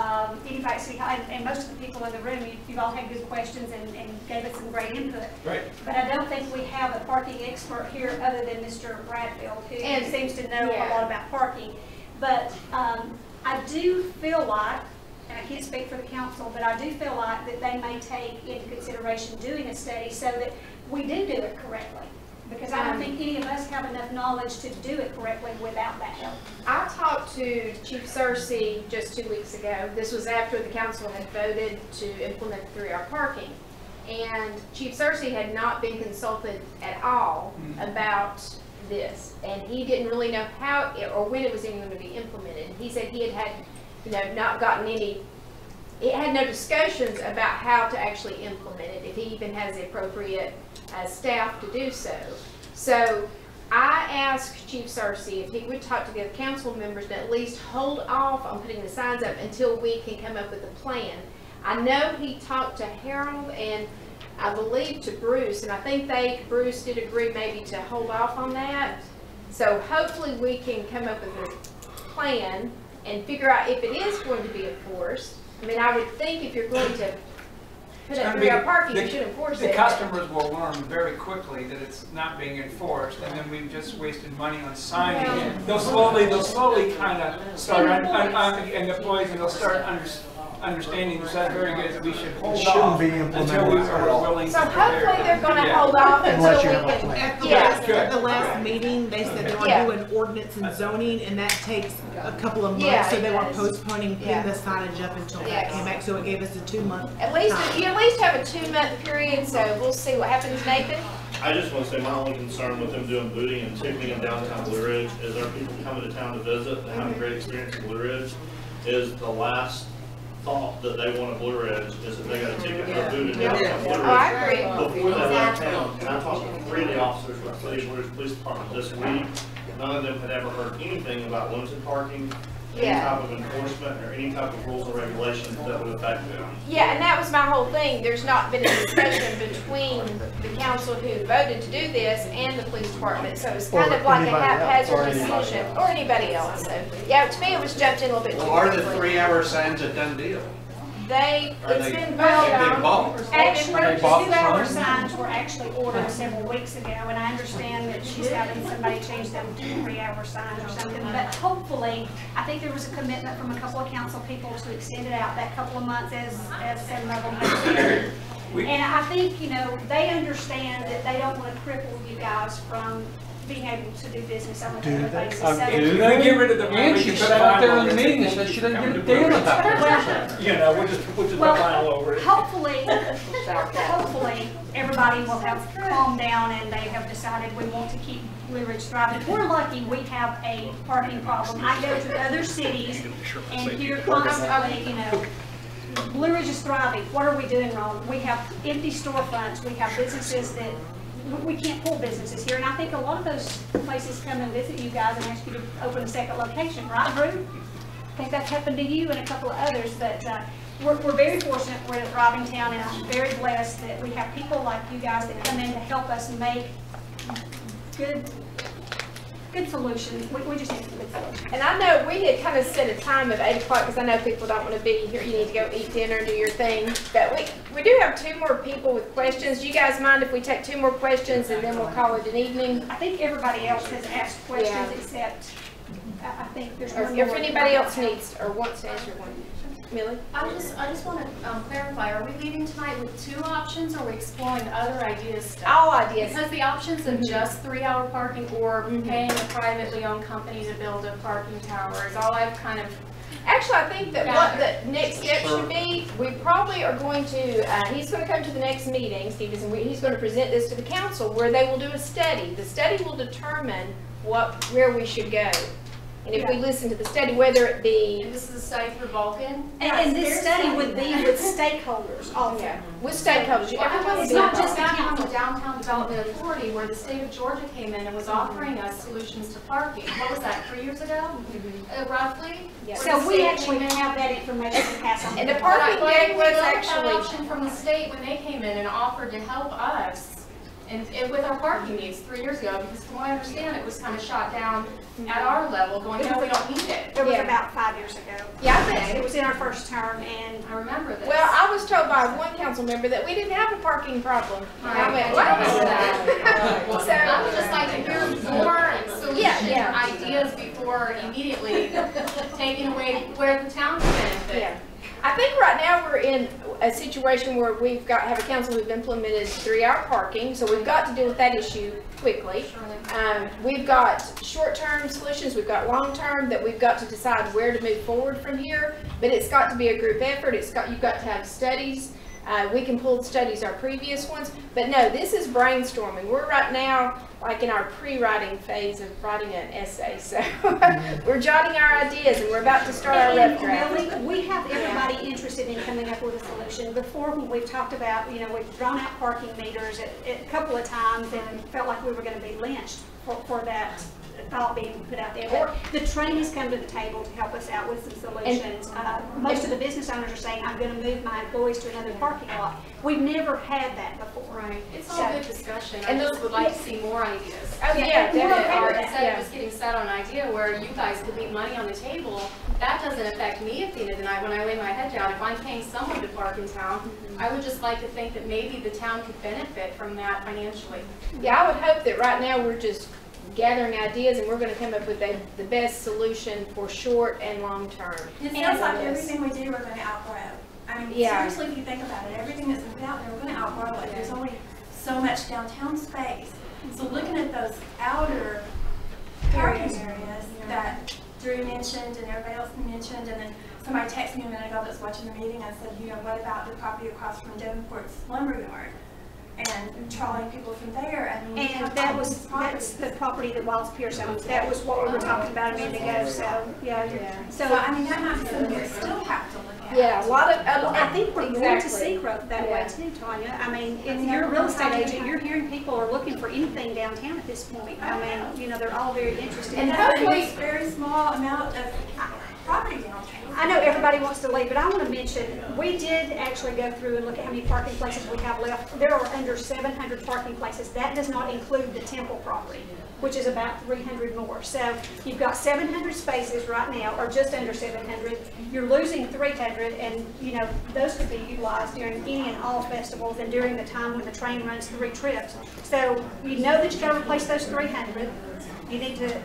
anybody at City Hall, and most of the people in the room, you've all had good questions and gave us some great input. Right. But I don't think we have a parking expert here other than Mr. Bradfield, who seems to know a lot about parking. But I do feel like, and I can't speak for the council, but I do feel like that they may take into consideration doing a study so that we do it correctly. Because I don't think any of us have enough knowledge to do it correctly without that help. I talked to Chief Searcy just 2 weeks ago. This was after the council had voted to implement 3-hour parking. And Chief Searcy had not been consulted at all about this. And he didn't really know how or when it was even going to be implemented. He said he had not gotten any, it had no discussions about how to actually implement it, if he even has the appropriate staff to do so. So I asked Chief Searcy if he would talk to the other council members to at least hold off on putting the signs up until we can come up with a plan. I know he talked to Harold and I believe to Bruce, and I think Bruce did agree maybe to hold off on that. So hopefully we can come up with a plan and figure out if it is going to be enforced. I mean, I would think if you're going to put up 3-hour parking, you should enforce it. The customers will learn very quickly that it's not being enforced, and then we've just wasted money on signage. They'll slowly kind of start, and the employees, and they'll start understanding that very good that we should hold off until we are willing to. So hopefully they're going to hold off until we can. At the last meeting, they said they were doing ordinance and zoning, and that takes a couple of months, so they were postponing putting the signage up until that came back. So it gave us a 2-month. At least you at least have a 2-month period, so we'll see what happens, Nathan. I just want to say my only concern with them doing booting and ticketing in downtown Blue Ridge is our people coming to town to visit and having a great experience in Blue Ridge is the last thought that they want a Blue Ridge is that they got a ticket or booted downtown Blue Ridge. Oh, I agree. Before they left town, and I talked to 3 of the officers with the City of Blue Ridge Police Department this week, none of them had ever heard anything about limited parking, any type of enforcement, or any type of rules or regulations that would affect them. Yeah, and that was my whole thing. There's not been a discussion between the council who voted to do this and the police department. So it's kind of like a haphazard decision, or anybody else. So, yeah, to me it was jumped in a little bit too Well, are the quickly. 3-hour signs a done deal? It's been voted bought? on. Actually, They the bought 2-hour some? signs were actually ordered several weeks ago, and I understand that she's having somebody change them to 3-hour signs or something. But hopefully, I think there was a commitment from a couple of council people to extend it out that couple of months as some of them have said. And I think, you know, they understand that they don't want to cripple you guys from being able to do business on a daily basis. So Do they get rid of the? And she sat out there in the meeting and said she didn't give a damn about it. You know, we'll just put the file over it. Hopefully, everybody will have calmed down and they have decided we want to keep Blue Ridge thriving. If we're lucky, we have a parking problem. I go to other cities and hear constantly, you know, Blue Ridge is thriving. What are we doing wrong? We have empty storefronts. We have businesses that we can't pull businesses here. And I think a lot of those places come and visit you guys and ask you to open a second location, right, Drew? I think that's happened to you and a couple of others. But we're very fortunate. We're in a thriving town, and I'm very blessed that we have people like you guys that come in to help us make good solutions. We just need some good solutions. And I know we had kind of set a time of 8 o'clock because I know people don't want to be here. You need to go eat dinner and do your thing. But we do have 2 more people with questions. Do you guys mind if we take 2 more questions and then we'll call it an evening? I think everybody else has asked questions except I think there's one If more. anybody else needs or wants to answer one. Millie? I just want to clarify, are we leaving tonight with 2 options, or are we exploring other ideas still? All ideas. Because the options of just 3-hour parking or paying a privately owned company to build a parking tower is all I've kind of... Actually, I think that what the next step should be, we probably are going to, he's going to come to the next meeting, Stevenson, he's going to present this to the council where they will do a study. The study will determine where we should go. And if we listen to the study, whether it be... And this is a study through Vulcan? And this study would be with stakeholders also. Yeah, with stakeholders. It's not just back on the Downtown Development Authority where the state of Georgia came in and was offering us solutions to parking. What was that, 3 years ago, roughly? Yeah. So we actually have that information to pass on. And the parking day was actually... an option from the state when they came in and offered to help us and with our parking needs 3 years ago, because from what I understand, it was kind of shot down at our level, going, no, we don't need it. It was about 5 years ago. Yeah, I think it was in our first term, and I remember this. Well, I was told by one council member that we didn't have a parking problem. I went, what? So I would just like to hear more solution ideas before immediately taking away where the town can benefit. Yeah. I think right now we're in a situation where we've got have a council who've implemented 3-hour parking, so we've got to deal with that issue quickly. We've got short-term solutions, we've got long-term that we've got to decide where to move forward from here. But it's got to be a group effort. You've got to have studies. We can pull studies, our previous ones, but no, this is brainstorming. We're right now like in our pre-writing phase of writing an essay, so we're jotting our ideas and we're about to start our rough draft. Really, we have everybody interested in coming up with a solution. Before, when we've talked about, you know, we've drawn out parking meters a couple of times and felt like we were going to be lynched for that thought being put out there. But the train has come to the table to help us out with some solutions. Most of the business owners are saying, I'm going to move my employees to another parking lot. We've never had that before. Right. It's all good discussion. I just would like to see more ideas. Oh, yeah, Instead of just getting set on an idea where you guys could leave money on the table that doesn't affect me at the end of the night when I lay my head down. If I'm paying someone to park in town, I would just like to think that maybe the town could benefit from that financially. Yeah, I would hope that right now we're just gathering ideas and we're going to come up with the best solution for short and long term. It sounds like everything we do we're going to outgrow. I mean, Yeah. seriously, if you think about it, everything that's been put out there, we're going to outgrow it. There's only so much downtown space. So looking at those outer parking areas that Drew mentioned and everybody else mentioned, and then somebody texted me a minute ago that was watching the meeting. I said, you know, what about the property across from Davenport's lumber yard? And trolleying people from there. I mean, And that's the property that Wallace Pierce owns. That was what we were talking about a minute ago, so, yeah. So, I mean, that might be something we still have to look at. Yeah, a lot of, I think we're going to exactly. see growth that way too, Tanya. I mean, if you're a real estate agent, you're hearing people are looking for anything downtown at this point. I mean, you know, they're all very interested. And hopefully it's a very small amount of property downtown. I know everybody wants to leave, but I want to mention, we did actually go through and look at how many parking places we have left. There are under 700 parking places. That does not include the Temple property, which is about 300 more. So you've got 700 spaces right now, or just under 700. You're losing 300, and you know those could be utilized during any and all festivals and during the time when the train runs 3 trips. So you know that you got to replace those 300. You need to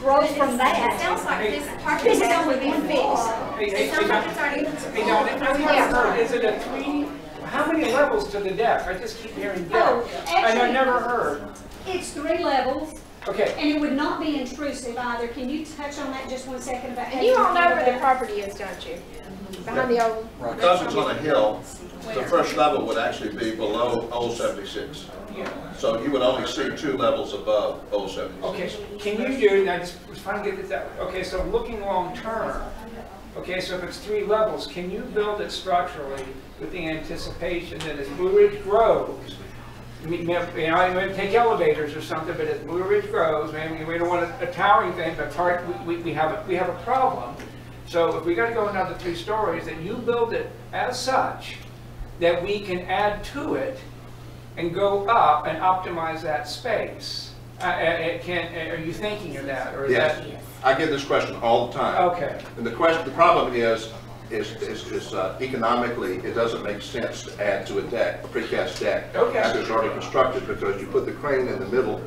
grow from that. It sounds like this parking This is only being fixed. It sounds like it's already. Is it a 3? How many levels to the deck? I just keep hearing deck, and I never heard. It's 3 levels. Okay. And it would not be intrusive either. Can you touch on that just 1 second about? And you all know where the property is, don't you? Behind the old. Because it's on a hill, the first level would actually be below 076. So you would only see 2 levels above 076. Okay, can you do, I just was trying to get this out. Okay, so looking long term, okay, so if it's 3 levels, can you build it structurally with the anticipation that as Blue Ridge grows, you know, take elevators or something, but as Blue Ridge grows, maybe we don't want a towering thing, but we have a problem. So if we got to go another 3 stories, that you build it as such that we can add to it and go up and optimize that space. Are you thinking of that, or is yes. that? I get this question all the time. Okay. And the problem is economically, it doesn't make sense to add to a deck, a precast deck, after it's already constructed, because you put the crane in the middle,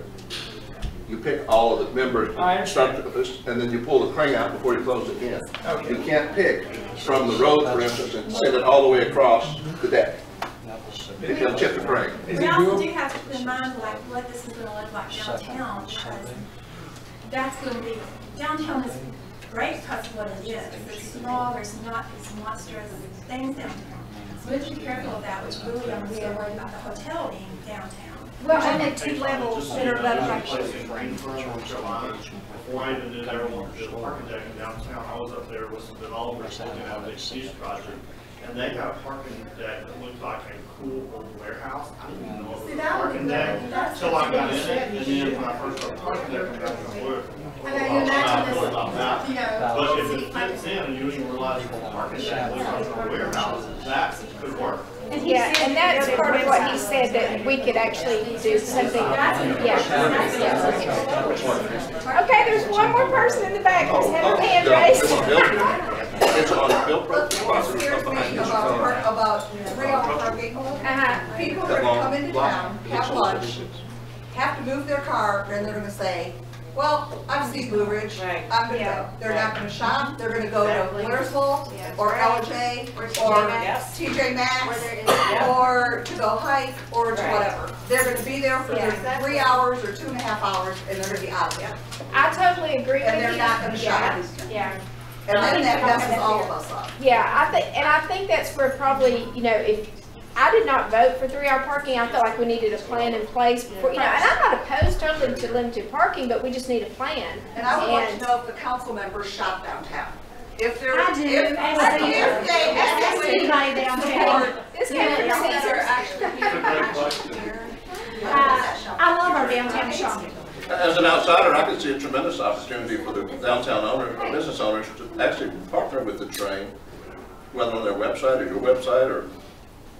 you pick all of the members, and then you pull the crane out before you close it in. Okay. You can't pick from the road, for instance, and send it all the way across the deck. It'll tip the crane. We also do have to keep in mind like what this is going to look like downtown, because that's going to be, downtown is great because of what it is. It's small, there's not these monstrous things downtown. So we have to be careful of that, which really I'm really worried about the hotel being downtown. Well, only 2 levels that are above grade. Before I even knew they were wanting to do a parking deck in downtown, I was up there with some developers looking at a mixed-use project, and they got a parking deck that looked like a cool old warehouse. I didn't even know it was a parking deck until I got in it, and then when I first started parking deck, I got to look. I know, you imagine this, you know, But if it fits in and you even realize it's a parking deck, looks like a warehouse, that could work. Yeah, and that's part of what he said, that we could actually do something. Yeah. Okay, there's one more person in the back who's had her hand raised. It's on the bill property. About 3-hour parking. People are going to come into town, have lunch, have to move their car, and they're going to say, well, I've seen Blue Ridge, I'm going to go. They're not going to shop, they're going to go to Blairsville, or LJ, or TJ Maxx, or to go hike, or to whatever. They're going to be there for their 3 hours or 2.5 hours, and they're going to be out of there. I totally agree with you. And they're not going to shop. Yeah. And then that messes all of us up. Yeah, I think that's for probably, you know, if I did not vote for 3-hour parking, I felt like we needed a plan in place before, you know, and I'm not opposed totally to limited parking, but we just need a plan. And I would like to know if the council members shop downtown. If they're, I do, if they anybody downtown. This I love our downtown shopping. As an outsider, I could see a tremendous opportunity for the downtown owners, business owners, to actually partner with the train, whether on their website or your website, or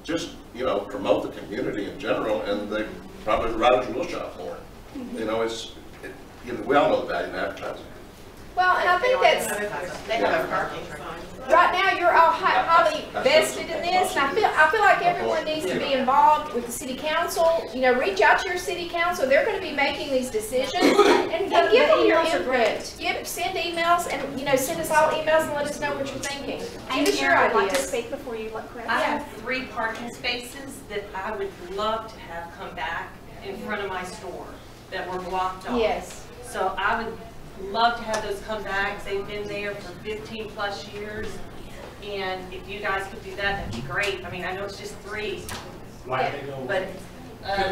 just, you know, promote the community in general, and they probably, the riders will shop more. You know, we all know the value of advertising. Well, and I think that's, They have a parking sign. right now, you're all highly vested in this, and I feel like everyone needs to be involved with the city council. You know, reach out to your city council, they're gonna be making these decisions, and give them your input. Send emails, and, you know, send us all emails and let us know what you're thinking. Give us your I'd like to ideas. speak before you let Chris. I have 3 parking spaces that I would love to have come back in front of my store that were blocked off. Yes. So I would love to have those come back. They've been there for 15 plus years. And if you guys could do that, that'd be great. I mean, I know it's just 3. Why did they go? But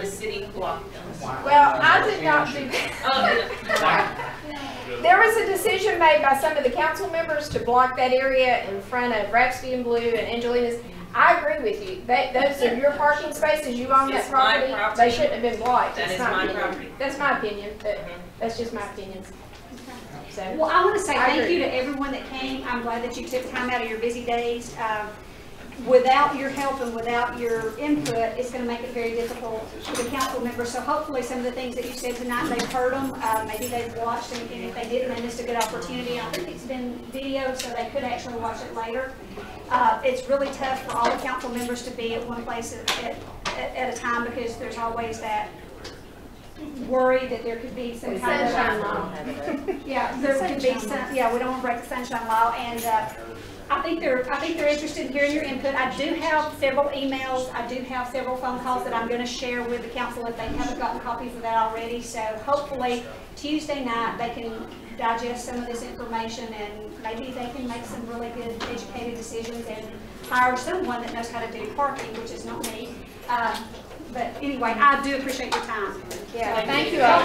the city blocked them. Well, I did not do that. There was a decision made by some of the council members to block that area in front of Rhapsody and Blue and Angelina's. I agree with you. Those are your parking spaces. You own that It's my property. property. They shouldn't have been blocked. That That's is my opinion. property. That's my opinion, but that's just my opinion. So, Well, I want to say I thank agree. you to everyone that came. I'm glad that you took time out of your busy days. Without your help and without your input, it's going to make it very difficult for the council members. So hopefully some of the things that you said tonight, they've heard them, maybe they've watched, and if they didn't, they missed a good opportunity. I think it's been video, so they could actually watch it later. It's really tough for all the council members to be at one place at a time, because there's always that worry that there could be some kind of Sunshine law. yeah, there could be some, yeah, we don't want to break the sunshine law, and I think they're interested in hearing your input. I do have several emails, I do have several phone calls that I'm going to share with the council if they haven't gotten copies of that already. So hopefully Tuesday night they can digest some of this information, and maybe they can make some really good educated decisions and hire someone that knows how to do parking, which is not me. But anyway, I do appreciate your time. Yeah, So, thank you all.